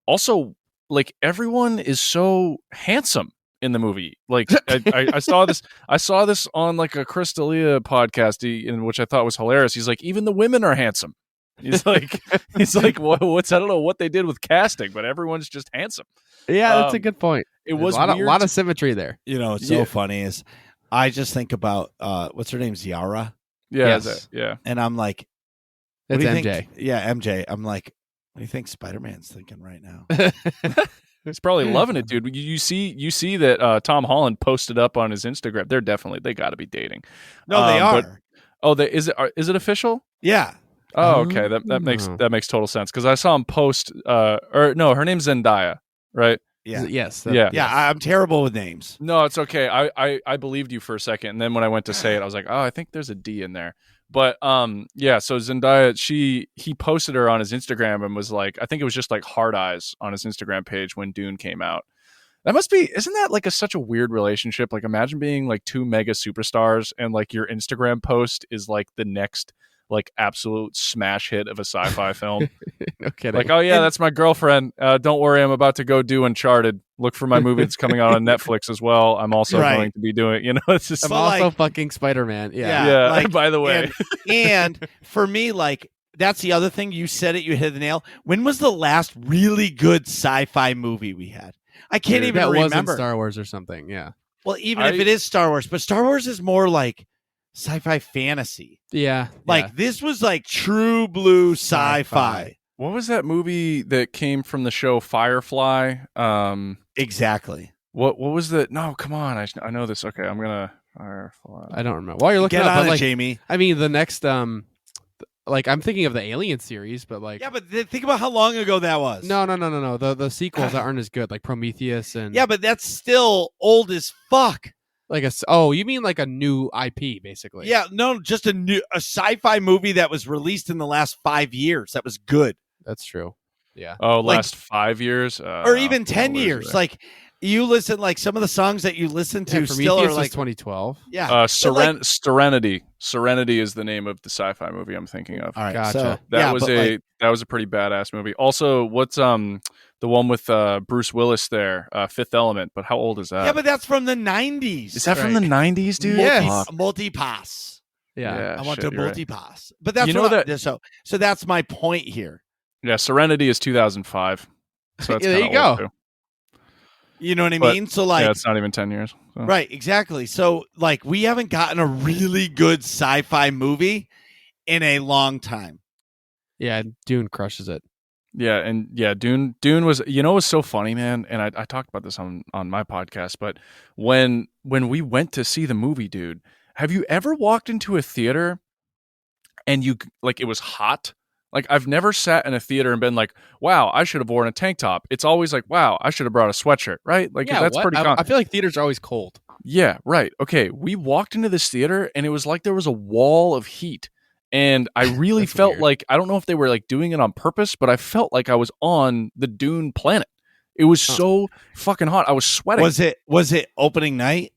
also, like, everyone is so handsome in the movie. Like, I saw this on like a Chris D'Elia podcast, in which I thought was hilarious. He's like, even the women are handsome. He's like, what's I don't know what they did with casting, but everyone's just handsome. Yeah, that's a good point. It was a lot of symmetry there. You know, it's so funny is I just think about what's her name, Ziara. Yeah, Yes. yeah. And I'm like, That's what do you MJ. think? Yeah, MJ. I'm like, what do you think Spider-Man's thinking right now? He's probably loving it, dude. You see that Tom Holland posted up on his Instagram. They got to be dating. No, they are. Oh, is it official? Yeah. Oh, okay. That makes total sense because I saw him post. Or no, her name's Zendaya, right? Yeah. Yes. Yeah. Yeah. I'm terrible with names. No, it's okay. I believed you for a second, and then when I went to say it, I was like, oh, I think there's a D in there. But yeah. So Zendaya, he posted her on his Instagram and was like, I think it was just like heart eyes on his Instagram page when Dune came out. Isn't that like such a weird relationship? Like imagine being like two mega superstars and like your Instagram post is like the next like absolute smash hit of a sci-fi film. No kidding. Like, oh yeah, that's my girlfriend. Don't worry, I'm about to go do Uncharted. Look for my movie that's coming out on Netflix as well. I'm also going to be doing, it's just I'm also fucking Spider-Man. Yeah. like, by the way. And for me, like, that's the other thing. You said it, you hit the nail. When was the last really good sci-fi movie we had? I can't even that remember. wasn't Star Wars or something. Yeah. Well, even if it is Star Wars, but Star Wars is more like sci-fi fantasy. Yeah. Like this was like true blue sci-fi. What was that movie that came from the show Firefly? Exactly. What was the? No, come on. I know this. Okay, I'm gonna Firefly. I don't remember. While you're looking Get up, on but, it, like, Jamie. I mean, the next like I'm thinking of the Alien series, but like Yeah, but think about how long ago that was. No. The sequels that aren't as good, like Prometheus and Yeah, but that's still old as fuck. like you mean like a new IP basically? Yeah, no, just a sci-fi movie that was released in the last 5 years that was good. That's true. Yeah. Oh, last 5 years, or even 10 years. Like you listen, like some of the songs that you listen to still are like 2012. Yeah, Serenity. Serenity is the name of the sci-fi movie I'm thinking of. All right, gotcha. so, that was a pretty badass movie. Also, what's the one with Bruce Willis there, Fifth Element? But how old is that? Yeah, but that's from the 90s. Is that from the 90s, dude? Yes. Multi-pass. Yeah. I want shit, to you're multi-pass. But that's so that's my point here. Yeah, Serenity is 2005. So that's there you go. Too. You know what I mean? So like, yeah, it's not even 10 years. So. Right, exactly. So like, we haven't gotten a really good sci-fi movie in a long time. Yeah, Dune crushes it. Yeah, and yeah, Dune was, was so funny, man. And I talked about this on my podcast, but when we went to see the movie, dude, have you ever walked into a theater and it was hot? Like, I've never sat in a theater and been like, wow, I should have worn a tank top. It's always like, wow, I should have brought a sweatshirt, right? Like, yeah, that's pretty common. I feel like theaters are always cold. Yeah, right. Okay, we walked into this theater and it was like there was a wall of heat. And I really felt weird. like, I don't know if they were like doing it on purpose, but I felt like I was on the Dune planet. It was so fucking hot. I was sweating. Was it opening night?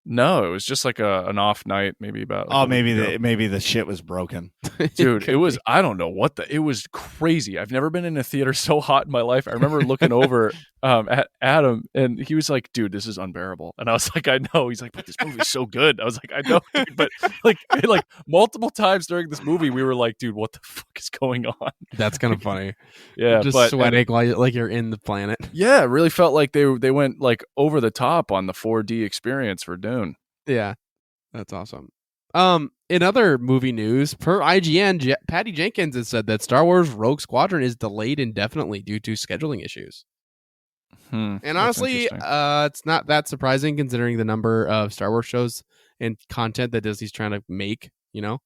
No, it was just like an off night, maybe about. Like maybe the shit was broken, dude. It was. I don't know what it was crazy. I've never been in a theater so hot in my life. I remember looking over at Adam, and he was like, "Dude, this is unbearable." And I was like, "I know." He's like, "But this movie's so good." I was like, "I know," dude. But like multiple times during this movie, we were like, "Dude, what the fuck is going on?" That's kind of funny. Yeah, just sweating while you're in the planet. Yeah, it really felt like they went like over the top on the 4D experience for Dune. Yeah, that's awesome. In other movie news, per IGN, Patty Jenkins has said that Star Wars Rogue Squadron is delayed indefinitely due to scheduling issues. And honestly, it's not that surprising considering the number of Star Wars shows and content that Disney's trying to make. Yeah,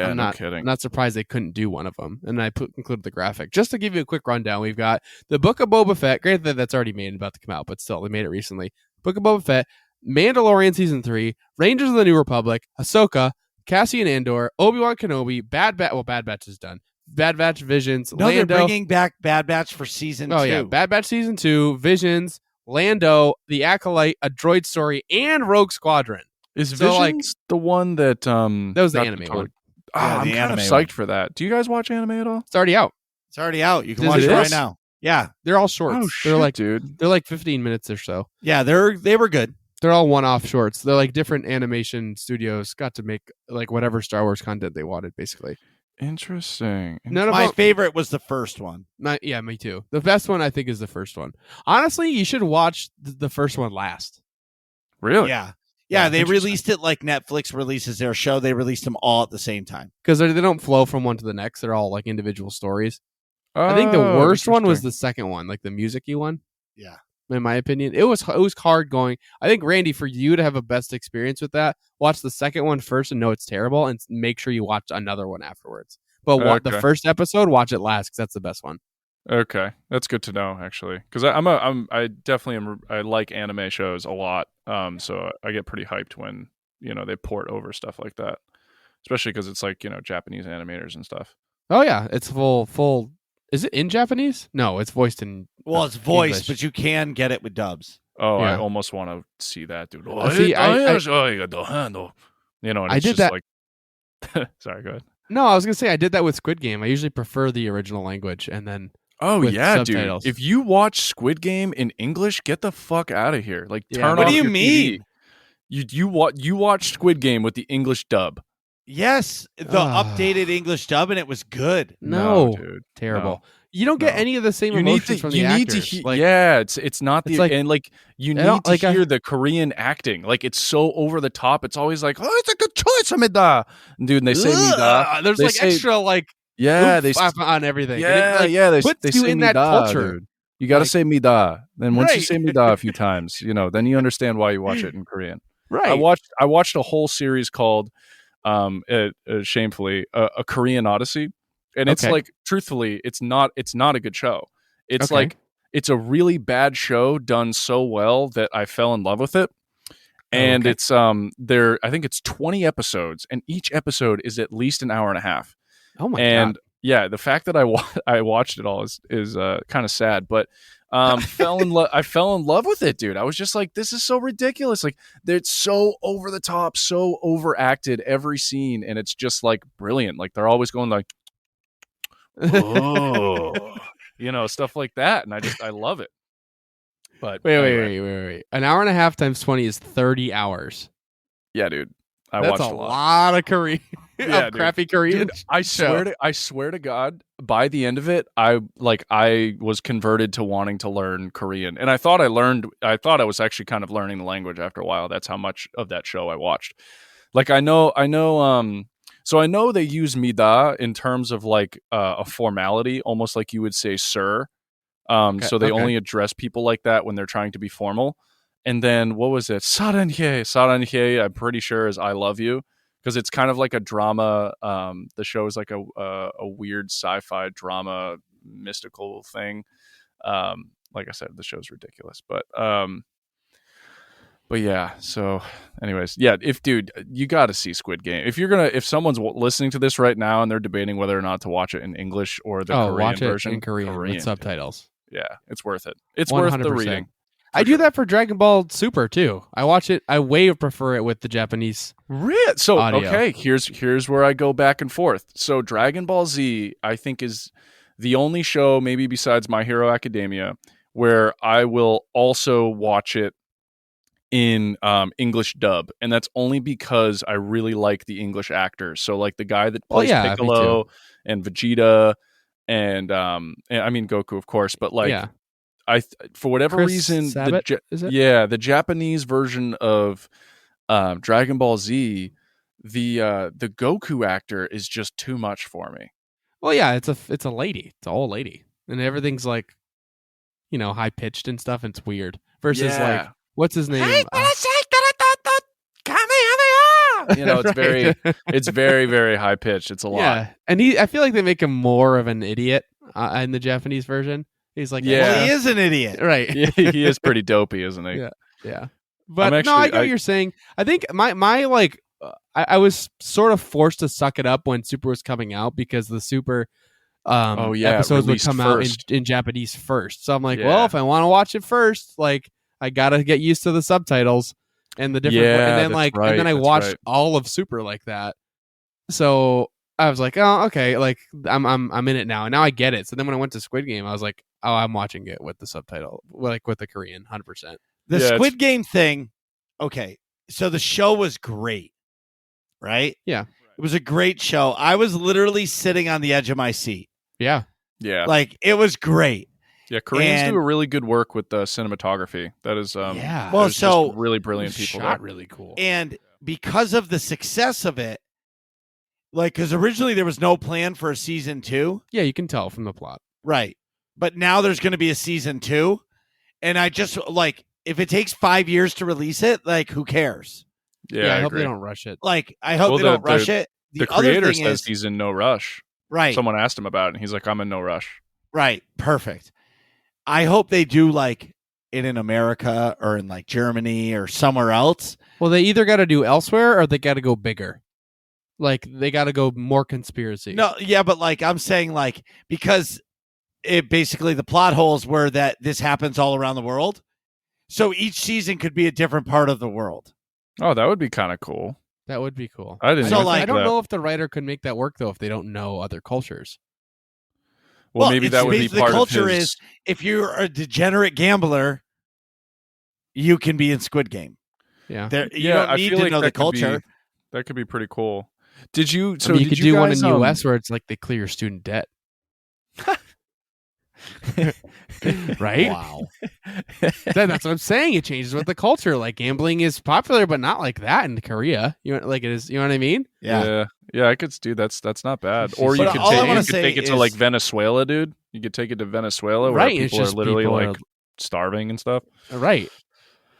I'm not kidding. I'm not surprised they couldn't do one of them. And I included the graphic. Just to give you a quick rundown, we've got the Book of Boba Fett. Granted, that's already made and about to come out, but still, they made it recently. Book of Boba Fett, Mandalorian Season 3, Rangers of the New Republic, Ahsoka, Cassian Andor, Obi-Wan Kenobi, Bad Batch. Well, Bad Batch is done. Bad Batch, Visions, No, Lando. they're bringing back Bad Batch for Season 2. Oh, yeah. Bad Batch Season 2, Visions, Lando, The Acolyte, A Droid Story, and Rogue Squadron. Is Visions the one that... that was the anime one. I'm kind of psyched for that. Do you guys watch anime at all? It's already out. It's already out. You can Is watch it it right is? now. Yeah. They're all shorts. Oh, they're like, dude. They're like 15 minutes or so. Yeah, they were good. They're all one-off shorts. They're like different animation studios got to make like whatever Star Wars content they wanted, basically. Interesting. None of My them, favorite was the first one. yeah, me too. The best one I think is the first one. Honestly, you should watch the first one last. Really? Yeah. Yeah, they released it like Netflix releases their show. They released them all at the same time. Because they don't flow from one to the next. They're all like individual stories. I think the worst one was the second one, like the music-y one. Yeah. in my opinion. It was hard going. I think, Randy, for you to have a best experience with that, watch the second one first and know it's terrible, and make sure you watch another one afterwards. But the Okay. first episode, watch it last because that's the best one. Okay, that's good to know actually, because I definitely am. I like anime shows a lot. So I get pretty hyped when they port over stuff like that, especially because it's like Japanese animators and stuff. Oh yeah, it's full. Is it in Japanese? No, it's voiced in. Well, it's voiced, English. but you can get it with dubs. Oh, I Yeah. almost want to see that, dude. See, I and I it's did just that- like. Sorry, go ahead. No, I was gonna say I did that with Squid Game. I usually prefer the original language, and then Oh with yeah, subtitles. dude. If you watch Squid Game in English, get the fuck out of here. Like, Yeah, turn What off do you your mean? TV. You watch Squid Game with the English dub. Yes, the updated English dub, and it was good. no, dude. terrible. No. You don't get No. any of the same You need emotions to. from the You need actors. to. Like, Yeah, it's not the it's like- and like you I need don't- to like, I- hear the Korean acting. Like, it's so over the top. It's always like, oh, it's a good choice, Amida. Dude, and they say Mida. There's They like say- extra like Yeah, oomph they on everything. Yeah, And it, like, yeah, they puts they you say in that Mida, culture. dude. You got to Like- say Mida. Then once you Right. say Mida a few times, then you understand why you watch it in Korean. Right. I watched a whole series called shamefully a Korean Odyssey, and it's Okay. like, truthfully, it's not a good show. It's Okay. like it's a really bad show done so well that I fell in love with it. And okay. it's I think it's 20 episodes, and each episode is at least an hour and a half. Oh my And god. yeah, the fact that I watched it all is kind of sad, but I fell in love with it, dude. I was just like, this is so ridiculous. Like, it's so over the top, so overacted every scene, and it's just like brilliant. Like, they're always going like, oh, stuff like that, and I love it. But anyway, Wait. An hour and a half times 20 is 30 hours. yeah, dude, I That's watched a a lot. lot of Korean, Yeah, of dude. crappy Korean. Dude, I swear to God, by the end of it, I was converted to wanting to learn Korean, and I thought I was actually kind of learning the language after a while. That's how much of that show I watched. Like, I know, so I know they use Mida in terms of like a formality, almost like you would say sir. So they only address people like that when they're trying to be formal. And then what was it? 사랑해, I'm pretty sure is I love you, because it's kind of like a drama. The show is like a weird sci-fi drama mystical thing. Like I said, the show's ridiculous, but yeah. So, anyways, yeah. Dude, you got to see Squid Game. If someone's listening to this right now and they're debating whether or not to watch it in English or the Korean watch it version, in Korean with dude. subtitles. Yeah, it's worth it. It's worth the 100%. reading. I do that for Dragon Ball Super too. I watch it. I way prefer it with the Japanese. So audio. okay, here's where I go back and forth. So Dragon Ball Z, I think, is the only show, maybe besides My Hero Academia, where I will also watch it in English dub, and that's only because I really like the English actors. So like the guy that plays me Piccolo and Vegeta, and I mean Goku, of course, but like. Yeah. For whatever Chris reason, Sabat, is it? the Japanese version of Dragon Ball Z, the Goku actor is just too much for me. Well, yeah, it's a lady. It's an old lady, and everything's like, high pitched and stuff. And it's weird. Versus like, what's his name? It's it's very, very high pitched. It's a lot. Yeah, and I feel like they make him more of an idiot in the Japanese version. He's like, Yeah. Well, he is an idiot. right. Yeah, he is pretty dopey, isn't he? Yeah. Yeah. But I'm no, I actually- get what you're saying. I think my like, I was sort of forced to suck it up when Super was coming out because the Super episodes would released come first. out in Japanese first. So I'm like, Yeah. well, if I want to watch it first, like I gotta get used to the subtitles and the different. Yeah, and then that's right, and then I that's watched right. all of Super like that. So I was like, oh, okay, like I'm in it now, and now I get it. So then when I went to Squid Game, I was like, oh, I'm watching it with the subtitle, like with the Korean, 100%. The Yeah, Squid Game thing. Okay, so the show was great, right? Yeah. It was a great show. I was literally sitting on the edge of my seat. Yeah. Yeah. Like, it was great. Yeah, Koreans And- do a really good work with the cinematography. That is, Yeah. Well, there's so- just really brilliant people shot there. really cool. And because of the success of it, like, because originally there was no plan for a season 2. Yeah, you can tell from the plot. Right. But now there's going to be a season 2. And I just like if it takes 5 years to release it, like who cares? Yeah, I hope agree. they don't rush it. Like I hope Well, they don't rush it. The other creator thing says is he's in no rush. right. Someone asked him about it, and he's like, "I'm in no rush." Right. Perfect. I hope they do like it in America or in like Germany or somewhere else. Well, they either got to do elsewhere or they got to go bigger. Like they got to go more conspiracy. No, yeah, but like I'm saying, like because it basically the plot holes were that this happens all around the world, so each season could be a different part of the world. Oh, that would be kind of cool. That would be cool. I didn't. So, even like- think I don't that. know if the writer could make that work though if they don't know other cultures. Well, maybe it's that would be basically part the culture of his. is if you're a degenerate gambler, you can be in Squid Game. Yeah. There, you Yeah, don't I need feel to like know the that could be- culture. That could be pretty cool. Did you? So I mean, you did could do one in guys, the U.S. where it's like they clear your student debt. Right? Wow. That's what I'm saying. It changes with the culture. Like gambling is popular, but not like that in Korea. You know, like it is. You know what I mean? Yeah. Yeah, I could do that's not bad. Or you But could all I take wanna you could say take it to is- like Venezuela, dude. You could take it to Venezuela where Right, it's people are just literally people like starving and stuff. Right.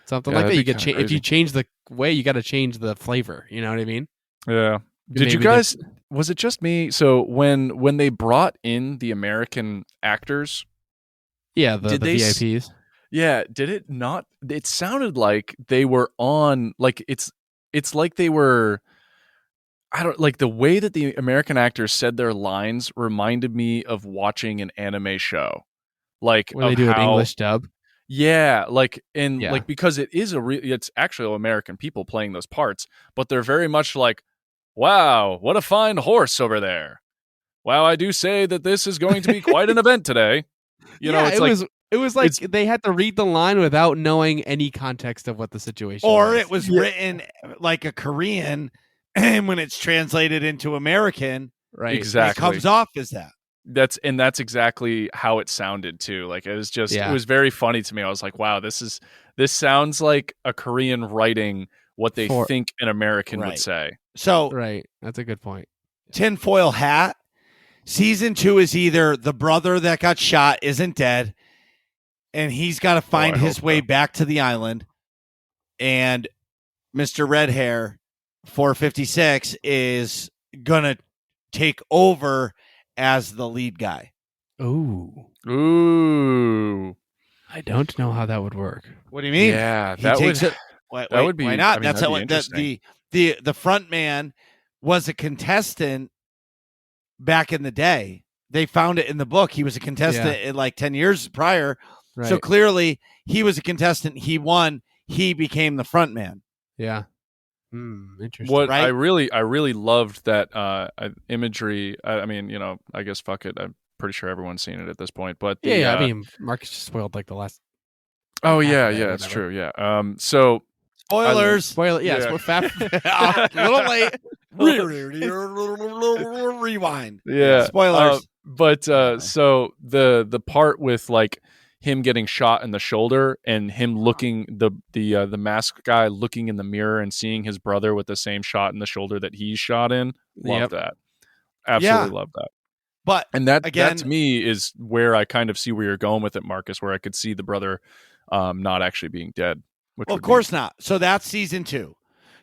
Something Yeah, like that. that'd You be could kinda if you crazy. change the way, you got to change the flavor. You know what I mean? Yeah. Did you Maybe guys? Was it just me? So when they brought in the American actors, Yeah, the Did they s- VIPs. yeah, did it not? It sounded like they were on like it's like they were. I don't like the way that the American actors said their lines reminded me of watching an anime show, like Where they of do an how- English dub. Yeah, like and Yeah. like because it is it's actually American people playing those parts, but they're very much like, wow, what a fine horse over there. Wow, I do say that this is going to be quite an event today. You know, it's it was like it's- they had to read the line without knowing any context of what the situation Or was. it was written like a Korean, and when it's translated into American, right. Exactly. it comes off as that. that's exactly how it sounded too. Like it was just Yeah. it was very funny to me. I was like, wow, this sounds like a Korean writing what they For- think an American Right. would say. So Right. That's a good point. tinfoil hat. Season 2 is either the brother that got shot isn't dead, and he's got to find I his hope way so. back to the island, and Mr. Red Hair 456 is gonna take over as the lead guy. Ooh. Ooh, I don't know how that would work. What do you mean? yeah, He that would takes it. Wait, that would be- Why not? I mean, That's that'd how be the front man was a contestant back in the day. They found it in the book. He was a contestant in like 10 years prior. Right. So clearly he was a contestant. He won. He became the front man. yeah. Interesting. What right? I really loved that imagery. I mean, you know, I guess fuck it. I'm pretty sure everyone's seen it at this point. But the, Yeah. I mean, Marcus just spoiled like the last. oh half yeah, of it or yeah, it's whatever. true. Yeah. So Spoilers. Spoiler. Yeah. Yeah. A little late. Rewind. yeah, Spoilers. But Whatever. so the part with like him getting shot in the shoulder and him looking the masked guy looking in the mirror and seeing his brother with the same shot in the shoulder that he's shot in. Love Yep. that. Absolutely Yeah. love that. But And that Again- to me is where I kind of see where you're going with it, Marcus, where I could see the brother not actually being dead. Which of would be- course not. So that's season 2.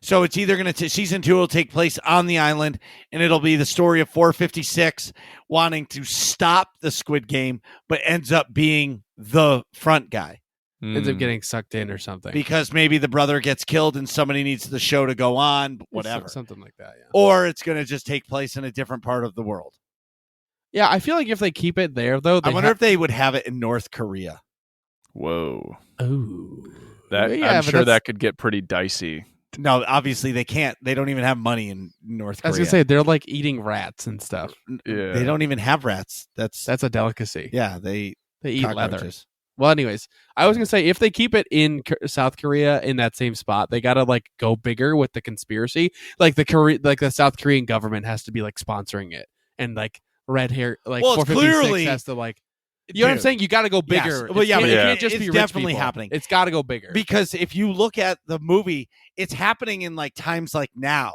So it's either going to season 2 will take place on the island, and it'll be the story of 456 wanting to stop the Squid Game, but ends up being the front guy Ends up Mm. getting sucked in or something. because maybe the brother gets killed and somebody needs the show to go on, whatever. Something like that. Yeah. Or it's going to just take place in a different part of the world. Yeah. I feel like if they keep it there, though, I wonder if they would have it in North Korea. Whoa. Oh. That Yeah, I'm but sure that's- that could get pretty dicey. No, obviously they can't. They don't even have money in North I was Korea. gonna say they're like eating rats and stuff. Yeah. They don't even have rats. That's That's a delicacy. yeah. They They eat leather. cockroaches. Well, anyways, I was gonna say if they keep it in South Korea in that same spot, they gotta like go bigger with the conspiracy. Like the South Korean government has to be like sponsoring it, and like red hair like Well, it's 456 clearly- has to like. You know what I'm Dude. saying? You got to go Yes. bigger. Well, yeah, it but can't it- just it's be rich definitely people. happening. It's got to go bigger. Because if you look at the movie, it's happening in like times like now.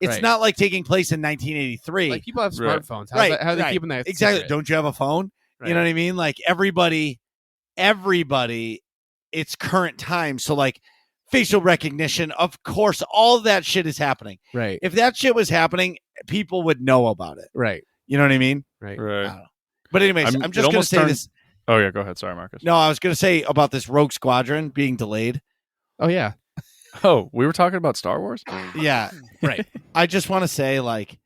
It's Right. not like taking place in 1983. like people have Right. smartphones. Right, How are they right. keeping that Exactly. secret? Don't you have a phone? Right. You know what I mean? Like everybody it's current time. So like facial recognition, of course, all that shit is happening. Right. If that shit was happening, people would know about it. Right. You know what I mean? Right. I Right. don't know. But anyways, I'm it just going to almost say turned- this. Oh yeah, go ahead. Sorry, Marcus. No, I was going to say about this Rogue Squadron being delayed. Oh yeah. Oh, we were talking about Star Wars. Yeah, right. I just want to say, like,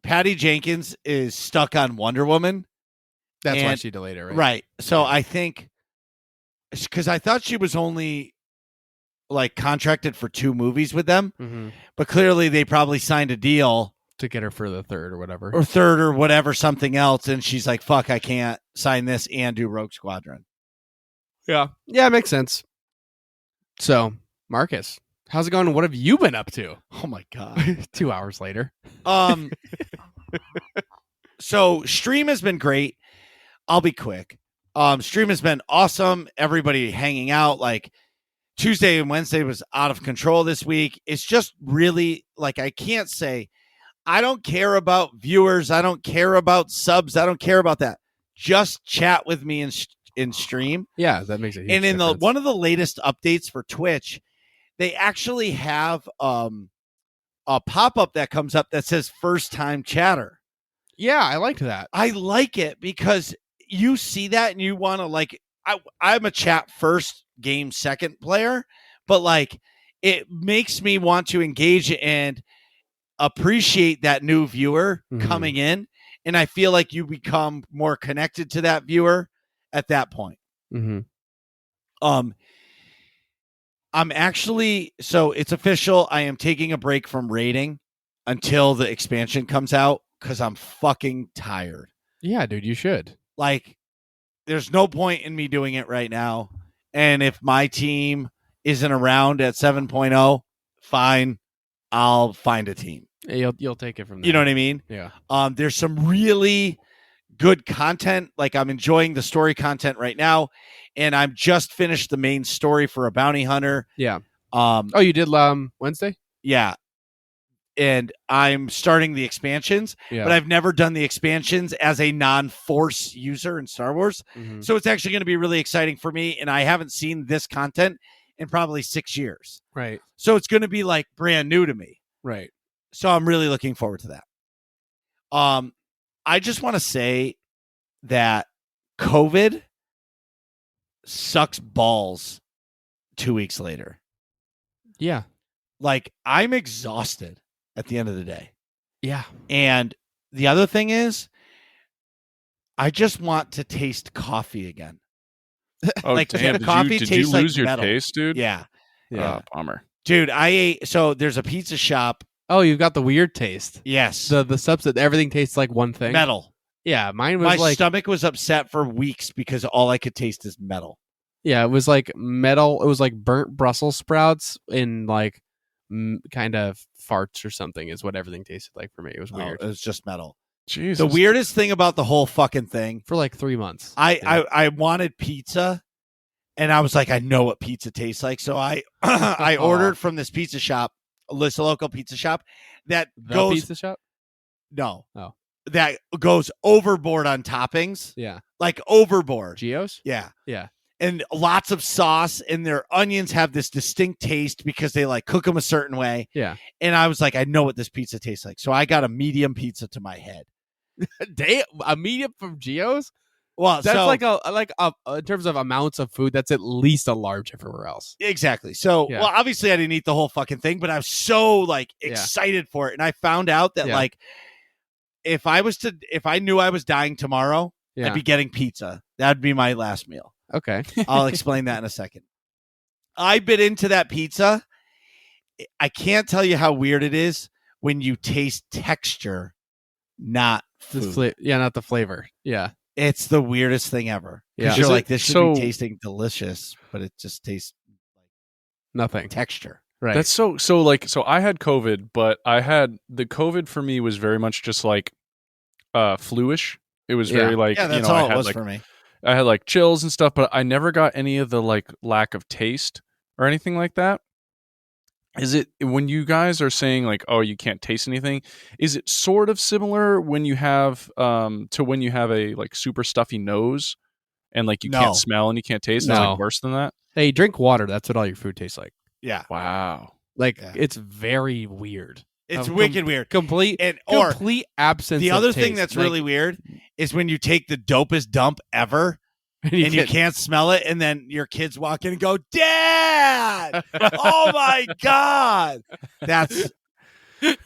Patty Jenkins is stuck on Wonder Woman. That's why And- she delayed it, right? Right. So I think, because I thought she was only like contracted for 2 movies with them, Mm-hmm. but clearly they probably signed a deal To get her for the third or whatever. or third or whatever, something else. And she's like, fuck, I can't sign this and do Rogue Squadron. Yeah. Yeah, it makes sense. So, Marcus, how's it going? What have you been up to? Oh my God. 2 hours later. So stream has been great. I'll be quick. Stream has been awesome. Everybody hanging out. Like Tuesday and Wednesday was out of control this week. It's just really like, I can't say I don't care about viewers. I don't care about subs. I don't care about that. Just chat with me in stream. Yeah, that makes a huge And in difference. one of the latest updates for Twitch, they actually have a pop-up that comes up that says first time chatter. Yeah, I liked that. I like it because you see that and you want to like, I'm a chat first, game second player, but like it makes me want to engage and appreciate that new viewer Mhm. coming in. And I feel like you become more connected to that viewer at that point. Mm-hmm. I'm actually, so it's official. I am taking a break from raiding until the expansion comes out because I'm fucking tired. Yeah, dude, you should. Like, there's no point in me doing it right now. And if my team isn't around at 7.0, fine, I'll find a team. You'll take it from there. You know what I mean? Yeah. There's some really good content. Like, I'm enjoying the story content right now, and I'm just finished the main story for a bounty hunter. Yeah. Oh, you did Wednesday? yeah. And I'm starting the expansions, Yeah. but I've never done the expansions as a non-force user in Star Wars. Mhm. So it's actually going to be really exciting for me. And I haven't seen this content in probably 6 years. Right. So it's going to be like brand new to me. Right. So I'm really looking forward to that. I just want to say that COVID sucks balls 2 weeks later. Yeah. Like, I'm exhausted at the end of the day. Yeah. And the other thing is, I just want to taste coffee again. Oh, Like, damn. coffee Did you tastes like lose your metal. taste, dude? Yeah. Yeah. Bummer. Dude, I ate, so there's a pizza shop. Oh, you've got the weird taste. Yes. The substance, everything tastes like one thing. Metal. Yeah, mine was My like stomach was upset for weeks because all I could taste is metal. yeah, it was like metal. It was like burnt Brussels sprouts in like kind of farts or something is what everything tasted like for me. It was No, weird. it was just metal. Jesus. The weirdest thing about the whole fucking thing, For like 3 months. I wanted pizza, and I was like, I know what pizza tastes like. So I I ordered from this pizza shop, a local pizza shop that The goes pizza shop? no, Oh. that goes overboard on toppings, Yeah. like overboard. Geos? Yeah. Yeah. And lots of sauce, and their onions have this distinct taste because they like cook them a certain way. Yeah. And I was like, I know what this pizza tastes like. So I got a medium pizza to my head. Damn, a medium from Geos? Well, That's so, like a in terms of amounts of food, that's at least a large everywhere else. exactly. So, Yeah. well, obviously I didn't eat the whole fucking thing, but I was so like Yeah. excited for it. And I found out that Yeah. like, if I knew I was dying tomorrow, Yeah. I'd be getting pizza. That'd be my last meal. Okay. I'll explain that in a second. I bit into that pizza. I can't tell you how weird it is when you taste texture, not food. Not the flavor. Yeah. It's the weirdest thing ever. Yeah. Because you're Is like, it- this should so- be tasting delicious, but it just tastes Nothing. texture. Right. That's so I had COVID, but the COVID for me was very much just like fluish. It was very Yeah. like, Yeah, that's I all it had was like for me. I had like chills and stuff, but I never got any of the like lack of taste or anything like that. Is it when you guys are saying like, oh, you can't taste anything? Is it sort of similar when you have to when you have a like super stuffy nose and like you No. can't smell and you can't taste. It's No. like worse than that. Hey, drink water. That's what all your food tastes like. Yeah. Wow. Like Yeah. it's very weird. It's Um, wicked weird. Complete Or complete absence. the of other thing taste. that's Like, really weird is when you take the dopest dump ever and and you get- can't smell it, and then your kids walk in and go, "Dad! Oh my God!" That's the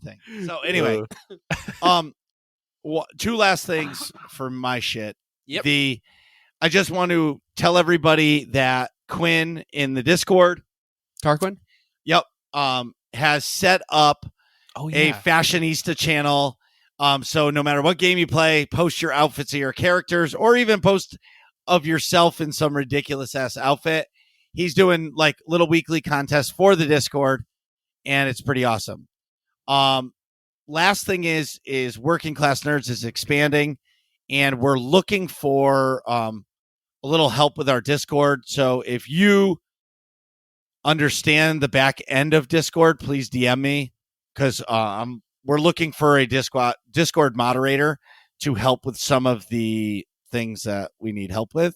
thing. So anyway, two last things for my shit. Yep. I just want to tell everybody that Quinn in the Discord, Tarquin. has set up Oh a fashionista channel. So no matter what game you play, post your outfits of your characters, or even post of yourself in some ridiculous ass outfit. He's doing like little weekly contests for the Discord, and it's pretty awesome. Last thing is Working Class Nerds is expanding, and we're looking for a little help with our Discord. So if you understand the back end of Discord, please DM me, because we're looking for a Discord moderator to help with some of the things that we need help with.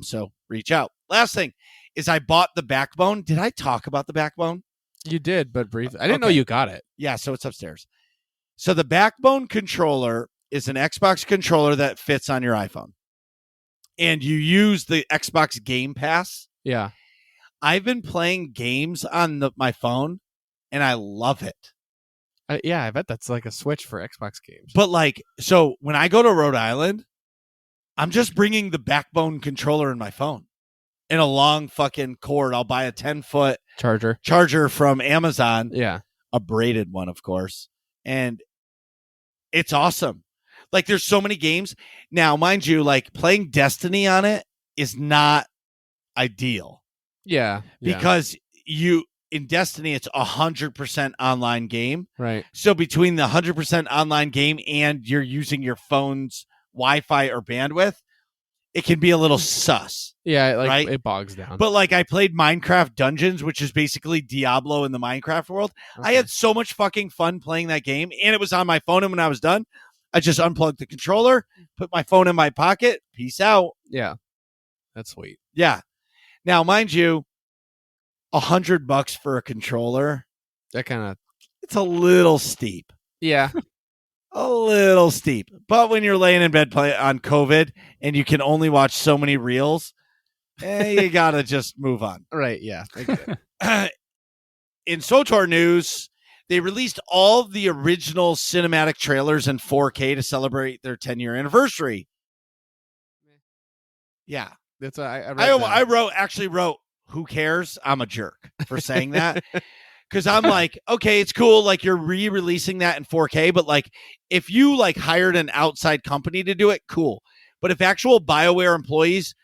So reach out. Last thing is I bought the Backbone. Did I talk about the Backbone? You did, but briefly. I didn't know Okay. you got it. Yeah, so it's upstairs. So the Backbone controller is an Xbox controller that fits on your iPhone. And you use the Xbox Game Pass. Yeah. I've been playing games on my phone, and I love it. Yeah, I bet that's like a Switch for Xbox games. But like, so when I go to Rhode Island, I'm just bringing the Backbone controller in my phone and a long fucking cord. I'll buy a 10-foot charger from Amazon, Yeah. a braided one, of course. And it's awesome. Like, there's so many games. Now, mind you, like playing Destiny on it is not ideal. Yeah. Because in Destiny, it's 100% online game. Right. So between the 100% online game and you're using your phone's Wi-Fi or bandwidth, it can be a little sus. Yeah, like right? it bogs down. But like I played Minecraft Dungeons, which is basically Diablo in the Minecraft world. Okay. I had so much fucking fun playing that game, and it was on my phone. And when I was done, I just unplugged the controller, put my phone in my pocket. Peace out. Yeah. That's sweet. Yeah. Now, mind you, $100 for a controller, That kind of it's a little steep. Yeah. A little steep. But when you're laying in bed on COVID and you can only watch so many reels, you gotta just move on. Right, yeah. I get it. In SOTOR news, they released all of the original cinematic trailers in 4K to celebrate their 10-year anniversary. Yeah. That's I actually wrote, who cares? I'm a jerk for saying that. Because I'm like, okay, it's cool. Like, you're re-releasing that in 4K, but like, if you like hired an outside company to do it, cool. But if actual BioWare employees,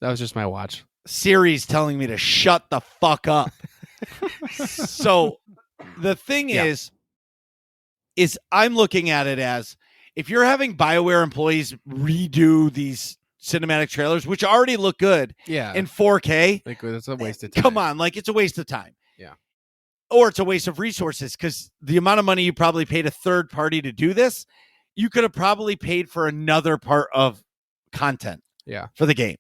That was just my watch. Siri's telling me to shut the fuck up. So the thing Yeah. is I'm looking at it as, if you're having BioWare employees redo these cinematic trailers, which already look good Yeah. in 4K, Like that's a waste of time. come on, like, it's a waste of time. Yeah. Or it's a waste of resources, because the amount of money you probably paid a third party to do this, you could have probably paid for another part of content. Yeah. For the game.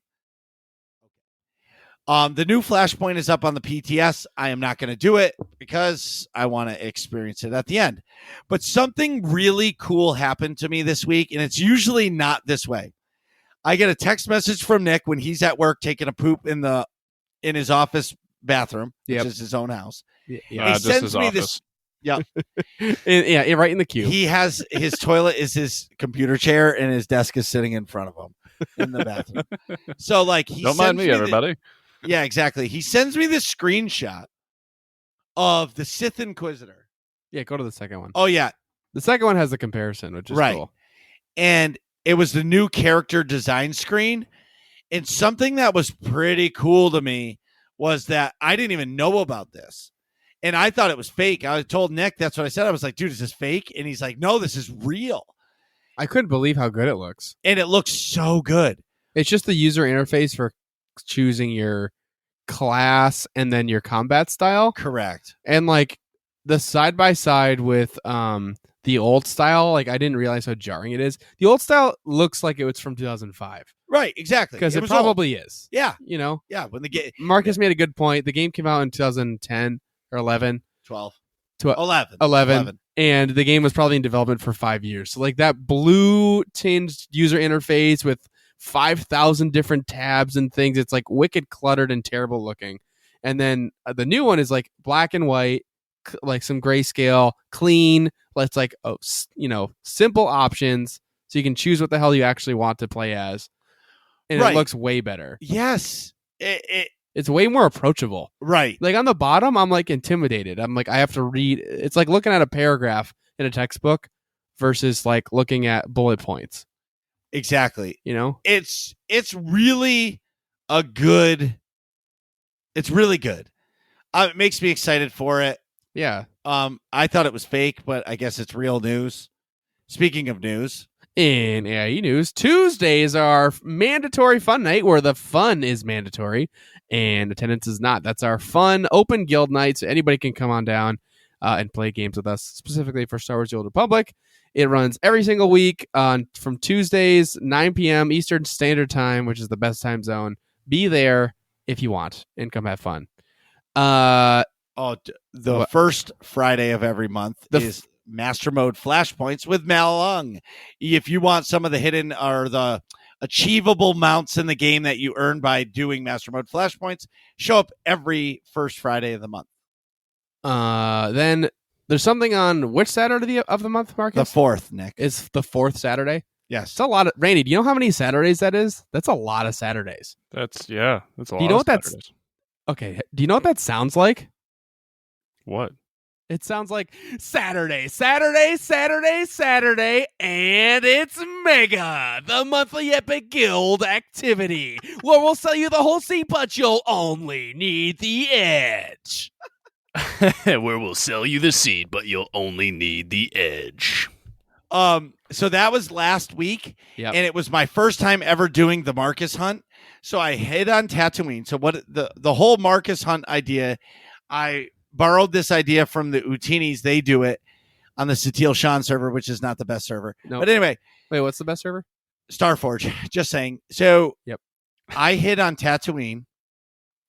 The new Flashpoint is up on the PTS. I am not going to do it because I want to experience it at the end. But something really cool happened to me this week, and it's usually not this way. I get a text message from Nick when he's at work taking a poop in his office bathroom, Yep. which is his own house. Yeah. He Just sends his me office. Yeah, right in the queue. He has his toilet is his computer chair, and his desk is sitting in front of him in the bathroom. So like, he Don't mind sends me, everybody. Yeah, exactly. He sends me this screenshot of the Sith Inquisitor. Yeah, go to the second one. Oh yeah, The second one has a comparison, which is Right. cool. and it was the new character design screen. And something that was pretty cool to me was that I didn't even know about this. And I thought it was fake. I told Nick, that's what I said. I was like, dude, is this fake? And he's like, no, this is real. I couldn't believe how good it looks. And it looks so good. It's just the user interface for choosing your class and then your combat style. Correct. And like the side by side with the the old style, like I didn't realize how jarring it is. The old style looks like it was from 2005 Right, exactly. because it was old. probably is. Yeah, You know, yeah. When the game Marcus made a good point. The game came out in 2010 or 11. 12, Tw- 11, 11, and the game was probably in development for 5 years. So like that blue tinged user interface with 5,000 different tabs and things, it's like wicked cluttered and terrible looking. And then the new one is like black and white, like some grayscale, clean. Let's like simple options, so you can choose what the hell you actually want to play as, and Right. it looks way better. Yes, It's way more approachable. right. Like on the bottom, I'm like intimidated. I'm like, I have to read. It's like looking at a paragraph in a textbook versus like looking at bullet points. Exactly. You know, It's really a good. It's really good. It makes me excited for it. yeah. I thought it was fake, but I guess it's real news. Speaking of news, In AIE news, Tuesdays are mandatory fun night where the fun is mandatory and attendance is not. That's our fun open guild night, so anybody can come on down and play games with us, specifically for Star Wars: The Old Republic. It runs every single week from Tuesdays, 9 p.m. Eastern Standard Time, which is the best time zone. Be there if you want and come have fun. the first Friday of every month is Master Mode Flashpoints with Malung. If you want some of the hidden or the achievable mounts in the game that you earn by doing Master Mode Flashpoints, show up every first Friday of the month. Then there's something on which Saturday of the month, Marcus? The 4th, Nick. It's the 4th Saturday. Yes. It's a lot of Randy. Do you know how many Saturdays that is? That's a lot of Saturdays. That's a lot. Do you know of what that's? Saturdays. Okay. Do you know what that sounds like? What? It sounds like Saturday, Saturday, Saturday, Saturday, and it's Mega, the monthly Epic Guild activity, where we'll sell you the whole seat, but you'll only need the edge. Where we'll sell you the seed, but you'll only need the edge. So that was last week, Yep. and it was my first time ever doing the Marcus hunt. So I hit on Tatooine. So what the whole Marcus hunt idea, I borrowed this idea from the Utinis. They do it on the Satil Shan server, which is not the best server. Nope. But anyway, Wait, what's the best server? Starforge, just saying. So Yep. I hit on Tatooine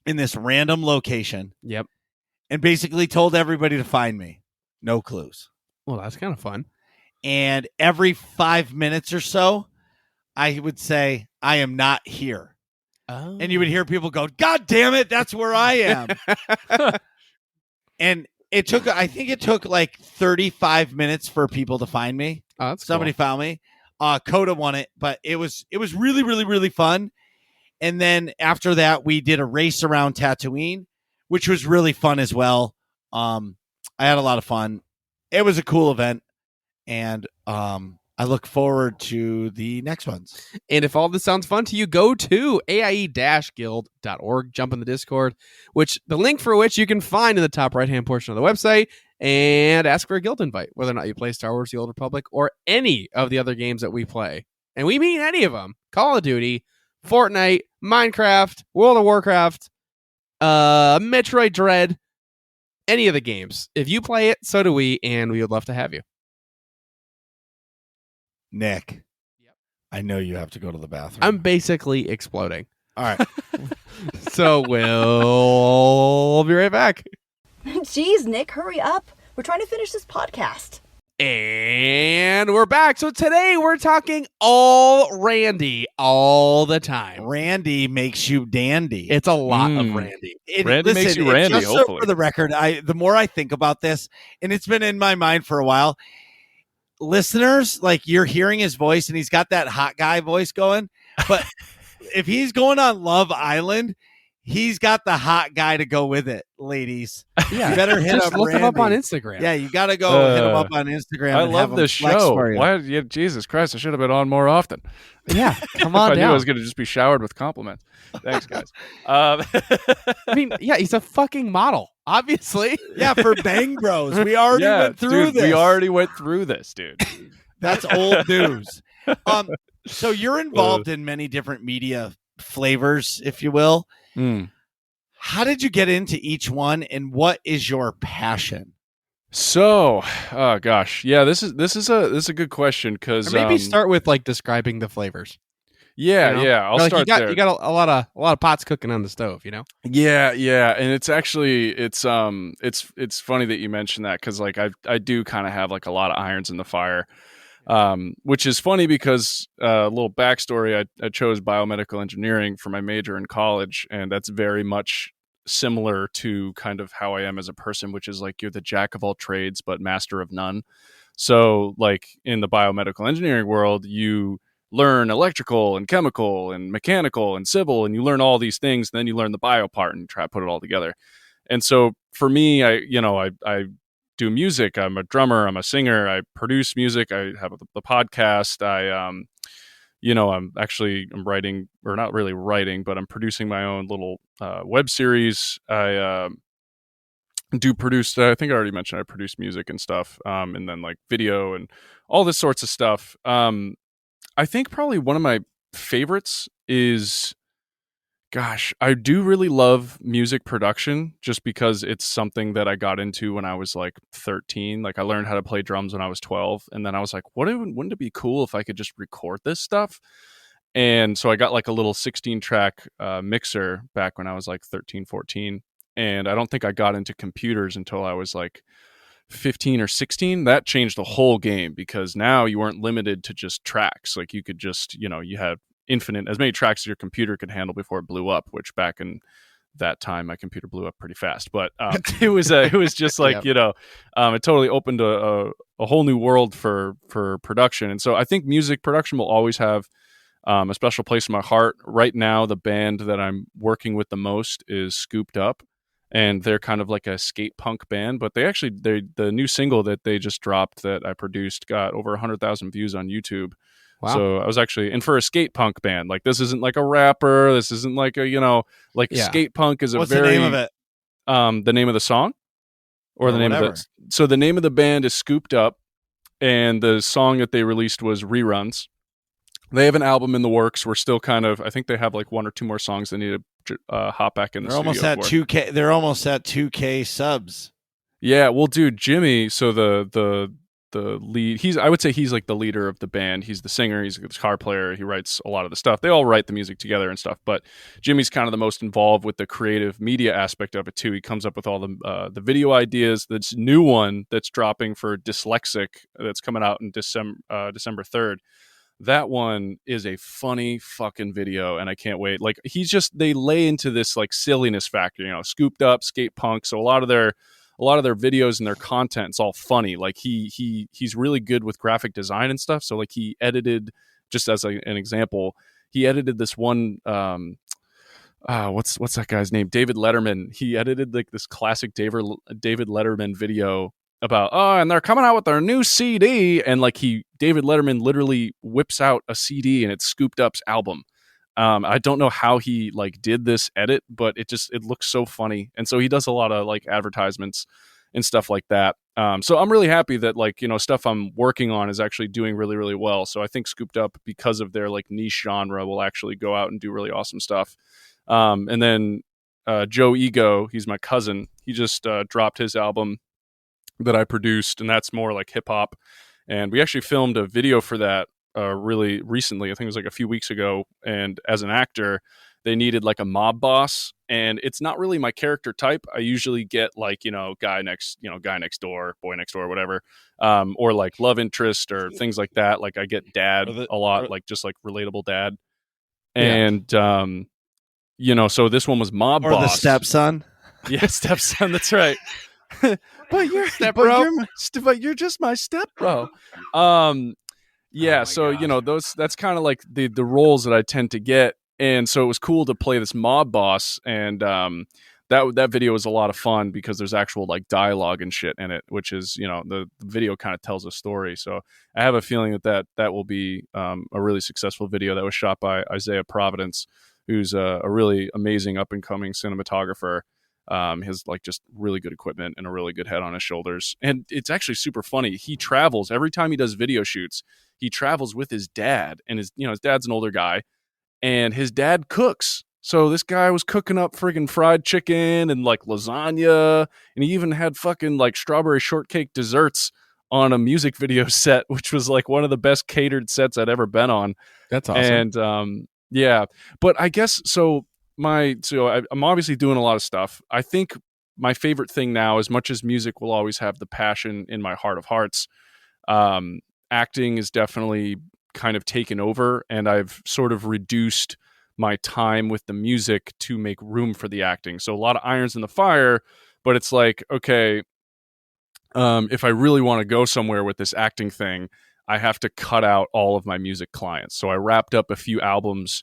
in this random location Yep. and basically told everybody to find me. No clues. Well, that's kind of fun. And every 5 minutes or so, I would say, I am not here. Oh. And you would hear people go, God damn it, that's where I am. And I think it took like 35 minutes for people to find me. Oh, that's Somebody found me. Coda won it, but it was really, really, really fun. And then after that, we did a race around Tatooine, which was really fun as well. I had a lot of fun. It was a cool event. And I look forward to the next ones. And if all this sounds fun to you, go to aie-guild.org, jump in the Discord, the link for which you can find in the top right-hand portion of the website, and ask for a guild invite, whether or not you play Star Wars: The Old Republic or any of the other games that we play. And we mean any of them. Call of Duty, Fortnite, Minecraft, World of Warcraft, Metroid Dread, any of the games. If you play it, so do we, and we would love to have you. Nick, Yep. I know you have to go to the bathroom. I'm basically exploding. All right. So we'll be right back. Jeez, Nick, hurry up. We're trying to finish this podcast. And we're back. So today we're talking all Randy all the time. Randy makes you dandy. It's a lot of Randy. Randy makes you Randy, just so hopefully. for the record, the more I think about this, and it's been in my mind for a while, listeners, like you're hearing his voice and he's got that hot guy voice going, but if he's going on Love Island, he's got the hot guy to go with it, ladies. Yeah, You better hit just up look him up on Randy. Instagram. Yeah, you got to go hit him up on Instagram. I and love have this him flex show. for you. Why? Yeah, Jesus Christ! I should have been on more often. Yeah, come If on I knew I down. was going to just be showered with compliments. Thanks, guys. I mean, yeah, he's a fucking model, obviously. Yeah, for Bang Bros. We already went through dude, this. We already went through this, dude. That's old news. So you're involved in many different media flavors, if you will. Mm. How did you get into each one, and what is your passion? So, oh gosh, yeah, this is a good question Or because maybe start with like describing the flavors. yeah, You know, yeah, I'll Or, like start there. you got a lot of pots cooking on the stove. You know. Yeah, yeah, and it's actually it's funny that you mentioned that because like I do kind of have like a lot of irons in the fire, which is funny because a little backstory. I chose biomedical engineering for my major in college, and that's very much similar to kind of how I am as a person, which is like you're the jack of all trades but master of none. So, like in the biomedical engineering world, you learn electrical and chemical and mechanical and civil, and you learn all these things. And then you learn the bio part and try to put it all together. And so, for me, I do music. I'm a drummer. I'm a singer. I produce music. I have the podcast. I'm writing, or not really writing, but I'm producing my own little web series. I do produce, I think I already mentioned I produce music and stuff, and then like video and all this sorts of stuff. I think probably one of my favorites is, gosh, I do really love music production just because it's something that I got into when I was like 13. Like I learned how to play drums when I was 12, and then I was like, wouldn't it be cool if I could just record this stuff? And so I got like a little 16 track mixer back when I was like 13, 14. And I don't think I got into computers until I was like 15 or 16. That changed the whole game because now you weren't limited to just tracks. Like you could just, you had infinite, as many tracks as your computer could handle before it blew up, which back in that time my computer blew up pretty fast. But it was just like, Yep. it totally opened a whole new world for production. And so I think music production will always have a special place in my heart. Right now, the band that I'm working with the most is Scooped Up, and they're kind of like a skate punk band. But the new single that they just dropped that I produced got over 100,000 views on YouTube. Wow. So I was actually, and for a skate punk band, like this isn't like a rapper, this isn't like a like Yeah. skate punk is a What's very the name of it? the name of the song or the name whatever. of the so the name of the band is Scooped Up, and the song that they released was Reruns. They have an album in the works. We're still kind of, I think they have like one or two more songs they need to hop back in the They're almost studio at for. 2K. They're almost at 2K subs. Yeah, well, dude, Jimmy. So the lead, I would say he's like the leader of the band. He's the singer. He's the guitar player. He writes a lot of the stuff. They all write the music together and stuff. But Jimmy's kind of the most involved with the creative media aspect of it too. He comes up with all the video ideas. This new one that's dropping for Dyslexic that's coming out in December 3rd. That one is a funny fucking video, and I can't wait. Like they lay into this like silliness factor, Scooped Up, skate punk. So a lot of their videos and their content's all funny. Like he's really good with graphic design and stuff. So like he edited, just as an example, he edited this one. What's that guy's name? David Letterman. He edited like this classic David Letterman video about, and they're coming out with their new CD, and like David Letterman literally whips out a CD and it's Scooped Up's album. I don't know how he like did this edit, but it looks so funny. And so he does a lot of like advertisements and stuff like that. So I'm really happy that like, stuff I'm working on is actually doing really, really well. So I think Scooped Up, because of their like niche genre, will actually go out and do really awesome stuff. And then Joe Ego, he's my cousin. He just dropped his album that I produced, and that's more like hip hop. And we actually filmed a video for that really recently. I think it was like a few weeks ago. And as an actor, they needed like a mob boss, and it's not really my character type. I usually get like guy next door, boy next door, whatever, or like love interest or things like that. Like I get dad a lot, like just like relatable dad. And so this one was mob Or boss. the stepson. Yeah, stepson. That's right. but you're Step but bro. you're just my step bro. Yeah, so that's kind of like the roles that I tend to get, and so it was cool to play this mob boss, and that video was a lot of fun because there's actual like dialogue and shit in it, which is the video kind of tells a story. So I have a feeling that will be a really successful video that was shot by Isaiah Providence, who's a really amazing up and coming cinematographer. Has like just really good equipment and a really good head on his shoulders. And it's actually super funny. He travels every time he does video shoots. He travels with his dad, and his dad's an older guy, and his dad cooks. So this guy was cooking up friggin' fried chicken and like lasagna, and he even had fucking like strawberry shortcake desserts on a music video set, which was like one of the best catered sets I'd ever been on. That's awesome. And yeah, but I guess so. I'm obviously doing a lot of stuff. I think my favorite thing now, as much as music will always have the passion in my heart of hearts, acting is definitely kind of taken over, and I've sort of reduced my time with the music to make room for the acting. So a lot of irons in the fire, but it's like, okay, if I really want to go somewhere with this acting thing, I have to cut out all of my music clients. So I wrapped up a few albums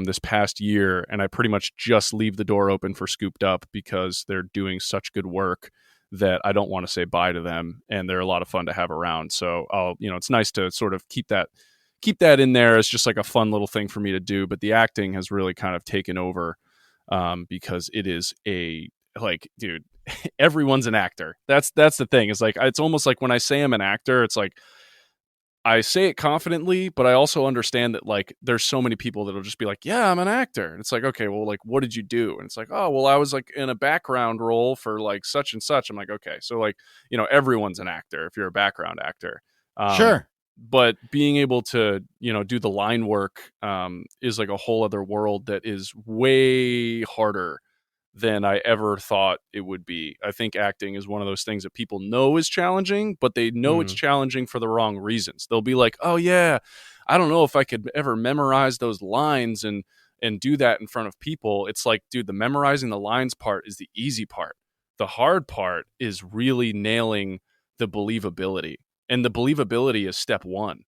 this past year, and I pretty much just leave the door open for Scooped Up because they're doing such good work that I don't want to say bye to them, and they're a lot of fun to have around. So it's nice to sort of keep that in there as just like a fun little thing for me to do. But the acting has really kind of taken over because it is dude, everyone's an actor. That's the thing. It's like, it's almost like when I say I'm an actor, it's like I say it confidently, but I also understand that like there's so many people that'll just be like, yeah, I'm an actor. And it's like, okay, well, like, what did you do? And it's like, oh, well, I was like in a background role for like such and such. I'm like, okay, so like, everyone's an actor if you're a background actor. Sure. But being able to, do the line work is like a whole other world that is way harder than I ever thought it would be. I think acting is one of those things that people know is challenging, but they know it's challenging for the wrong reasons. They'll be like, oh yeah, I don't know if I could ever memorize those lines and do that in front of people. It's like, dude, the memorizing the lines part is the easy part. The hard part is really nailing the believability. And the believability is step one.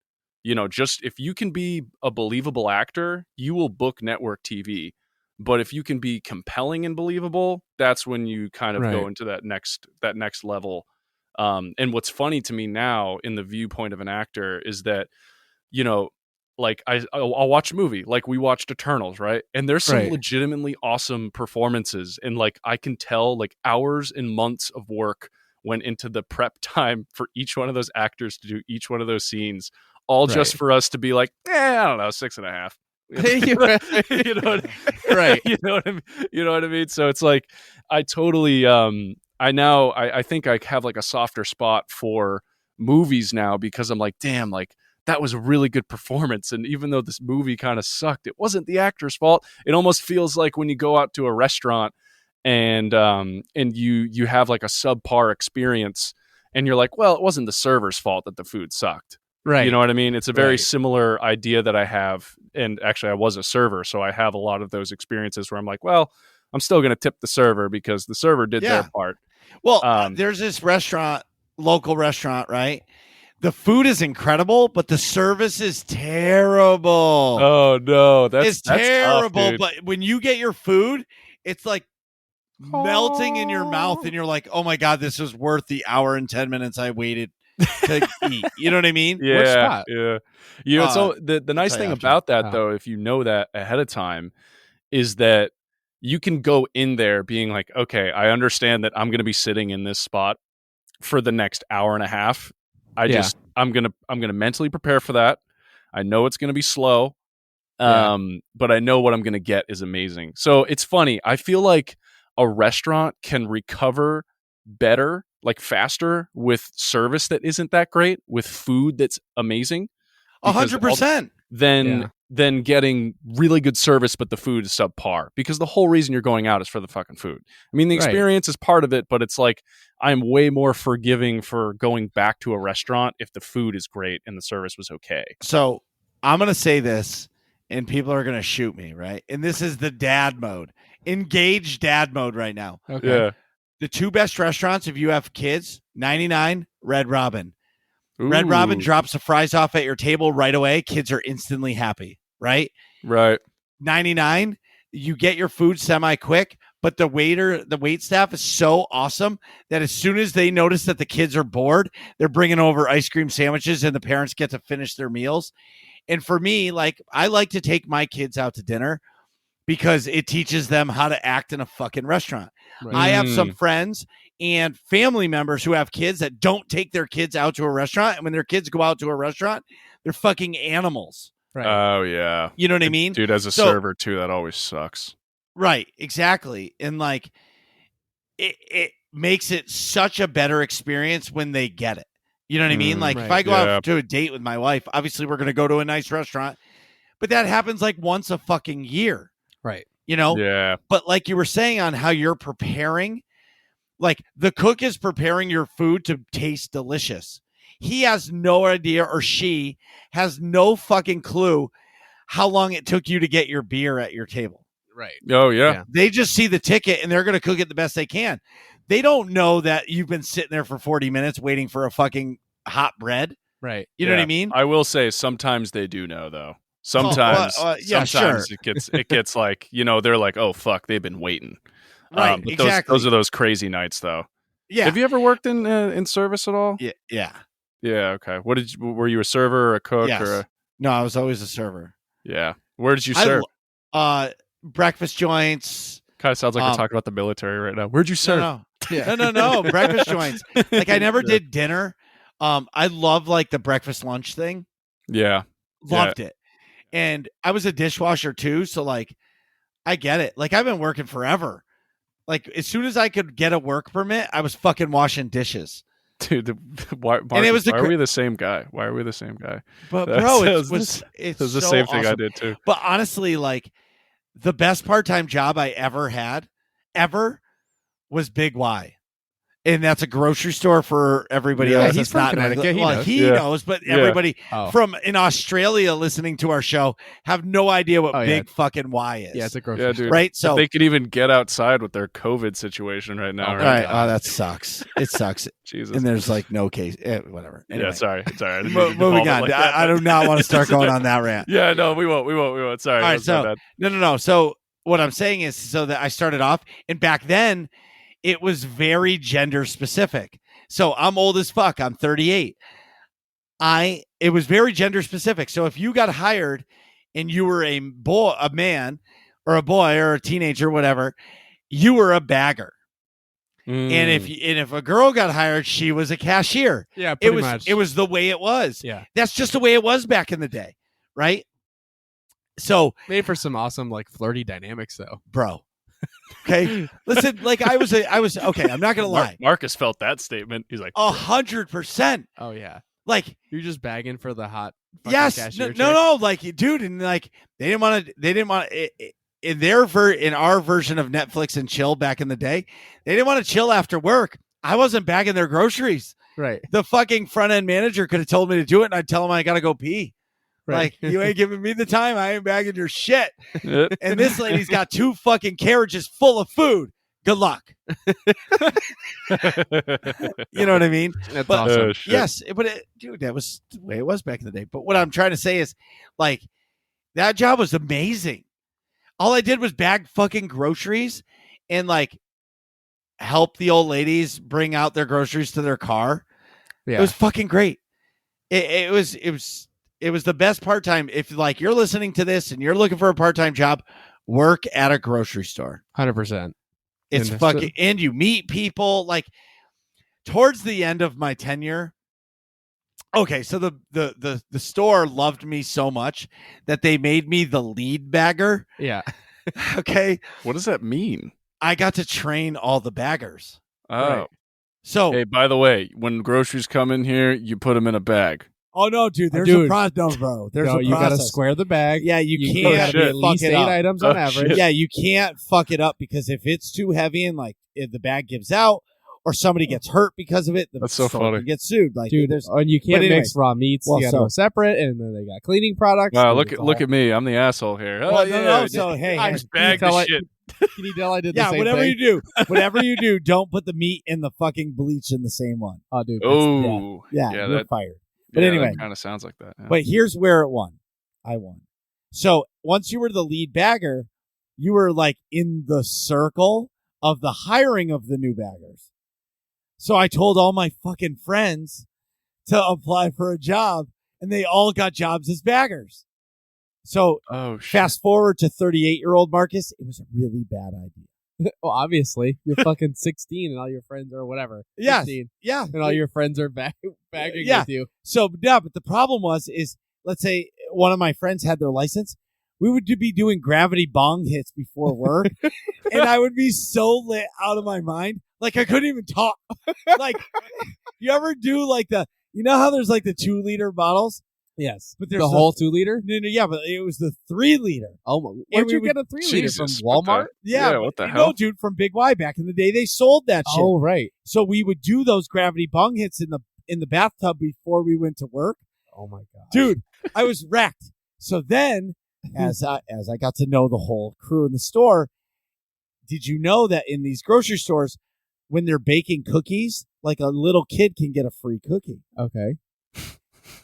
Just if you can be a believable actor, you will book network TV. But if you can be compelling and believable, that's when you kind of go into that next level. And what's funny to me now in the viewpoint of an actor is that, like I'll watch a movie, like we watched Eternals, right? And there's some legitimately awesome performances, and like I can tell like hours and months of work went into the prep time for each one of those actors to do each one of those scenes, all just for us to be like, I don't know, 6.5. You know right. You know what I mean? So it's like I totally I think I have like a softer spot for movies now, because I'm like, damn, like that was a really good performance, and even though this movie kind of sucked, it wasn't the actor's fault. It almost feels like when you go out to a restaurant and you have like a subpar experience, and you're like, well, it wasn't the server's fault that the food sucked. Right. You know what I mean? It's a very similar idea that I have. And actually, I was a server, so I have a lot of those experiences where I'm like, well, I'm still going to tip the server because the server did their part. Well, there's this local restaurant, right? The food is incredible, but the service is terrible. Oh, no. That's terrible. tough, but when you get your food, it's like melting in your mouth, and you're like, oh, my God, this is worth the hour and 10 minutes I waited to eat. You know what I mean? Yeah. Yeah. So the nice thing about that, though, if you know that ahead of time, is that you can go in there being like, okay, I understand that I'm going to be sitting in this spot for the next hour and a half. I'm going to mentally prepare for that. I know it's going to be slow. But I know what I'm going to get is amazing. So it's funny. I feel like a restaurant can recover better, like faster, with service that isn't that great, with food that's amazing. 100%. Than getting really good service, but the food is subpar, because the whole reason you're going out is for the fucking food. I mean, the experience is part of it, but it's like, I'm way more forgiving for going back to a restaurant if the food is great and the service was okay. So I'm going to say this, and people are going to shoot me, right? And this is the dad mode, engaged dad mode right now. Okay. Yeah. The two best restaurants, if you have kids, 99, Red Robin. Ooh. Red Robin drops the fries off at your table right away. Kids are instantly happy, right? Right. 99, you get your food semi-quick, but the wait staff is so awesome that as soon as they notice that the kids are bored, they're bringing over ice cream sandwiches, and the parents get to finish their meals. And for me, like, I like to take my kids out to dinner because it teaches them how to act in a fucking restaurant. Right. I have some friends and family members who have kids that don't take their kids out to a restaurant. And when their kids go out to a restaurant, they're fucking animals, Right. Oh yeah. You know what I mean? Dude, as a So- server too, that always sucks. Right, exactly. And like it makes it such a better experience when they get it. You know what I mean? Like if right. I go Yeah. out to a date with my wife, obviously we're going to go to a nice restaurant, but that happens like once a fucking year, Right. you know? Yeah. But like you were saying on how you're preparing, like the cook is preparing your food to taste delicious. He has no idea, or she has no fucking clue how long it took you to get your beer at your table. Right. Oh yeah. Yeah. They just see the ticket and they're going to cook it the best they can. They don't know that you've been sitting there for 40 minutes waiting for a fucking hot bread. Right. You know what I Yeah. mean? I will say sometimes they do know though. Sometimes, yeah, sometimes sure. it gets like, they're like, oh fuck, they've been waiting. Right, But exactly. Those are those crazy nights though. Yeah. Have you ever worked in service at all? Yeah. Yeah. Yeah. Okay. Were you a server or a cook Yes. or No, I was always a server. yeah? Where did you serve? Breakfast joints. Kind of sounds like we're talking about the military right now. Where'd you serve? No. Breakfast joints. Like I never did dinner. I love like the breakfast lunch thing. Yeah. Loved it. And I was a dishwasher too, so like I get it. Like I've been working forever. Like as soon as I could get a work permit, I was fucking washing dishes. Dude, why are we the same guy? Why are we the same guy? But bro, That's it's the so same thing I awesome. did too. But honestly, like the best part-time job I ever had, was Big Y. And that's a grocery store for everybody Yeah, else. he's That's from not Connecticut. He knows. he Yeah. knows, but Yeah. everybody Oh. from in Australia listening to our show have no idea what Oh, yeah. Big fucking Y is. Yeah, it's a grocery Yeah, store. dude. right. If So they could even get outside with their COVID situation right now, Oh, all right? right. Oh, that sucks. It sucks. Jesus. And there's like no case. Whatever. Anyway. Yeah, sorry. I didn't Mo- mean to moving devolve it on. like that, I but- do not want to start going on that rant. Yeah, no, we won't. Sorry. All right, that's my so- bad. No. So what I'm saying is, so that I started off, and back then, it was very gender specific. So I'm old as fuck. I'm 38. It was very gender specific. So if you got hired, and you were a man, or a boy, or a teenager, whatever, you were a bagger. And if a girl got hired, she was a cashier. Yeah, It pretty was much. it was the way it was. Yeah. That's just the way it was back in the day, right? So, Made for some awesome, like, flirty dynamics, though. bro. Okay. Listen, like I was okay, I'm not gonna lie. Marcus felt that statement. He's like, 100%. Oh, yeah. Like, You're just bagging for the hot fucking yes, cashier no, like, dude, and like they didn't want to in our version of Netflix and chill back in the day, they didn't want to chill after work. I wasn't bagging their groceries. Right. The fucking front end manager could have told me to do it, and I'd tell him I gotta go pee. Right. Like, you ain't giving me the time. I ain't bagging your shit. "Eh." And this lady's got 2 fucking carriages full of food. Good luck. You know what I mean? That's But- awesome. Oh, shit. Yes, but dude, that was the way it was back in the day. But what I'm trying to say is, like, that job was amazing. All I did was bag fucking groceries and like help the old ladies bring out their groceries to their car. Yeah. It was fucking great. It was the best part-time. If like you're listening to this and you're looking for a part-time job, work at a grocery store. 100%. It's And fucking, and you meet people. Like towards the end of my tenure. Okay, so the store loved me so much that they made me the lead bagger. Yeah. Okay, What does that mean? I got to train all the baggers. Oh, Right. So, hey, by the way, when groceries come in here, you put them in a bag. oh no, dude, there's Dude. a process, no, bro. There's No, a you got to process. square the bag. Yeah, you You can't gotta be shit. at least fuck it 8 up. items on Oh, average. shit. Yeah, you can't fuck it up because if it's too heavy and like if the bag gives out or somebody gets hurt because of it, the That's so store funny. can get sued. Like, Dude, there's and you can't but anyway. mix raw meats. Well, You got to so- go separate, and then they got cleaning products. Wow, Dude, look it's at all- me. I'm the asshole here. well, Oh, no, yeah, no. So hey, I hey, just bag tell the I- shit. Can you tell I did the yeah, same whatever thing? you do, don't put the meat and the fucking bleach in the same one. Oh, dude. that's- Oh, Yeah, Yeah, you're that- fired. But anyway. kind of sounds like that. Yeah. But here's where it won. I won. So once you were the lead bagger, you were like in the circle of the hiring of the new baggers. So I told all my fucking friends to apply for a job, and they all got jobs as baggers. So Oh, shit. fast forward to 38-year-old Marcus, it was a really bad idea. Well, obviously, you're fucking 16, and all your friends are whatever. Yes. 16, Yeah. and all your friends are bagging Yeah. with you. So, yeah, but the problem is let's say one of my friends had their license, we would be doing gravity bong hits before work, and I would be so lit out of my mind, like I couldn't even talk. Like, you ever do like you know how there's like the 2-liter bottles? Yes. But there's the whole 2 liter? No, yeah, but it was the 3-liter. Oh, where'd you get a 3 liter from? Jesus, what the- Walmart? Yeah, what the you hell? know, dude, from Big Y back in the day, they sold that shit. Oh, right. So we would do those gravity bong hits in the bathtub before we went to work. Oh my god, Dude, I was wrecked. So then, as I got to know the whole crew in the store, did you know that in these grocery stores, when they're baking cookies, like a little kid can get a free cookie? Okay.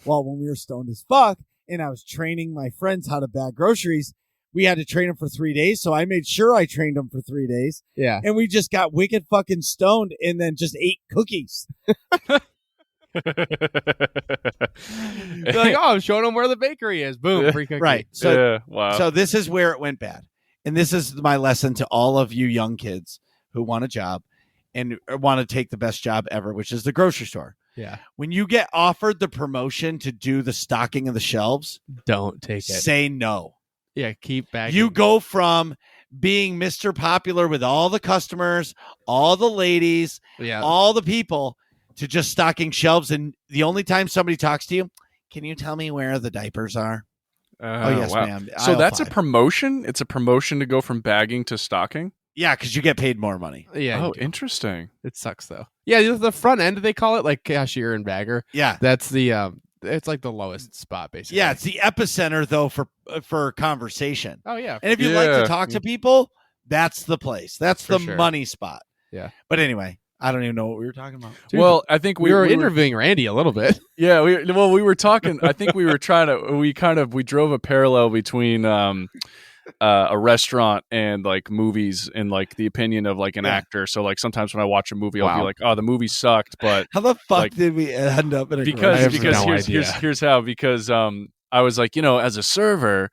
Well, when we were stoned as fuck, and I was training my friends how to bag groceries, we had to train them for 3 days. So I made sure I trained them for 3 days, Yeah. and we just got wicked fucking stoned, and then just ate cookies. They're like, oh, I'm showing them where the bakery is. Boom, free cookie. Right. So yeah, wow. So this is where it went bad. And this is my lesson to all of you young kids who want a job and want to take the best job ever, which is the grocery store. Yeah. When you get offered the promotion to do the stocking of the shelves, Don't take it. say no. Yeah, keep bagging. You go from being Mr. Popular with all the customers, all the ladies, Yeah. all the people, to just stocking shelves. And the only time somebody talks to you, can you tell me where the diapers are? Oh, yes, wow. ma'am. So Aisle that's 5. a promotion? It's a promotion to go from bagging to stocking? Yeah, because you get paid more money. Yeah. Oh, you do. interesting. It sucks though. Yeah, the front end they call it, like cashier and bagger. Yeah. That's the it's like the lowest spot basically. Yeah, it's the epicenter though for conversation. Oh yeah. And if you like Yeah. to talk to people, that's the place. That's For the sure. money spot. Yeah. But anyway, I don't even know what we were talking about. Dude, well, I think we were interviewing Randy a little bit. Yeah, we were talking. I think we were trying to. We drove a parallel between a restaurant and like movies and like the opinion of like an actor. So like sometimes when I watch a movie, I'll be Wow. like, oh, the movie sucked, but How the fuck like- did we end up in a because have because no here's idea. here's how because I was like, as a server,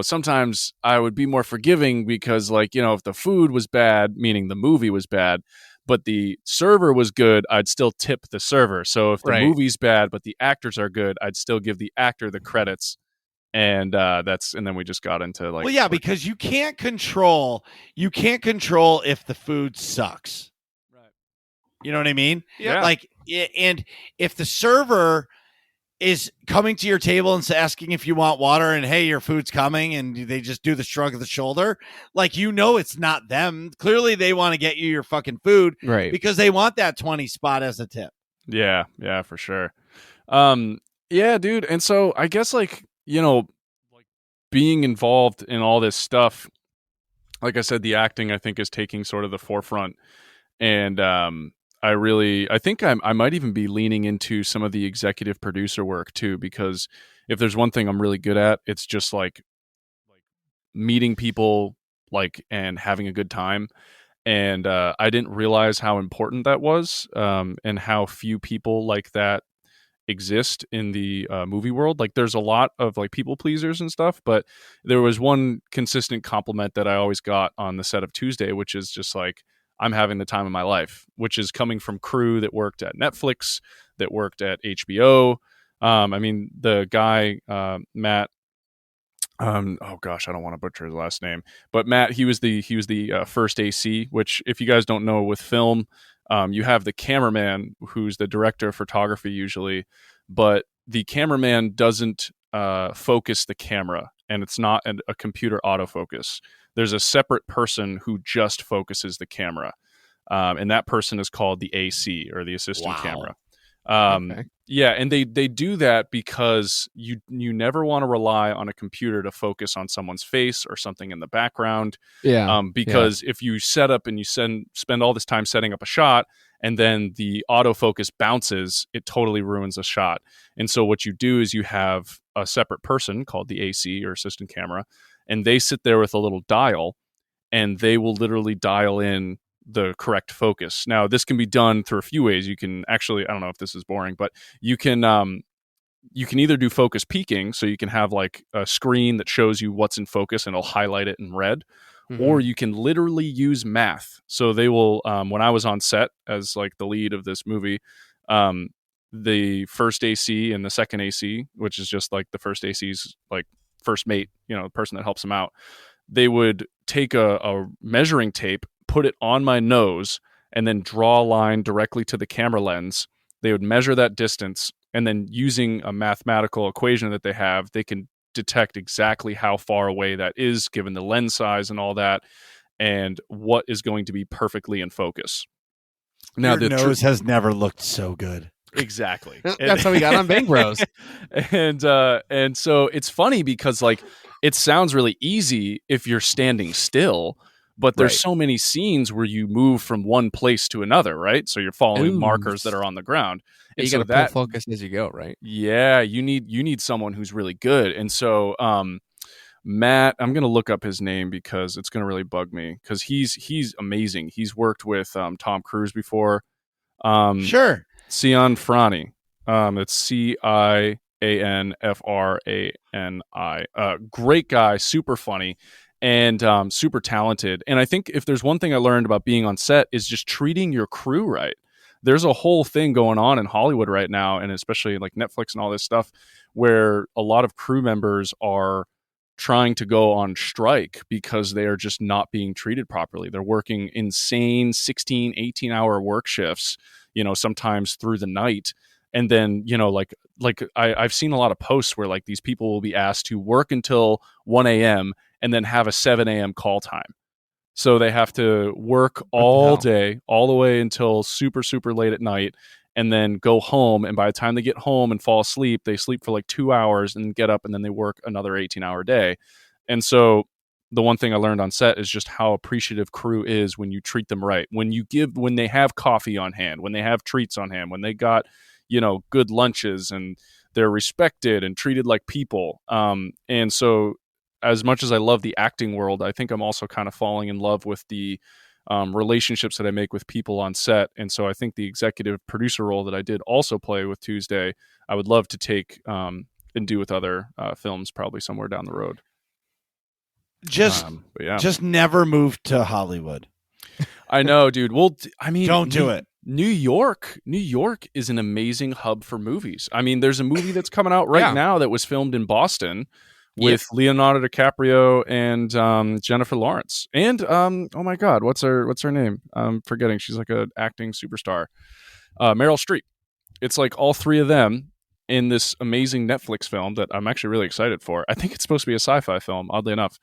sometimes I would be more forgiving because like if the food was bad, meaning the movie was bad, but the server was good, I'd still tip the server. So if the Right. movie's bad but the actors are good, I'd still give the actor the credits. And then we just got into like, well, yeah, because you can't control if the food sucks. Right. You know what I mean? Yeah. Like, and if the server is coming to your table and asking if you want water and hey, your food's coming, and they just do the shrug of the shoulder, like, it's not them. Clearly they want to get you your fucking food Right. because they want that 20 spot as a tip. Yeah, for sure. Yeah, dude. And so I guess like, like being involved in all this stuff, like I said, the acting I think is taking sort of the forefront. And I think I might even be leaning into some of the executive producer work too, because if there's one thing I'm really good at, it's just like meeting people and having a good time. And I didn't realize how important that was, and how few people like that exist in the movie world. Like there's a lot of like people pleasers and stuff, but there was one consistent compliment that I always got on the set of Tuesday, which is just like, I'm having the time of my life, which is coming from crew that worked at Netflix, that worked at HBO. I mean, the guy, Matt, oh gosh, I don't want to butcher his last name, but Matt, he was the first AC, which if you guys don't know with film, you have the cameraman who's the director of photography usually, but the cameraman doesn't focus the camera, and it's not a computer autofocus. There's a separate person who just focuses the camera, and that person is called the AC, or the assistant camera. Okay. Yeah, and they do that because you never want to rely on a computer to focus on someone's face or something in the background. Yeah. Because if you set up and you spend all this time setting up a shot, and then the autofocus bounces, it totally ruins a shot. And so what you do is you have a separate person called the AC, or assistant camera, and they sit there with a little dial, and they will literally dial in the correct focus. Now, this can be done through a few ways. You can actually, I don't know if this is boring, but you can either do focus peaking, so you can have like a screen that shows you what's in focus and it'll highlight it in red, or you can literally use math. So they will, when I was on set as like the lead of this movie, the first AC and the second AC, which is just like the first AC's like first mate, the person that helps them out. They would take a measuring tape, put it on my nose, and then draw a line directly to the camera lens. They would measure that distance, and then using a mathematical equation that they have, they can detect exactly how far away that is given the lens size and all that, and what is going to be perfectly in focus. Now, Your nose has never looked so good. Exactly. That's how we got on Bang Bros. and so it's funny because like it sounds really easy if you're standing still, but there's Right. so many scenes where you move from one place to another, right? So you're following Ooh. markers that are on the ground. And You so got to pull focus as you go, right? yeah, you need someone who's really good. And so Matt, I'm going to look up his name because it's going to really bug me because he's amazing. He's worked with Tom Cruise before. Sure. Cian Frani. It's Cianfrani. Great guy, super funny, and super talented. And I think if there's one thing I learned about being on set is just treating your crew right. There's a whole thing going on in Hollywood right now, and especially like Netflix and all this stuff, where a lot of crew members are trying to go on strike because they are just not being treated properly. They're working insane 16, 18-hour work shifts, sometimes through the night. And then, I've seen a lot of posts where like these people will be asked to work until 1 a.m. and then have a 7 a.m. call time. So they have to work all day, all the way until super, super late at night, and then go home. And by the time they get home and fall asleep, they sleep for like 2 hours and get up, and then they work another 18-hour day. And so the one thing I learned on set is just how appreciative crew is when you treat them right, when they have coffee on hand, when they have treats on hand, when they got, good lunches, and they're respected and treated like people. And so as much as I love the acting world, I think I'm also kind of falling in love with the relationships that I make with people on set. And so I think the executive producer role that I did also play with Tuesday, I would love to take and do with other films probably somewhere down the road. Just never move to Hollywood. I know, dude. Well, I mean, don't do it. New York is an amazing hub for movies. I mean, there's a movie that's coming out right now that was filmed in Boston with Leonardo DiCaprio and Jennifer Lawrence. And oh my God, what's her name? I'm forgetting. She's like an acting superstar. Meryl Streep. It's like all three of them in this amazing Netflix film that I'm actually really excited for. I think it's supposed to be a sci-fi film, oddly enough.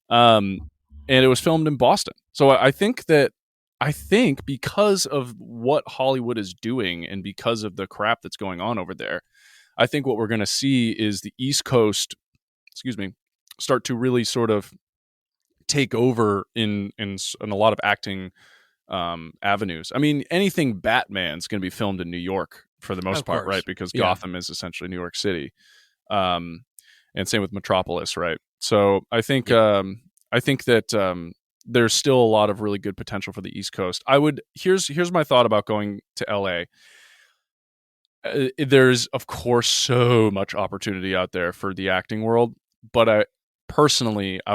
And it was filmed in Boston. So I think because of what Hollywood is doing and because of the crap that's going on over there, I think what we're going to see is the East Coast, start to really sort of take over in a lot of acting avenues. I mean, anything Batman's going to be filmed in New York for the most part, right? Because Gotham is essentially New York City, and same with Metropolis, right? So I think that there's still a lot of really good potential for the East Coast. Here's my thought about going to LA. There's of course so much opportunity out there for the acting world, but I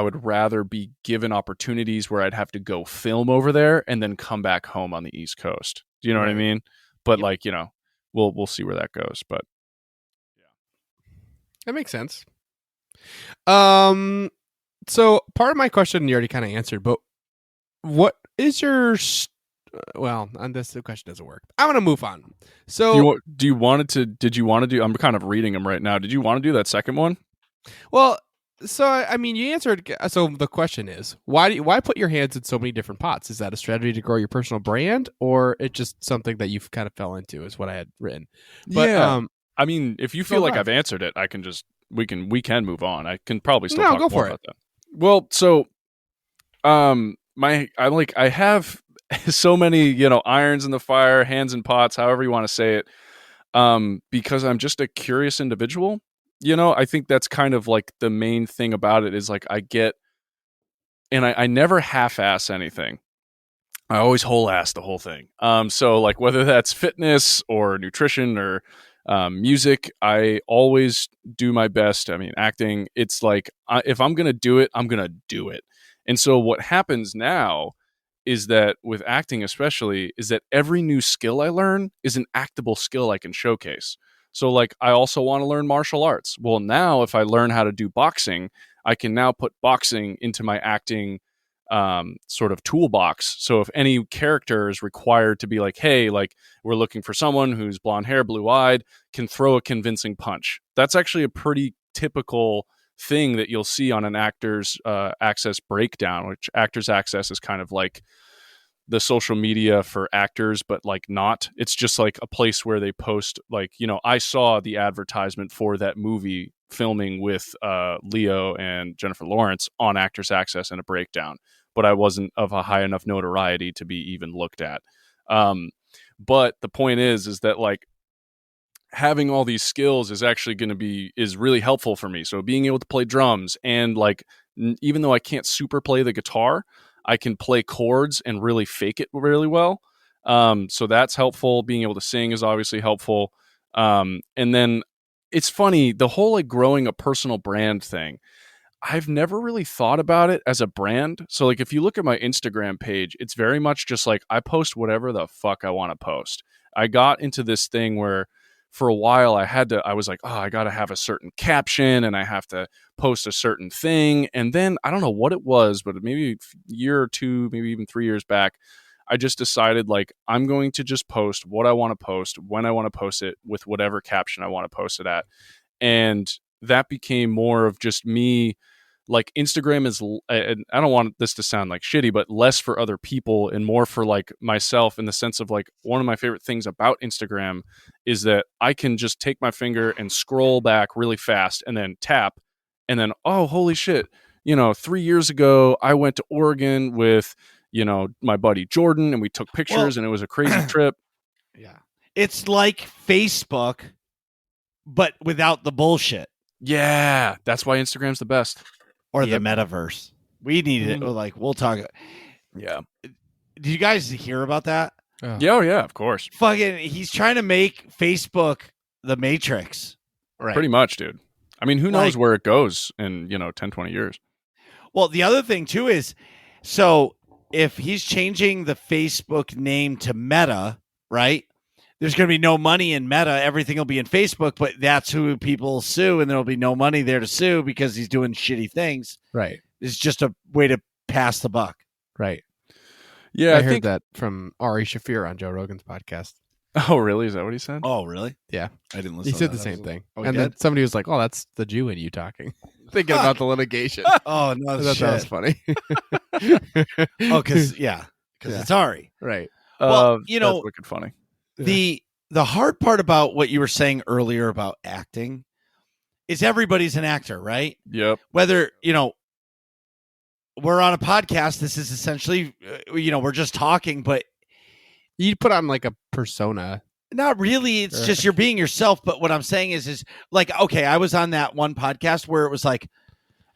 would rather be given opportunities where I'd have to go film over there and then come back home on the East Coast. Do you know what I mean? But we'll see where that goes. But that makes sense. So part of my question you already kind of answered, but what is your on this the question doesn't work. I'm gonna move on. So did you want to do? I'm kind of reading them right now. Did you want to do that second one? Well, so I mean, you answered. So the question is, why put your hands in so many different pots? Is that a strategy to grow your personal brand, or it's just something that you've kind of fell into? Is what I had written. But I mean, if you feel like I've answered it, I can just we can move on. I can probably still talk more about that. Well, so I have so many irons in the fire, hands in pots, however you want to say it, because I'm just a curious individual. I think that's kind of like the main thing about it is like I never half-ass anything. I always whole-ass the whole thing. So like whether that's fitness or nutrition or music, I always do my best. I mean, acting, it's like if I'm going to do it, I'm going to do it. And so what happens now is that with acting especially, is that every new skill I learn is an actable skill I can showcase. So like I also want to learn martial arts. Well, now if I learn how to do boxing, I can now put boxing into my acting sort of toolbox. So if any character is required to be like, hey, like we're looking for someone who's blonde hair, blue eyed, can throw a convincing punch. That's actually a pretty typical thing that you'll see on an actor's access breakdown, which actors access is kind of like the social media for actors, but like not. It's just like a place where they post like, you know, I saw the advertisement for that movie filming with Leo and Jennifer Lawrence on Actors Access in a breakdown, but I wasn't of a high enough notoriety to be even looked at. But the point is that like having all these skills is actually going to is really helpful for me. So being able to play drums and like, even though I can't super play the guitar, I can play chords and really fake it really well. So that's helpful. Being able to sing is obviously helpful. And then it's funny, the whole like growing a personal brand thing. I've never really thought about it as a brand. So like if you look at my Instagram page, it's very much just like I post whatever the fuck I want to post. I got into this thing where for a while I was like, oh, I got to have a certain caption and I have to post a certain thing. And then I don't know what it was, but maybe a year or two, maybe even 3 years back, I just decided like I'm going to just post what I want to post when I want to post it with whatever caption I want to post it at. And that became more of just me. Like Instagram is, and I don't want this to sound like shitty, but less for other people and more for like myself, in the sense of like one of my favorite things about Instagram is that I can just take my finger and scroll back really fast and then tap and then, oh, holy shit. 3 years ago, I went to Oregon with, my buddy Jordan and we took pictures and it was a crazy trip. Yeah. It's like Facebook, but without the bullshit. Yeah. That's why Instagram's the best. Or the metaverse. We need it. Like, we'll talk. Yeah. Did you guys hear about that? Yeah, oh, yeah, of course. Fucking, he's trying to make Facebook the Matrix. Right. Pretty much, dude. I mean, who knows where it goes in, 10, 20 years. Well, the other thing, too, is, so if he's changing the Facebook name to Meta, right? There's going to be no money in Meta. Everything will be in Facebook, but that's who people sue, and there will be no money there to sue because he's doing shitty things. Right. It's just a way to pass the buck. Right. Yeah, I heard that from Ari Shafir on Joe Rogan's podcast. Oh, really? Is that what he said? Oh, really? Yeah. I didn't listen He to said that the same episode. thing. Oh, and then somebody was like, oh, that's the Jew in you talking. Thinking about the litigation. Oh, no, I thought that was funny. Oh, because it's Ari. Right. Well, that's wicked funny. The hard part about what you were saying earlier about acting is everybody's an actor, right? Yep. Whether, we're on a podcast, this is essentially, we're just talking, but You put on like a persona. not really. It's just you're being yourself. But what I'm saying is like, okay, I was on that one podcast where it was like,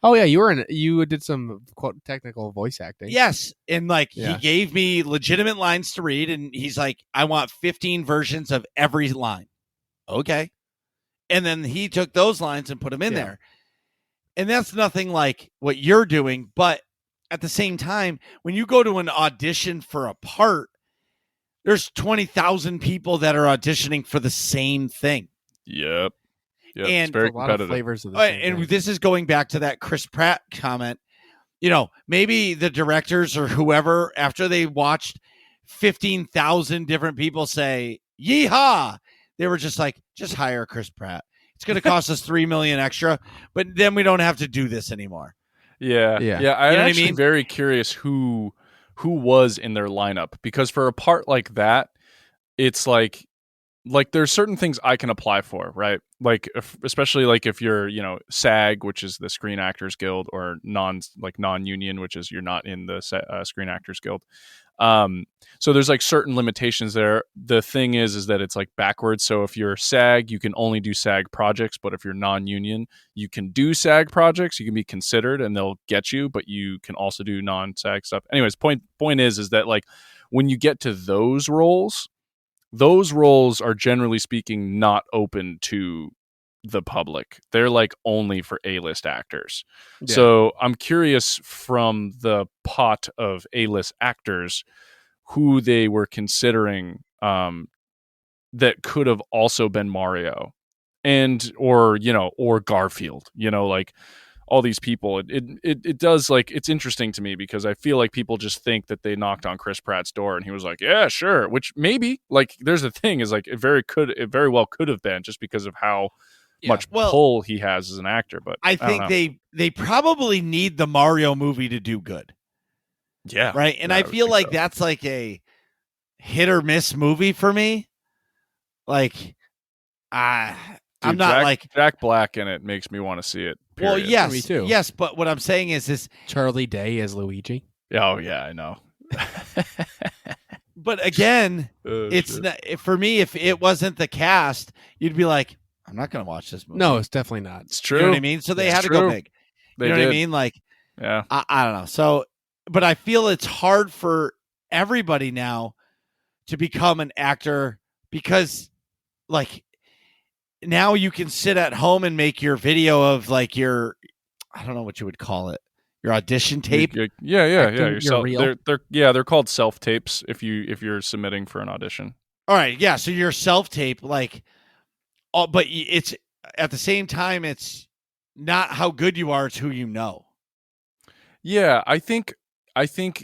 oh yeah, you did some quote technical voice acting. yes. And like, Yeah. he gave me legitimate lines to read. And he's like, I want 15 versions of every line. Okay. And then he took those lines and put them in there. And that's nothing like what you're doing. But at the same time, when you go to an audition for a part, there's 20,000 people that are auditioning for the same thing. Yep. And it's very a lot of competitive. flavors of the same And thing. this is going back to that Chris Pratt comment. Maybe the directors or whoever, after they watched 15,000 different people say, yeehaw, they were just like, just hire Chris Pratt. It's going to cost us $3 million extra, but then we don't have to do this anymore. Yeah. Yeah. I'm You know what I actually mean? very curious who was in their lineup, because for a part like that, it's like there's certain things I can apply for, right? Like especially like if you're, SAG, which is the Screen Actors Guild, or non-union, which is you're not in the Screen Actors Guild. So there's like certain limitations there. The thing is that it's like backwards. So if you're SAG, you can only do SAG projects, but if you're non-union, you can do SAG projects. You can be considered and they'll get you, but you can also do non-SAG stuff. Anyways, point is that like when you get to those roles are generally speaking not open to the public. They're like only for A-list actors. Yeah. So I'm curious from the pot of A-list actors who they were considering that could have also been Mario and or Garfield, like all these people. It does, like, it's interesting to me because I feel like people just think that they knocked on Chris Pratt's door and he was like, yeah, sure, which maybe, like, there's the thing is, like, it very well could have been just because of how much pull he has as an actor. But I think they probably need the Mario movie to do good. Yeah. Right. And I feel like that's like a hit or miss movie for me. Like, I'm not like Jack Black in it makes me want to see it. Period. Well, yes, Me too. yes, but what I'm saying is Charlie Day as Luigi. Oh yeah, I know. But again, it's not, for me. If it wasn't the cast, you'd be like, I'm not going to watch this movie. No, it's definitely not. It's true. You know what I mean? So they had to go big. They you know did. what I mean? Like, yeah, I don't know. So, but I feel it's hard for everybody now to become an actor because, like, now you can sit at home and make your video of like your, I don't know what you would call it, your audition tape. Yeah. Your reel. They're called self tapes if you're submitting for an audition. All right, yeah. So your self tape, like, but it's at the same time, it's not how good you are; it's who you know. Yeah, I think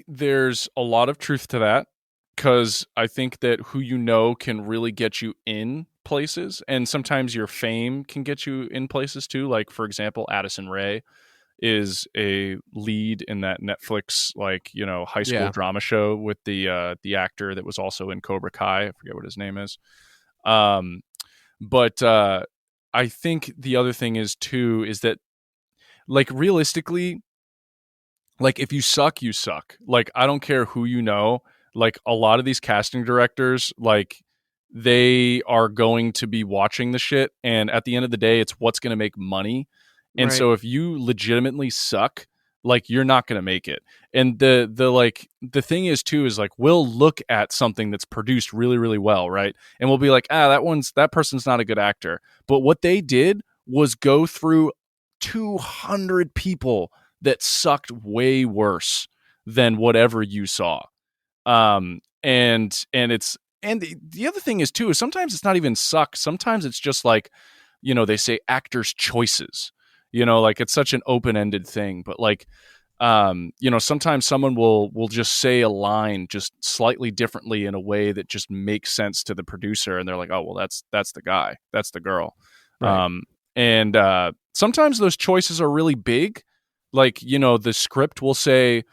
there's a lot of truth to that because I think that who you know can really get you in places, and sometimes your fame can get you in places too. Like, for example, Addison Rae is a lead in that Netflix high school drama show with the actor that was also in Cobra Kai. I forget what his name is. But I think the other thing is too is that, like, realistically, like, if you suck, you suck. Like, I don't care who you know. Like, a lot of these casting directors, like, they are going to be watching the shit, and at the end of the day, it's what's going to make money. And so if you legitimately suck, like, you're not going to make it. And the thing is too is, like, we'll look at something that's produced really, really well, right? And we'll be like, that person's not a good actor. But what they did was go through 200 people that sucked way worse than whatever you saw. And the other thing is too is sometimes it's not even suck. Sometimes it's just like, they say actors' choices. Like, it's such an open-ended thing. But, like, sometimes someone will just say a line just slightly differently in a way that just makes sense to the producer, and they're like, oh, well, that's the guy, that's the girl. Right. And sometimes those choices are really big. Like, the script will say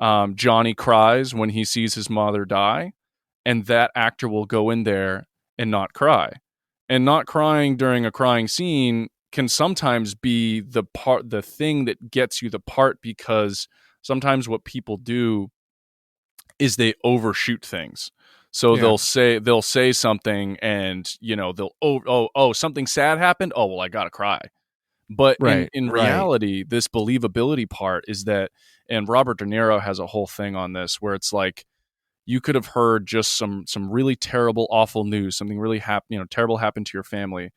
Johnny cries when he sees his mother die, and that actor will go in there and not cry. And not crying during a crying scene can sometimes be the thing that gets you the part, because sometimes what people do is they overshoot things. So they'll say something, and they'll something sad happened. Oh, well, I gotta cry. But in reality, this believability part is that, and Robert De Niro has a whole thing on this where it's like, you could have heard just some really terrible, awful news, something really terrible happened to your family,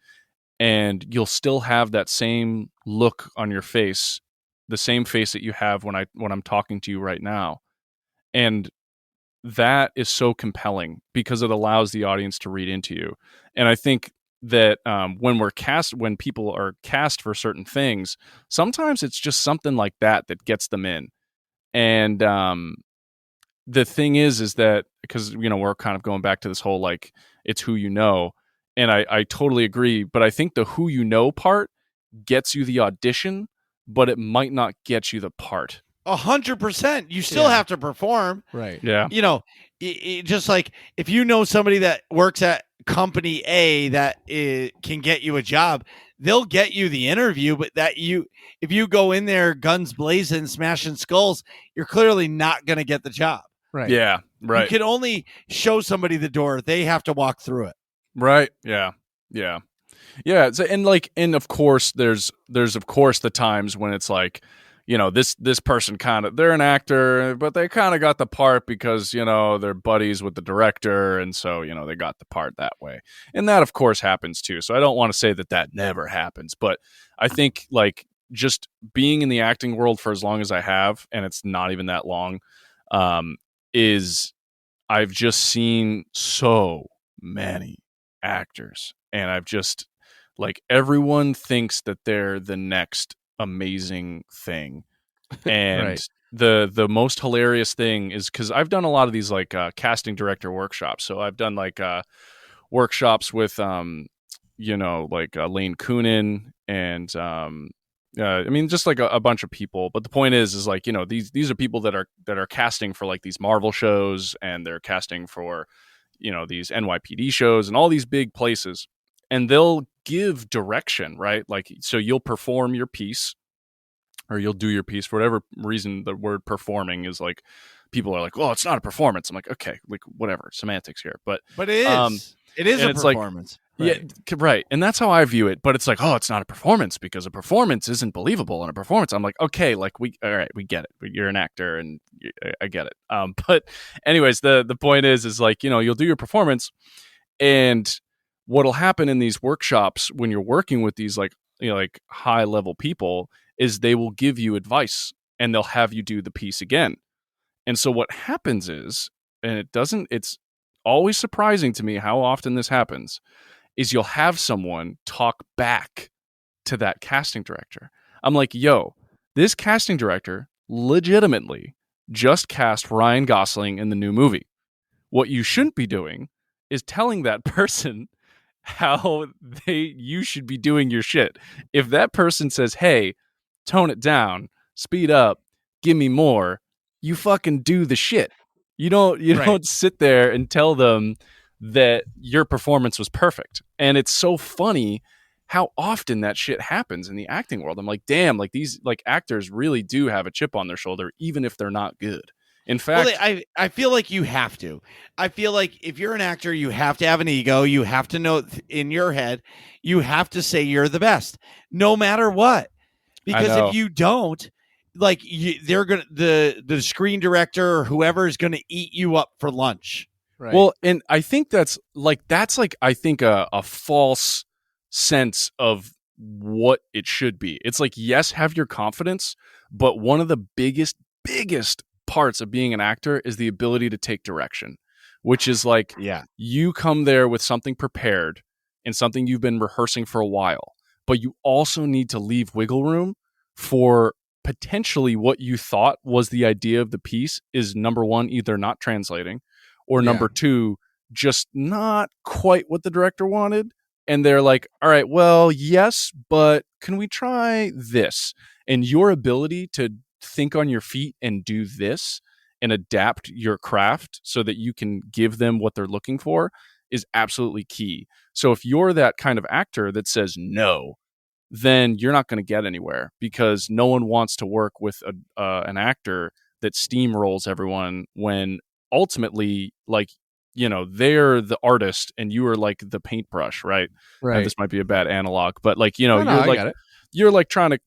and you'll still have that same look on your face, the same face that you have when I'm talking to you right now. And that is so compelling because it allows the audience to read into you. And I think that when people are cast for certain things, sometimes it's just something like that gets them in. And the thing is that, because we're kind of going back to this whole, like, it's who you know, and I totally agree, but I think the who you know part gets you the audition, but it might not get you the part. 100%. You still have to perform. Right. Yeah. Just like if you know somebody that works at company A that can get you a job, they'll get you the interview, but if you go in there guns blazing, smashing skulls, you're clearly not going to get the job. Right. Yeah. Right. You can only show somebody the door. They have to walk through it. Right. Yeah. And of course, there's of course the times when it's like, this person they're an actor, but they kind of got the part because, they're buddies with the director. And so, they got the part that way. And that, of course, happens too. So I don't want to say that never happens, but I think like just being in the acting world for as long as I have, and it's not even that long, is I've just seen so many actors, and I've just like everyone thinks that they're the next amazing thing. And Right. the most hilarious thing is because I've done a lot of these like casting director workshops. So I've done like workshops with Lane Coonan and just like a bunch of people. But the point is like, these are people that are casting for like these Marvel shows, and they're casting for, these NYPD shows and all these big places, and they'll give direction, right? Like, so you'll perform your piece, or you'll do your piece for whatever reason. The word performing is like, people are like, well, it's not a performance. I'm like, okay, like whatever, semantics here. But it is. It is a performance. Like, right. Yeah, right. And that's how I view it. But it's like, oh, it's not a performance because a performance isn't believable in a performance. I'm like, okay, like we get it. You're an actor, and I get it. But anyways, the point is like, you'll do your performance, and what'll happen in these workshops when you're working with these like high level people is they will give you advice, and they'll have you do the piece again. And so what happens is, and it's always surprising to me how often this happens, is you'll have someone talk back to that casting director. I'm like, yo, this casting director legitimately just cast Ryan Gosling in the new movie. What you shouldn't be doing is telling that person how you should be doing your shit. If that person says, hey, tone it down, speed up, give me more, you fucking do the shit. You don't sit there and tell them that your performance was perfect. And it's so funny how often that shit happens in the acting world. I'm like, damn, like these like actors really do have a chip on their shoulder, even if they're not good. In fact, I feel like you have to. I feel like if you're an actor, you have to have an ego. You have to know in your head, you have to say you're the best, no matter what. Because if you don't, like they're gonna the screen director or whoever is gonna eat you up for lunch. Right. Well, and I think that's I think a false sense of what it should be. It's like, yes, have your confidence, but one of the biggest parts of being an actor is the ability to take direction, which is like, you come there with something prepared and something you've been rehearsing for a while, but you also need to leave wiggle room for potentially what you thought was the idea of the piece is, number one, either not translating, or number two, just not quite what the director wanted. And they're like, all right, well, yes, but can we try this? And your ability to think on your feet and do this and adapt your craft so that you can give them what they're looking for is absolutely key. So if you're that kind of actor that says no, then you're not going to get anywhere, because no one wants to work with an actor that steamrolls everyone when ultimately, like, they're the artist and you are like the paintbrush, right? Right. This might be a bad analog, but like, you're trying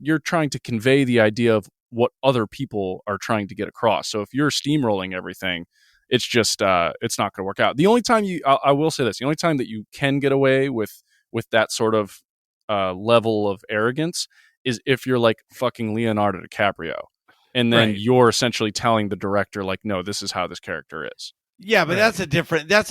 to convey the idea of what other people are trying to get across. So if you're steamrolling everything, it's just it's not going to work out. The only time I will say this, the only time that you can get away with that sort of level of arrogance is if you're like fucking Leonardo DiCaprio, and then you're essentially telling the director like, no, this is how this character is. Yeah, but that's a different. That's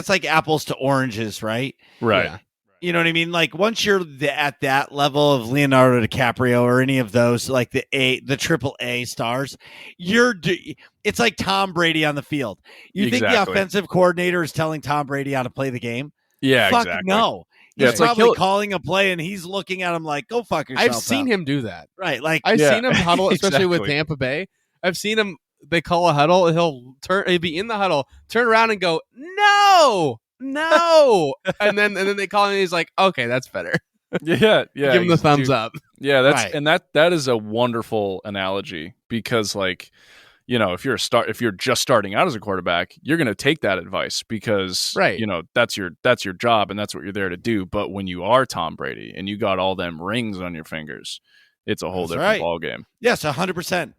like apples to oranges, right? Right. Yeah. You know what I mean? Like once you're at that level of Leonardo DiCaprio or any of those, like the triple A stars, it's like Tom Brady on the field. You think the offensive coordinator is telling Tom Brady how to play the game? Yeah, fuck exactly. No. Yeah, He's probably calling a play and he's looking at him like, go fuck yourself. I've seen him do that. Right. Like I've seen him huddle, especially with Exactly. Tampa Bay. I've seen him, they call a huddle, and he'll be in the huddle, turn around and go, no. and then they call him and he's like, okay, that's better. Yeah. Give him the thumbs up. Yeah, that's Right. and that is a wonderful analogy, because like, if you're just starting out as a quarterback, you're going to take that advice because that's your job and that's what you're there to do. But when you are Tom Brady and you got all them rings on your fingers, it's a whole That's different right. ball game. Yes, 100%.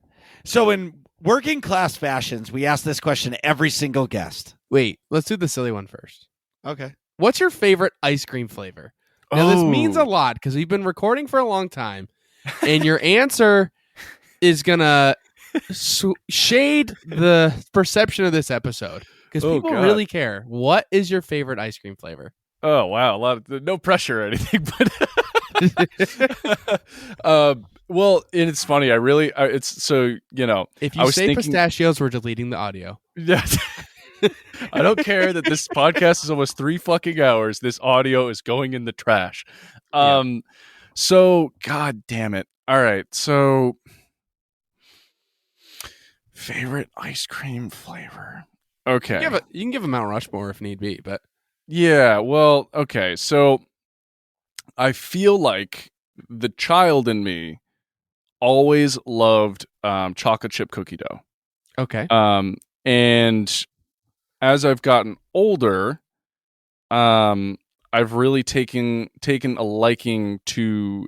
So in working class fashions, we ask this question to every single guest. Wait, let's do the silly one first. Okay. What's your favorite ice cream flavor? Now, this means a lot because we've been recording for a long time, and your answer is going to shade the perception of this episode because people God. really care. What is your favorite ice cream flavor? Oh wow, a lot of no pressure or anything, but well, and it's funny. It's so If I you was say thinking- pistachios, we're deleting the audio. Yeah. I don't care that this podcast is almost 3 fucking hours. This audio is going in the trash. So god damn it. All right. So favorite ice cream flavor. Okay. You can give a Mount Rushmore if need be, but Yeah, well, okay. So I feel like the child in me always loved chocolate chip cookie dough. okay. And as I've gotten older, I've really taken a liking to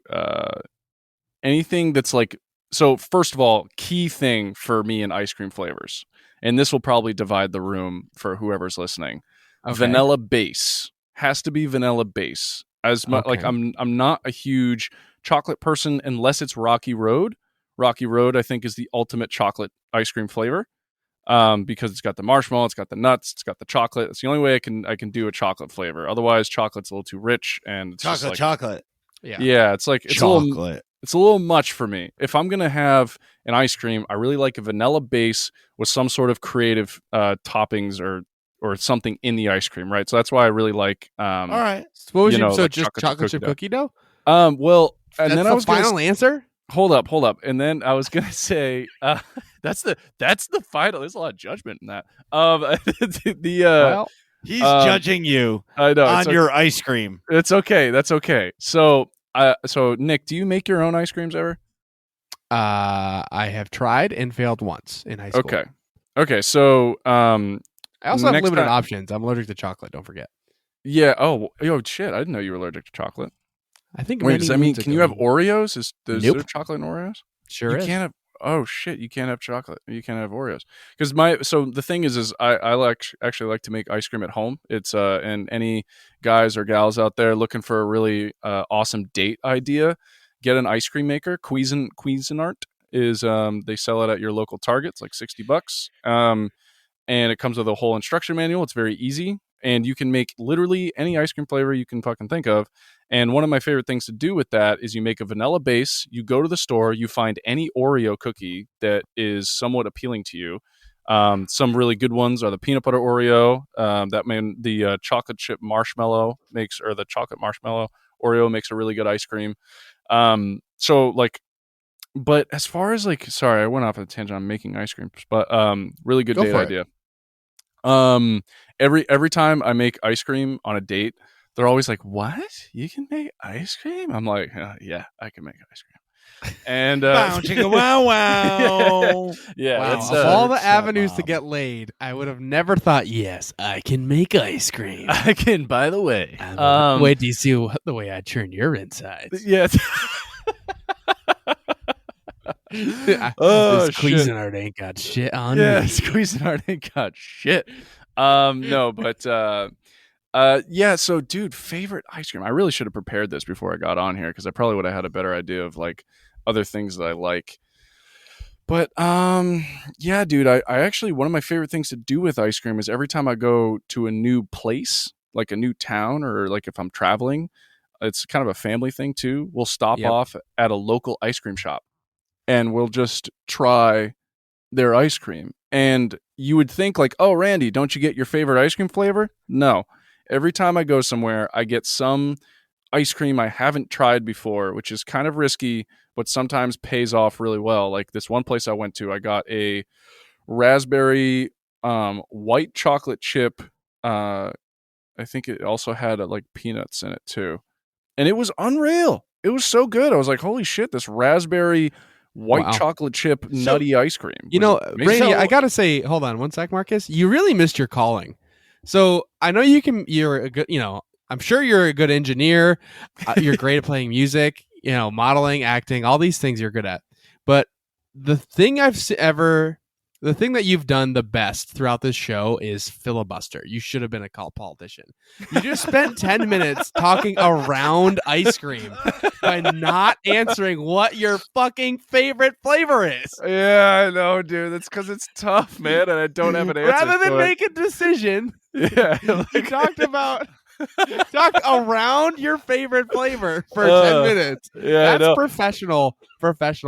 anything that's like. So first of all, key thing for me in ice cream flavors, and this will probably divide the room for whoever's listening. Okay. Vanilla base has to be vanilla base. As much like I'm not a huge chocolate person unless it's Rocky Road. Rocky Road, I think, is the ultimate chocolate ice cream flavor. Because it's got the marshmallow, it's got the nuts, it's got the chocolate. It's the only way I can do a chocolate flavor. Otherwise, chocolate's a little too rich and it's just like, chocolate. Yeah, it's like it's a little much for me. If I'm gonna have an ice cream, I really like a vanilla base with some sort of creative toppings or something in the ice cream, right? So that's why I really like. All right. So what was like just chocolate chip cookie dough? Well, and That's then the I was final answer. Hold up, and then I was gonna say that's the final. There's a lot of judgment in that. Well, He's judging you I know on your ice cream. It's okay. That's okay. So Nick, do you make your own ice creams ever? I have tried and failed once in high school. Okay. So I also have next limited time- options. I'm allergic to chocolate. Don't forget. yeah. Oh shit! I didn't know you were allergic to chocolate. I think. Wait, does that mean moons can ago- you have Oreos? Is Nope. there chocolate in Oreos? Sure you is. can't have. Oh shit! You can't have chocolate. You can't have Oreos because so the thing is I actually like to make ice cream at home. It's and any guys or gals out there looking for a really awesome date idea, get an ice cream maker. Cuisinart is they sell it at your local Target. It's like $60. And it comes with a whole instruction manual. It's very easy. And you can make literally any ice cream flavor you can fucking think of. And one of my favorite things to do with that is you make a vanilla base, you go to the store, you find any Oreo cookie that is somewhat appealing to you. Some really good ones are the peanut butter Oreo. The chocolate chip marshmallow the chocolate marshmallow Oreo makes a really good ice cream. But as far as sorry, I went off on a tangent on making ice creams, but really good date idea. Every time I make ice cream on a date, they're always like, "What? You can make ice cream?" I'm like, "Yeah, I can make ice cream." And Wow, chicka, wow, wow. yeah. Wow, That's, of all the Shut avenues up. to get laid, I would have never thought, yes, I can make ice cream. I can, by the way. Wait, do you see the way I churn your insides? yeah. Oh, this shit. Cuisinart ain't got shit on Yeah, me. Cuisinart ain't got shit. No, but yeah. So, dude, favorite ice cream. I really should have prepared this before I got on here because I probably would have had a better idea of other things that I like. But yeah, dude, I actually one of my favorite things to do with ice cream is every time I go to a new place, like a new town, or if I'm traveling, it's kind of a family thing too. We'll stop off at a local ice cream shop. And we'll just try their ice cream. And you would think oh, Randy, don't you get your favorite ice cream flavor? No. Every time I go somewhere, I get some ice cream I haven't tried before, which is kind of risky, but sometimes pays off really well. Like this one place I went to, I got a raspberry white chocolate chip. I think it also had peanuts in it too. And it was unreal. It was so good. I was like, holy shit, this raspberry white chocolate chip nutty ice cream. You know, amazing. Randy, I gotta say, hold on one sec, Marcus. You really missed your calling. So I know you're a good, I'm sure you're a good engineer. You're great at playing music. modeling, acting, all these things you're good at. But the thing the thing that you've done the best throughout this show is filibuster. You should have been a politician. You just spent 10 minutes talking around ice cream by not answering what your fucking favorite flavor is. Yeah, I know, dude. That's because it's tough, man, and I don't have an answer. Rather than to make a decision, yeah, you talked around your favorite flavor for 10 minutes. Yeah, That's professional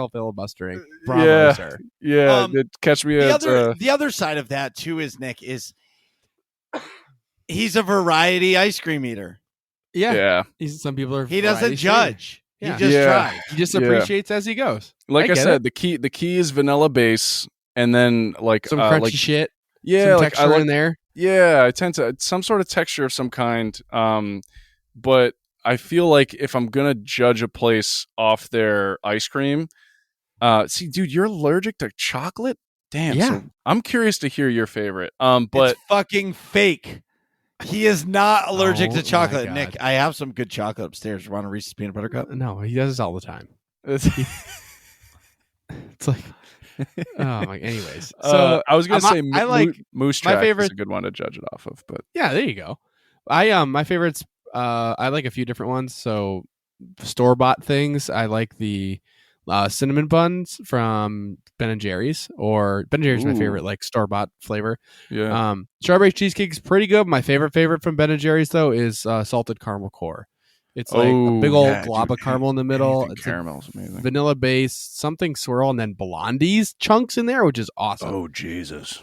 filibustering. Bravo, sir. Yeah, catch me the other side of that too is Nick is he's a variety ice cream eater. Yeah. Some people are. He doesn't judge. Yeah. He just tries. He just appreciates as he goes. Like I said, the key is vanilla base, and then like some crunchy shit. Yeah, some like texture in there. Yeah, I tend to some sort of texture of some kind. But I feel like if I'm gonna judge a place off their ice cream, see, dude, you're allergic to chocolate? Damn. Yeah. So I'm curious to hear your favorite. But it's fucking fake. He is not allergic to chocolate. God. Nick, I have some good chocolate upstairs. You want a Reese's peanut butter cup? No, he does this all the time. It's like, oh my. Anyways, so I was gonna say, I like Moose my Track favorite. is a good one to judge it off of, but yeah, there you go. My favorites. I like a few different ones. So store bought things. I like the cinnamon buns from Ben and Jerry's, or Ben and Jerry's is my favorite like store bought flavor. Yeah. Strawberry cheesecake's pretty good. My favorite from Ben and Jerry's though is salted caramel core. It's like a big old glob of caramel in the middle. It's caramel's amazing. Vanilla base, something swirl, and then Blondie's chunks in there, which is awesome. Oh, Jesus.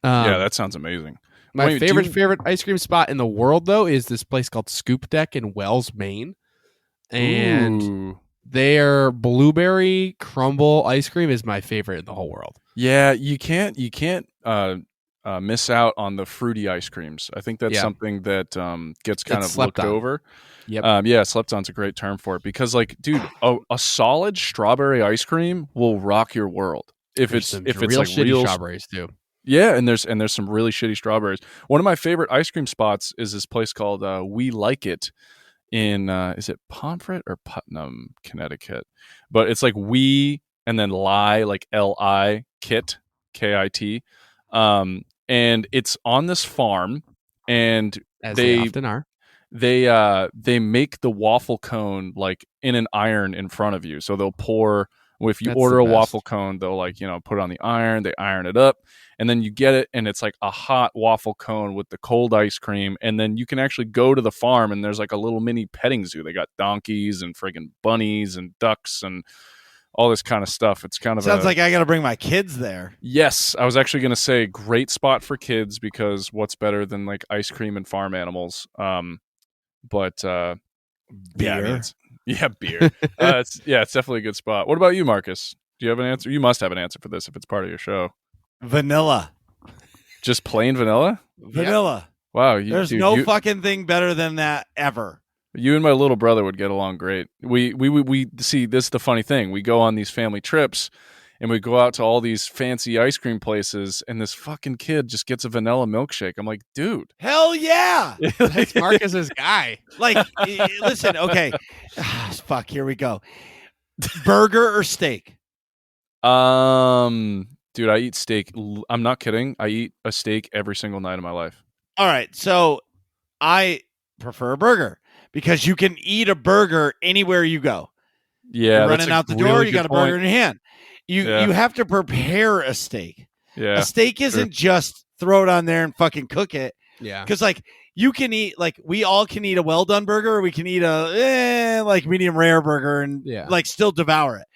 Yeah, that sounds amazing. My favorite ice cream spot in the world though is this place called Scoop Deck in Wells, Maine, and their blueberry crumble ice cream is my favorite in the whole world. Yeah, you can't miss out on the fruity ice creams. I think that's something that gets kind of looked over. Yep. Yeah, slept on's a great term for it because, like, dude, a solid strawberry ice cream will rock your world if it's like shitty real strawberries too. Yeah, and there's some really shitty strawberries. One of my favorite ice cream spots is this place called We Like It in is it Pomfret or Putnam, Connecticut? But it's like we and then lie, like Li Kit, Kit. And it's on this farm, and as they often are. They make the waffle cone like in an iron in front of you. So they'll pour, if you order a waffle cone, they'll put it on the iron, they iron it up, and then you get it, and it's like a hot waffle cone with the cold ice cream. And then you can actually go to the farm, and there's like a little mini petting zoo. They got donkeys and friggin' bunnies and ducks and all this kind of stuff. It's kind of sounds like I got to bring my kids there. Yes, I was actually going to say great spot for kids, because what's better than like ice cream and farm animals? But beer. Beer. It's definitely a good spot. What about you, Marcus? Do you have an answer? You must have an answer for this if it's part of your show. Vanilla. Just plain vanilla? Vanilla. Wow. There's no fucking thing better than that ever. You and my little brother would get along great. We see, this is the funny thing. We go on these family trips, and we go out to all these fancy ice cream places, and this fucking kid just gets a vanilla milkshake. I'm like, dude. Hell yeah. That's Marcus's guy. Like, listen, okay. Fuck, here we go. Burger or steak? Dude, I eat steak. I'm not kidding. I eat a steak every single night of my life. All right, so I prefer a burger because you can eat a burger anywhere you go. Yeah, you're running out the door, you got a burger in your hand. You have to prepare a steak. Yeah, a steak isn't just throw it on there and fucking cook it. Yeah, because like you can eat, like we all can eat a well done burger, or we can eat a like medium rare burger and like still devour it.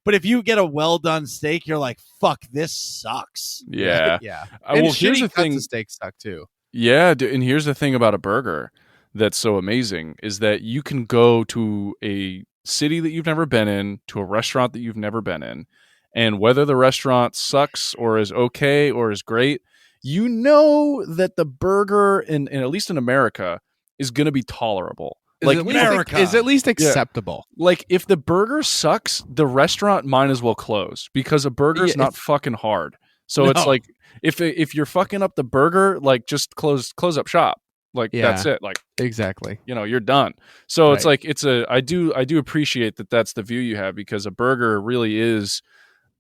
But if you get a well done steak, you're like, fuck, this sucks. Yeah, yeah. Well, here's the thing: steaks suck too. Yeah, and here's the thing about a burger that's so amazing is that you can go to a city that you've never been in, to a restaurant that you've never been in, and whether the restaurant sucks or is okay or is great, you know that the burger in at least in America is going to be tolerable. Like America is at least acceptable. Yeah. Like if the burger sucks, the restaurant might as well close, because a burger is not fucking hard. So it's like if you're fucking up the burger, like just close up shop. Like Yeah. that's it. Like, Exactly. you're done. So it's Right. like I do appreciate that that's the view you have, because a burger really is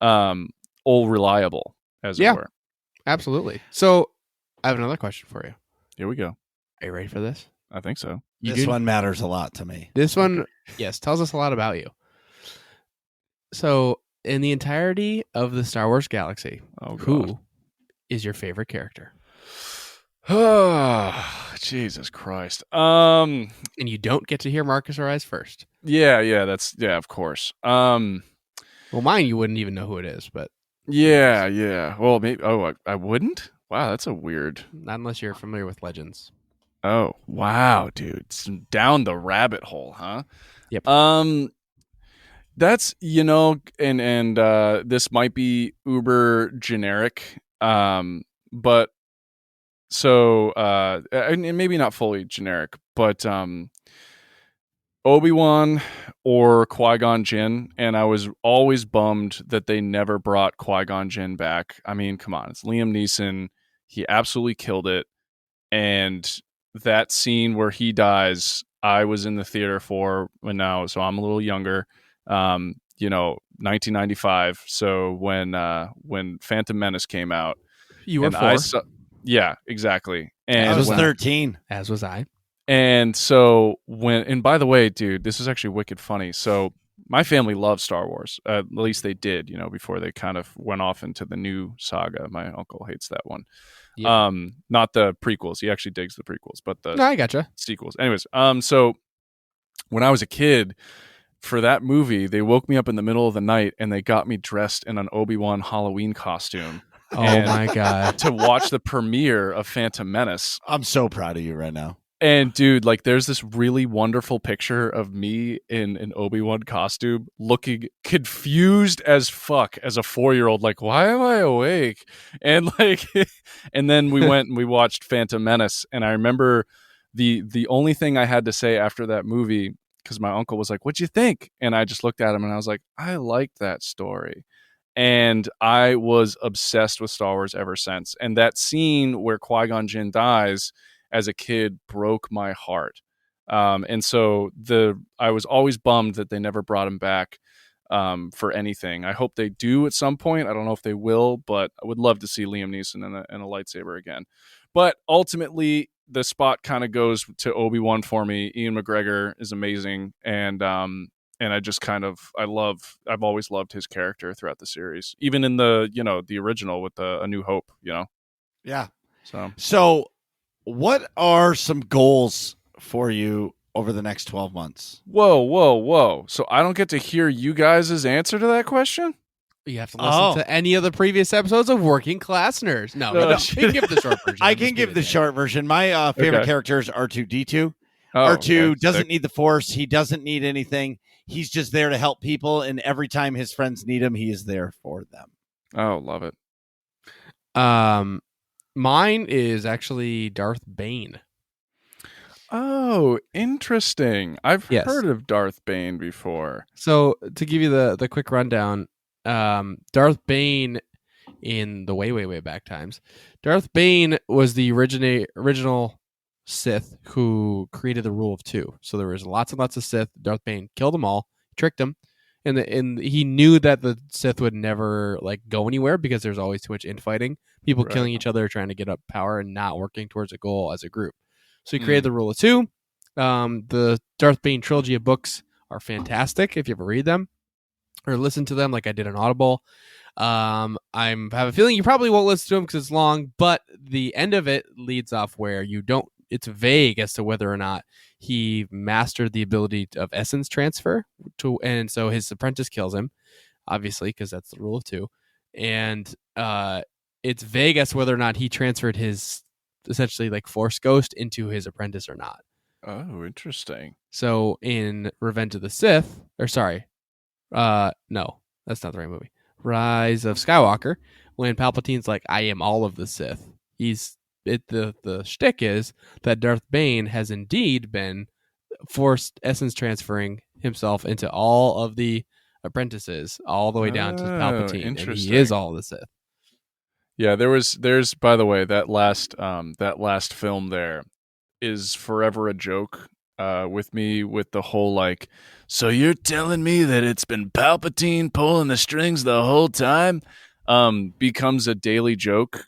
all reliable, as it Yeah. were. Absolutely. So I have another question for you. Here we go. Are you ready for this? I think so. This one matters a lot to me. This one, yes, tells us a lot about you. So, in the entirety of the Star Wars galaxy, Oh, God. who is your favorite character? Oh, Jesus Christ. And you don't get to hear Marcus or I's first. Yeah, of course. Well, mine you wouldn't even know who it is, but Yeah. Well, maybe. Oh, I wouldn't. Wow, that's a weird. not unless you're familiar with Legends. Oh, wow, dude. It's down the rabbit hole, huh? Yep. That's and this might be uber generic, but so and maybe not fully generic, but Obi-Wan or Qui-Gon Jinn, and I was always bummed that they never brought Qui-Gon Jinn back. I mean, come on, it's Liam Neeson. He absolutely killed it, and that scene where he dies, I was in the theater for so I'm a little younger. 1995. So when Phantom Menace came out, You were and 4. yeah, exactly. And I was when- 13. As was I. And so and by the way, dude, this is actually wicked funny. So my family loves Star Wars. At least they did, before they kind of went off into the new saga. My uncle hates that one. Yeah. Not the prequels. He actually digs the prequels, but the No, I gotcha. sequels. Anyways, so when I was a kid, for that movie, they woke me up in the middle of the night and they got me dressed in an Obi-Wan Halloween costume. Oh And- my god. to watch the premiere of Phantom Menace. I'm so proud of you right now. And dude, like there's this really wonderful picture of me in an Obi-Wan costume looking confused as fuck as a 4-year-old, like, why am I awake? And like and then we went and we watched Phantom Menace, and I remember the only thing I had to say after that movie, because my uncle was like, what'd you think? And I just looked at him and I was like, I liked that story. And I was obsessed with Star Wars ever since. And that scene where Qui-Gon Jinn dies as a kid broke my heart. And so I was always bummed that they never brought him back for anything. I hope they do at some point. I don't know if they will, but I would love to see Liam Neeson in a lightsaber again. But ultimately, the spot kind of goes to Obi-Wan for me. Ian McGregor is amazing, and I just I've always loved his character throughout the series, even in the the original with A New Hope. Yeah. So What are some goals for you over the next 12 months? whoa! So I don't get to hear you guys' answer to that question? You have to listen to any of the previous episodes of Working Class Nerds. No, Oh, you shit. can give the short version. I I'm can just give the kidding. short version. My favorite Okay. character is R2D2. Oh, R2 okay, doesn't sick. need the Force. He doesn't need anything. He's just there to help people, and every time his friends need him, he is there for them. Oh, love it. Mine is actually Darth Bane. Oh, interesting. I've Yes. heard of Darth Bane before. So to give you the quick rundown, Darth Bane in the way back times, Darth Bane was the original Sith who created the rule of 2. So there was lots and lots of Sith. Darth Bane killed them all, tricked them, and he knew that the Sith would never go anywhere because there's always too much infighting, people Right. killing each other, trying to get up power, and not working towards a goal as a group. So he created the rule of 2. The Darth Bane trilogy of books are fantastic if you ever read them or listen to them, like I did on Audible. I have a feeling you probably won't listen to them because it's long, but the end of it leads off where you don't. It's vague as to whether or not he mastered the ability of essence transfer and so his apprentice kills him, obviously, because that's the rule of 2. And it's vague as to whether or not he transferred his essentially Force Ghost into his apprentice or not. Oh, interesting. So in Revenge of the Sith, or sorry, no, that's not the right movie. Rise of Skywalker, when Palpatine's like, I am all of the Sith, the shtick is that Darth Bane has indeed been forced essence transferring himself into all of the apprentices, all the way down to Oh, Palpatine, and interesting. he is all of the Sith. Yeah, there's by the way that last film there is forever a joke with me, with the whole like, so you're telling me that it's been Palpatine pulling the strings the whole time, becomes a daily joke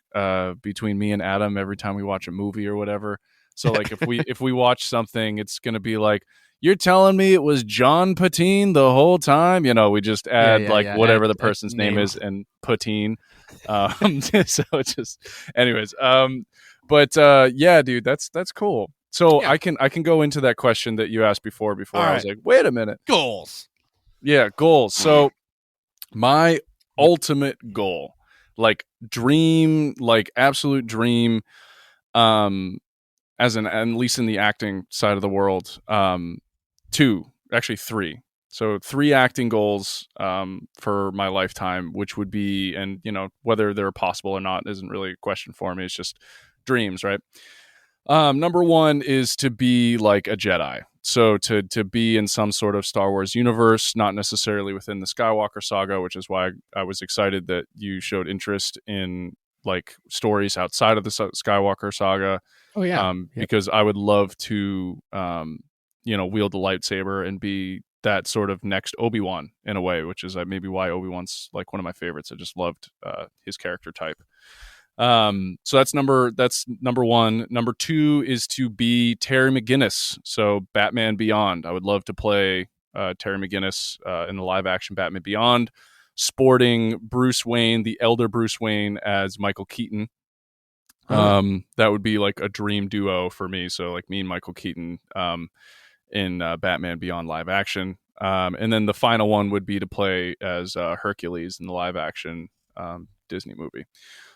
between me and Adam every time we watch a movie or whatever. So like if we watch something, it's gonna be like, you're telling me it was John Patine the whole time? You know, we just add whatever the person's name is and Patine. So it's just, anyways. But yeah, dude, that's cool. So Yeah. I can go into that question that you asked before. All I was like, wait a minute. Goals. Yeah, goals. So my ultimate goal, like dream, like absolute dream, as at least in the acting side of the world, three. So 3 acting goals for my lifetime, which would be, and you know, whether they're possible or not isn't really a question for me. It's just dreams, right? Number 1 is to be like a Jedi. So to be in some sort of Star Wars universe, not necessarily within the Skywalker saga, which is why I was excited that you showed interest in like stories outside of the Skywalker saga. Oh yeah. Because I would love to, wield the lightsaber and be that sort of next Obi-Wan in a way, which is maybe why Obi-Wan's like one of my favorites. I just loved his character type. So that's number 1. Number 2 is to be Terry McGinnis. So Batman Beyond. I would love to play Terry McGinnis in the live action Batman Beyond, sporting Bruce Wayne, the elder Bruce Wayne, as Michael Keaton. That would be like a dream duo for me. So like me and Michael Keaton in Batman Beyond live action. And then the final one would be to play as Hercules in the live action Disney movie.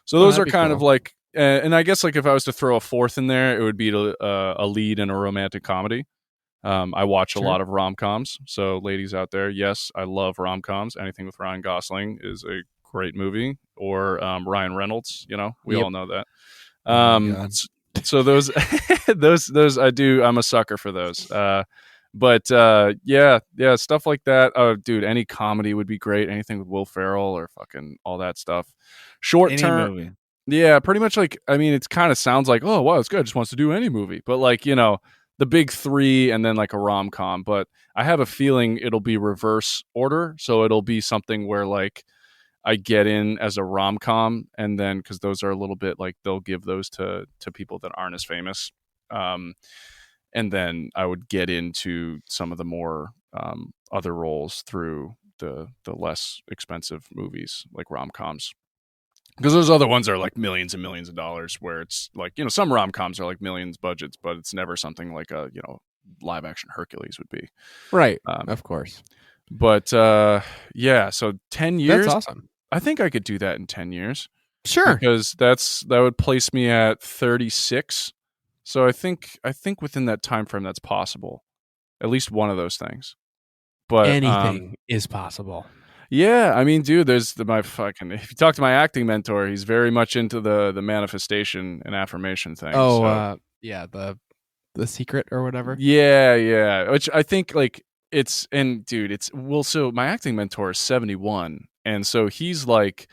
So those are kind of like, and I guess like if I was to throw a fourth in there, it would be a lead in a romantic comedy. I watch a lot of rom-coms. So ladies out there, yes, I love rom-coms. Anything with Ryan Gosling is a great movie, or Ryan Reynolds, you know, we all know that. So those those I do, I'm a sucker for those. But yeah, stuff like that. Oh, dude, any comedy would be great. Anything with Will Ferrell or fucking all that stuff. Short term movie. Yeah, pretty much like, I mean, it kind of sounds like, oh, wow, it's good. Just wants to do any movie. But like, you know, the big 3 and then like a rom-com. But I have a feeling it'll be reverse order. So it'll be something where like I get in as a rom-com, and then because those are a little bit like, they'll give those to people that aren't as famous. And then I would get into some of the more other roles through the less expensive movies like rom-coms. Because those other ones are like millions and millions of dollars, where it's like, you know, some rom-coms are like millions budgets, but it's never something like a, you know, live action Hercules would be. Right. Of course. But yeah, so 10 years. That's awesome. I think I could do that in 10 years. Sure. Because that would place me at 36. So I think within that time frame that's possible. At least one of those things. But anything is possible. Yeah, I mean, dude, there's if you talk to my acting mentor, he's very much into the manifestation and affirmation thing. Oh, yeah, the secret or whatever. Yeah, which I think like so my acting mentor is 71, and so he's like,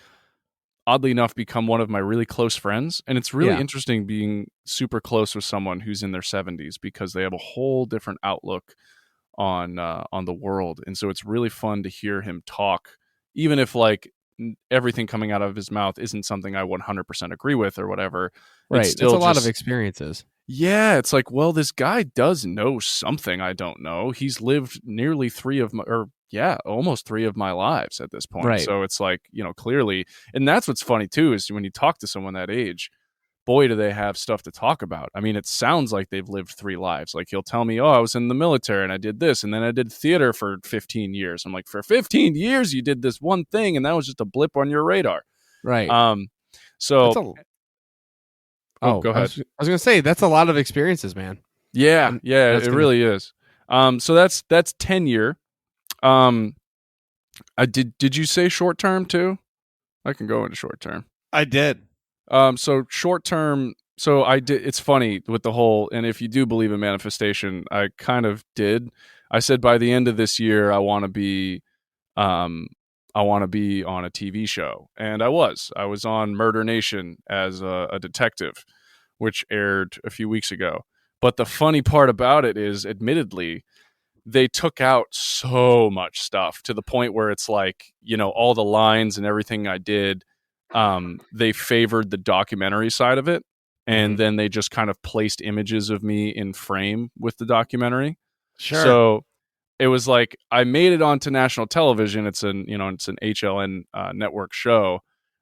oddly enough, become one of my really close friends, and it's really interesting being super close with someone who's in their 70s, because they have a whole different outlook on the world. And so it's really fun to hear him talk, even if like everything coming out of his mouth isn't something I 100% agree with or whatever. Right. It's a lot of experiences. Yeah. It's like, well, this guy does know something I don't know. He's lived nearly almost 3 of my lives at this point. Right. So it's like, you know, clearly, and that's what's funny too, is when you talk to someone that age, boy, do they have stuff to talk about. I mean, it sounds like they've lived 3 lives. Like he'll tell me, oh, I was in the military and I did this, and then I did theater for 15 years. I'm like, for 15 years, you did this one thing, and that was just a blip on your radar. Right. So, go ahead. I was going to say, that's a lot of experiences, man. Yeah, it really is. So that's 10 year. Did you say short term too? I can go into short term. I did. So short term. So I did. It's funny with the whole, and if you do believe in manifestation, I kind of did. I said by the end of this year, I want to be on a TV show, and I was on Murder Nation as a detective, which aired a few weeks ago. But the funny part about it is, admittedly, they took out so much stuff to the point where it's like, all the lines and everything I did, they favored the documentary side of it. And then they just kind of placed images of me in frame with the documentary. Sure. So it was like I made it onto national television. It's an HLN network show,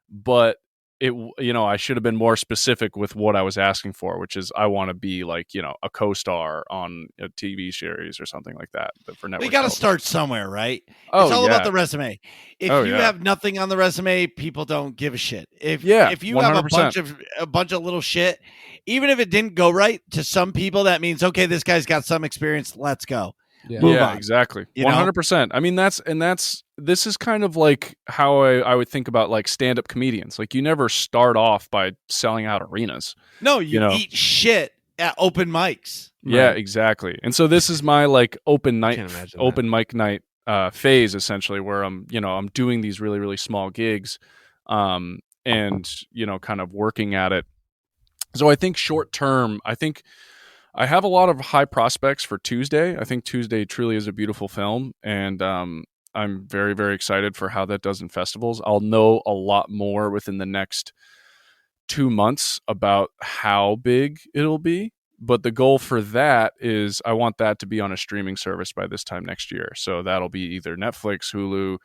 but I should have been more specific with what I was asking for, which is I want to be like, a co-star on a TV series or something like that for network. We got to television. start somewhere, right? Oh, it's all yeah. about the resume. If you have nothing on the resume, people don't give a shit. If you 100%. have a bunch of little shit, even if it didn't go right, to some people that means, okay, this guy's got some experience, let's go. Yeah. Move on. Exactly. You know? 100%. I mean, this is kind of like how I would think about like stand-up comedians. Like, you never start off by selling out arenas. No, you eat shit at open mics. Yeah, Right. exactly. And so this is my like open mic night phase, essentially, where I'm doing these really, really small gigs, and kind of working at it. So I think short term, I have a lot of high prospects for Tuesday. I think Tuesday truly is a beautiful film, and I'm very, very excited for how that does in festivals. I'll know a lot more within the next 2 months about how big it'll be, but the goal for that is I want that to be on a streaming service by this time next year. So that'll be either Netflix, Hulu,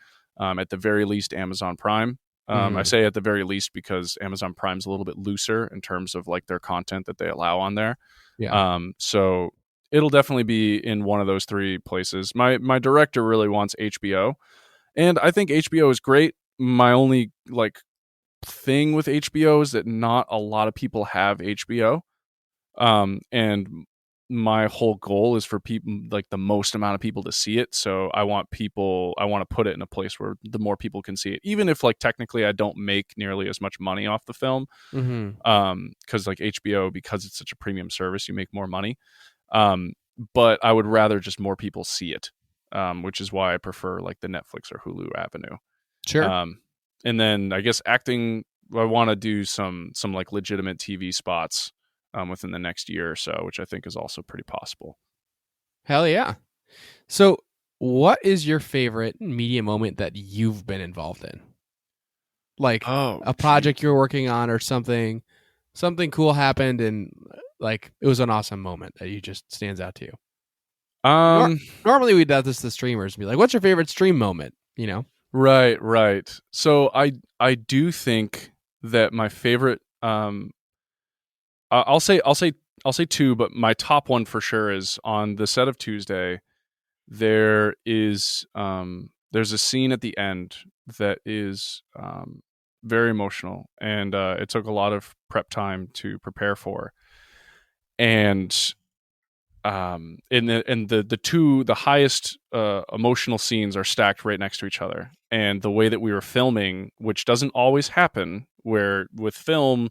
at the very least Amazon Prime. I say at the very least because Amazon Prime's a little bit looser in terms of like their content that they allow on there. Yeah. So it'll definitely be in one of those three places. My director really wants HBO, and I think HBO is great. My only like thing with HBO is that not a lot of people have HBO. And my whole goal is for people, like the most amount of people to see it. So I want to put it in a place where the more people can see it, even if like technically I don't make nearly as much money off the film. Cause like HBO, because it's such a premium service, you make more money. But I would rather just more people see it. Which is why I prefer like the Netflix or Hulu avenue. Sure. And then I guess acting, I want to do some like legitimate TV spots within the next year or so, which I think is also pretty possible. Hell yeah. So what is your favorite media moment that you've been involved in? Like a project you're working on or something cool happened and like it was an awesome moment that you just stands out to you. Normally we do this to streamers and be like, what's your favorite stream moment? Right. So I do think that my favorite, I'll say two, but my top one for sure is on the set of Tuesday. There's a scene at the end that is very emotional, and it took a lot of prep time to prepare for. And the highest emotional scenes are stacked right next to each other, and the way that we were filming, which doesn't always happen, where with film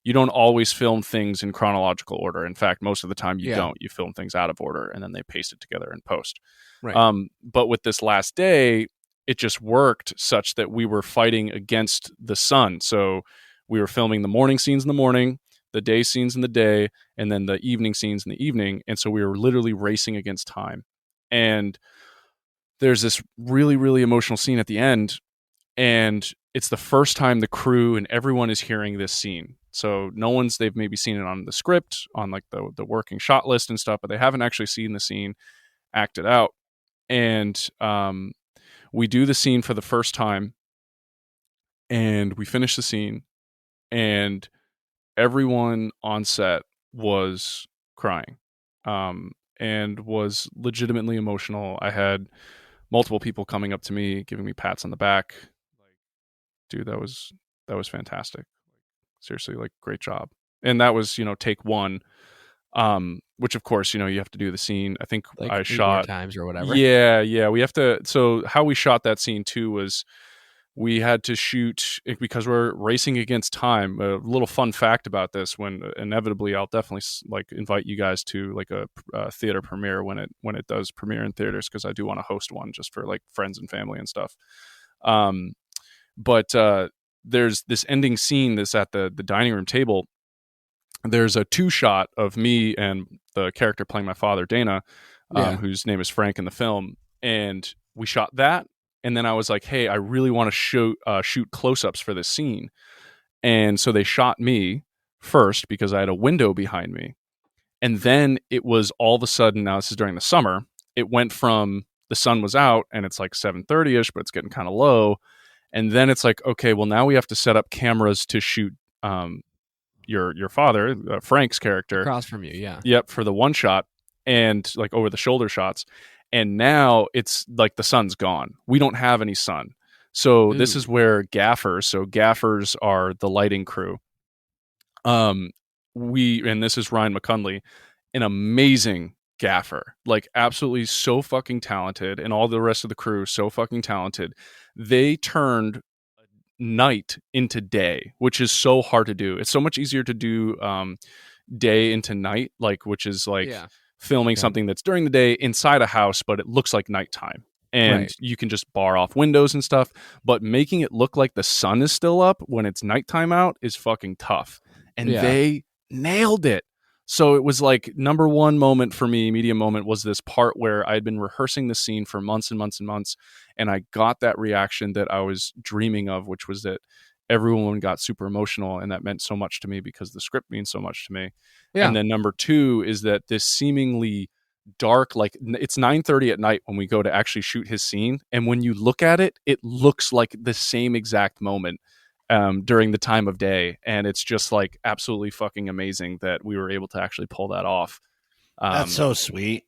you don't always film things in chronological order. In fact, most of the time you don't. You film things out of order and then they paste it together in post. Right. But with this last day, it just worked such that we were fighting against the sun. So we were filming the morning scenes in the morning, the day scenes in the day, and then the evening scenes in the evening. And so we were literally racing against time. And there's this really, really emotional scene at the end. And it's the first time the crew and everyone is hearing this scene. So they've maybe seen it on the script, on like the working shot list and stuff, but they haven't actually seen the scene acted out. And we do the scene for the first time and we finish the scene and everyone on set was crying and was legitimately emotional. I had multiple people coming up to me, giving me pats on the back. Like, dude, that was fantastic. Seriously, like, great job. And that was, take one, which of course, you have to do the scene. I think like I 8 more shot times or whatever. Yeah. We have to. So how we shot that scene too was we had to shoot because we're racing against time. A little fun fact about this: when inevitably, I'll definitely like invite you guys to like a theater premiere when it does premiere in theaters, because I do want to host one just for like friends and family and stuff. But there's this ending scene that's at the dining room table. There's a 2 shot of me and the character playing my father, Dana, whose name is Frank in the film, and we shot that. And then I was like, hey, I really want to shoot close-ups for this scene. And so they shot me first because I had a window behind me. And then it was all of a sudden, now this is during the summer, it went from the sun was out and it's like 7:30ish, but it's getting kind of low. And then it's like, okay, well, now we have to set up cameras to shoot your father, Frank's character. Across from you, yeah. Yep, for the one shot and like over the shoulder shots. And now it's like the sun's gone. We don't have any sun. So this is where gaffers are the lighting crew. And this is Ryan McCunley, an amazing gaffer, like absolutely so fucking talented, and all the rest of the crew so fucking talented. They turned night into day, which is so hard to do. It's so much easier to do day into night, like, which is like filming something that's during the day inside a house, but it looks like nighttime. And you can just bar off windows and stuff. But making it look like the sun is still up when it's nighttime out is fucking tough. And they nailed it. So it was like number one moment for me, medium moment, was this part where I had been rehearsing the scene for months and months and months. And I got that reaction that I was dreaming of, which was that everyone got super emotional. And that meant so much to me because the script means so much to me. Yeah. And then number two is that this seemingly dark, like it's 9:30 at night when we go to actually shoot his scene. And when you look at it, it looks like the same exact moment during the time of day. And it's just like absolutely fucking amazing that we were able to actually pull that off. That's so sweet.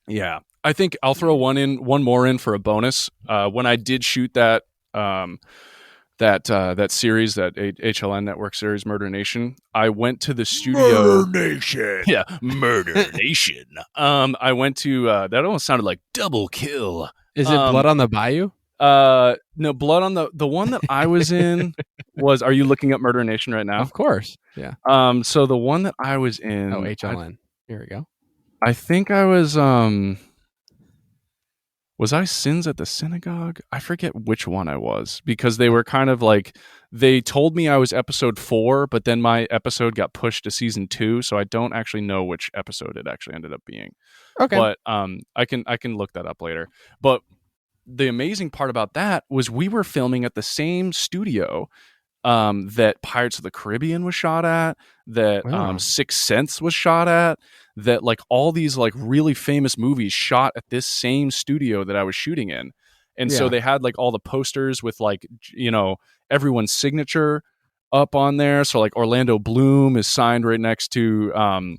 Yeah. I think I'll throw one more in for a bonus. When I did shoot that series, that HLN network series, Murder Nation, I went to the studio. Murder Nation. Yeah, Murder Nation. I went to that almost sounded like Double Kill. Is it Blood on the Bayou? No, Blood on the one that I was in was. Are you looking up Murder Nation right now? Of course. Yeah. So the one that I was in. Oh, HLN. Here we go. I think I was. Was I Sins at the Synagogue? I forget which one I was, because they were kind of like, they told me I was episode 4, but then my episode got pushed to season 2, so I don't actually know which episode it actually ended up being. Okay. But I can look that up later. But the amazing part about that was we were filming at the same studio that Pirates of the Caribbean was shot at, that Sixth Sense was shot at, that like all these like really famous movies shot at this same studio that I was shooting in. And so they had like all the posters with like, you know, everyone's signature up on there. So like Orlando Bloom is signed right next to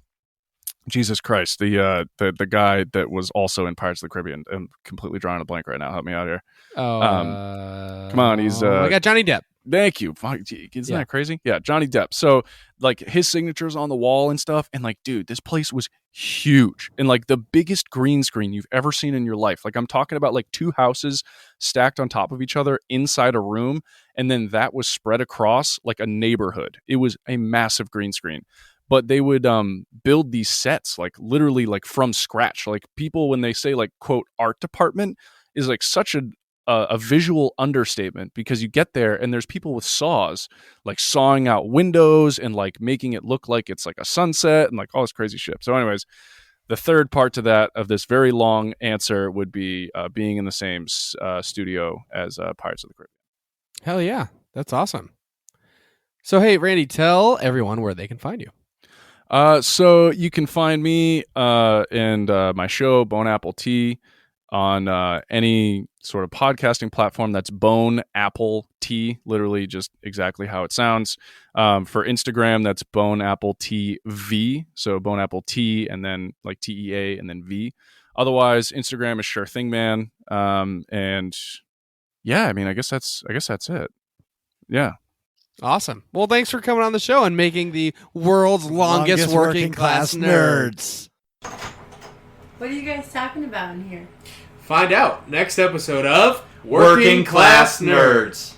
Jesus Christ, the guy that was also in Pirates of the Caribbean. I'm completely drawing a blank right now. Help me out here. Come on, he's I got Johnny Depp. Thank you. Isn't that crazy? Yeah, Johnny Depp. So like his signature's on the wall and stuff. And like, dude, this place was huge and like the biggest green screen you've ever seen in your life. Like I'm talking about like 2 houses stacked on top of each other inside a room. And then that was spread across like a neighborhood. It was a massive green screen. But they would build these sets like literally like from scratch. Like people, when they say like quote art department, is like such a visual understatement, because you get there and there's people with saws like sawing out windows and like making it look like it's like a sunset and like all this crazy shit. So anyways, the third part to that of this very long answer would be being in the same studio as Pirates of the Caribbean. Hell yeah. That's awesome. So, hey, Randy, tell everyone where they can find you. So you can find me and my show, Bone Apple Tea, on any sort of podcasting platform. That's Bone Apple Tea, literally just exactly how it sounds. For Instagram, that's Bone Apple Tea V. So Bone Apple Tea and then like TEA and then V. Otherwise, Instagram is Sure Thing Man. And yeah, I mean, I guess that's it. Yeah. Awesome. Well, thanks for coming on the show and making the world's longest working class nerds. What are you guys talking about in here? Find out next episode of Working Class Nerds.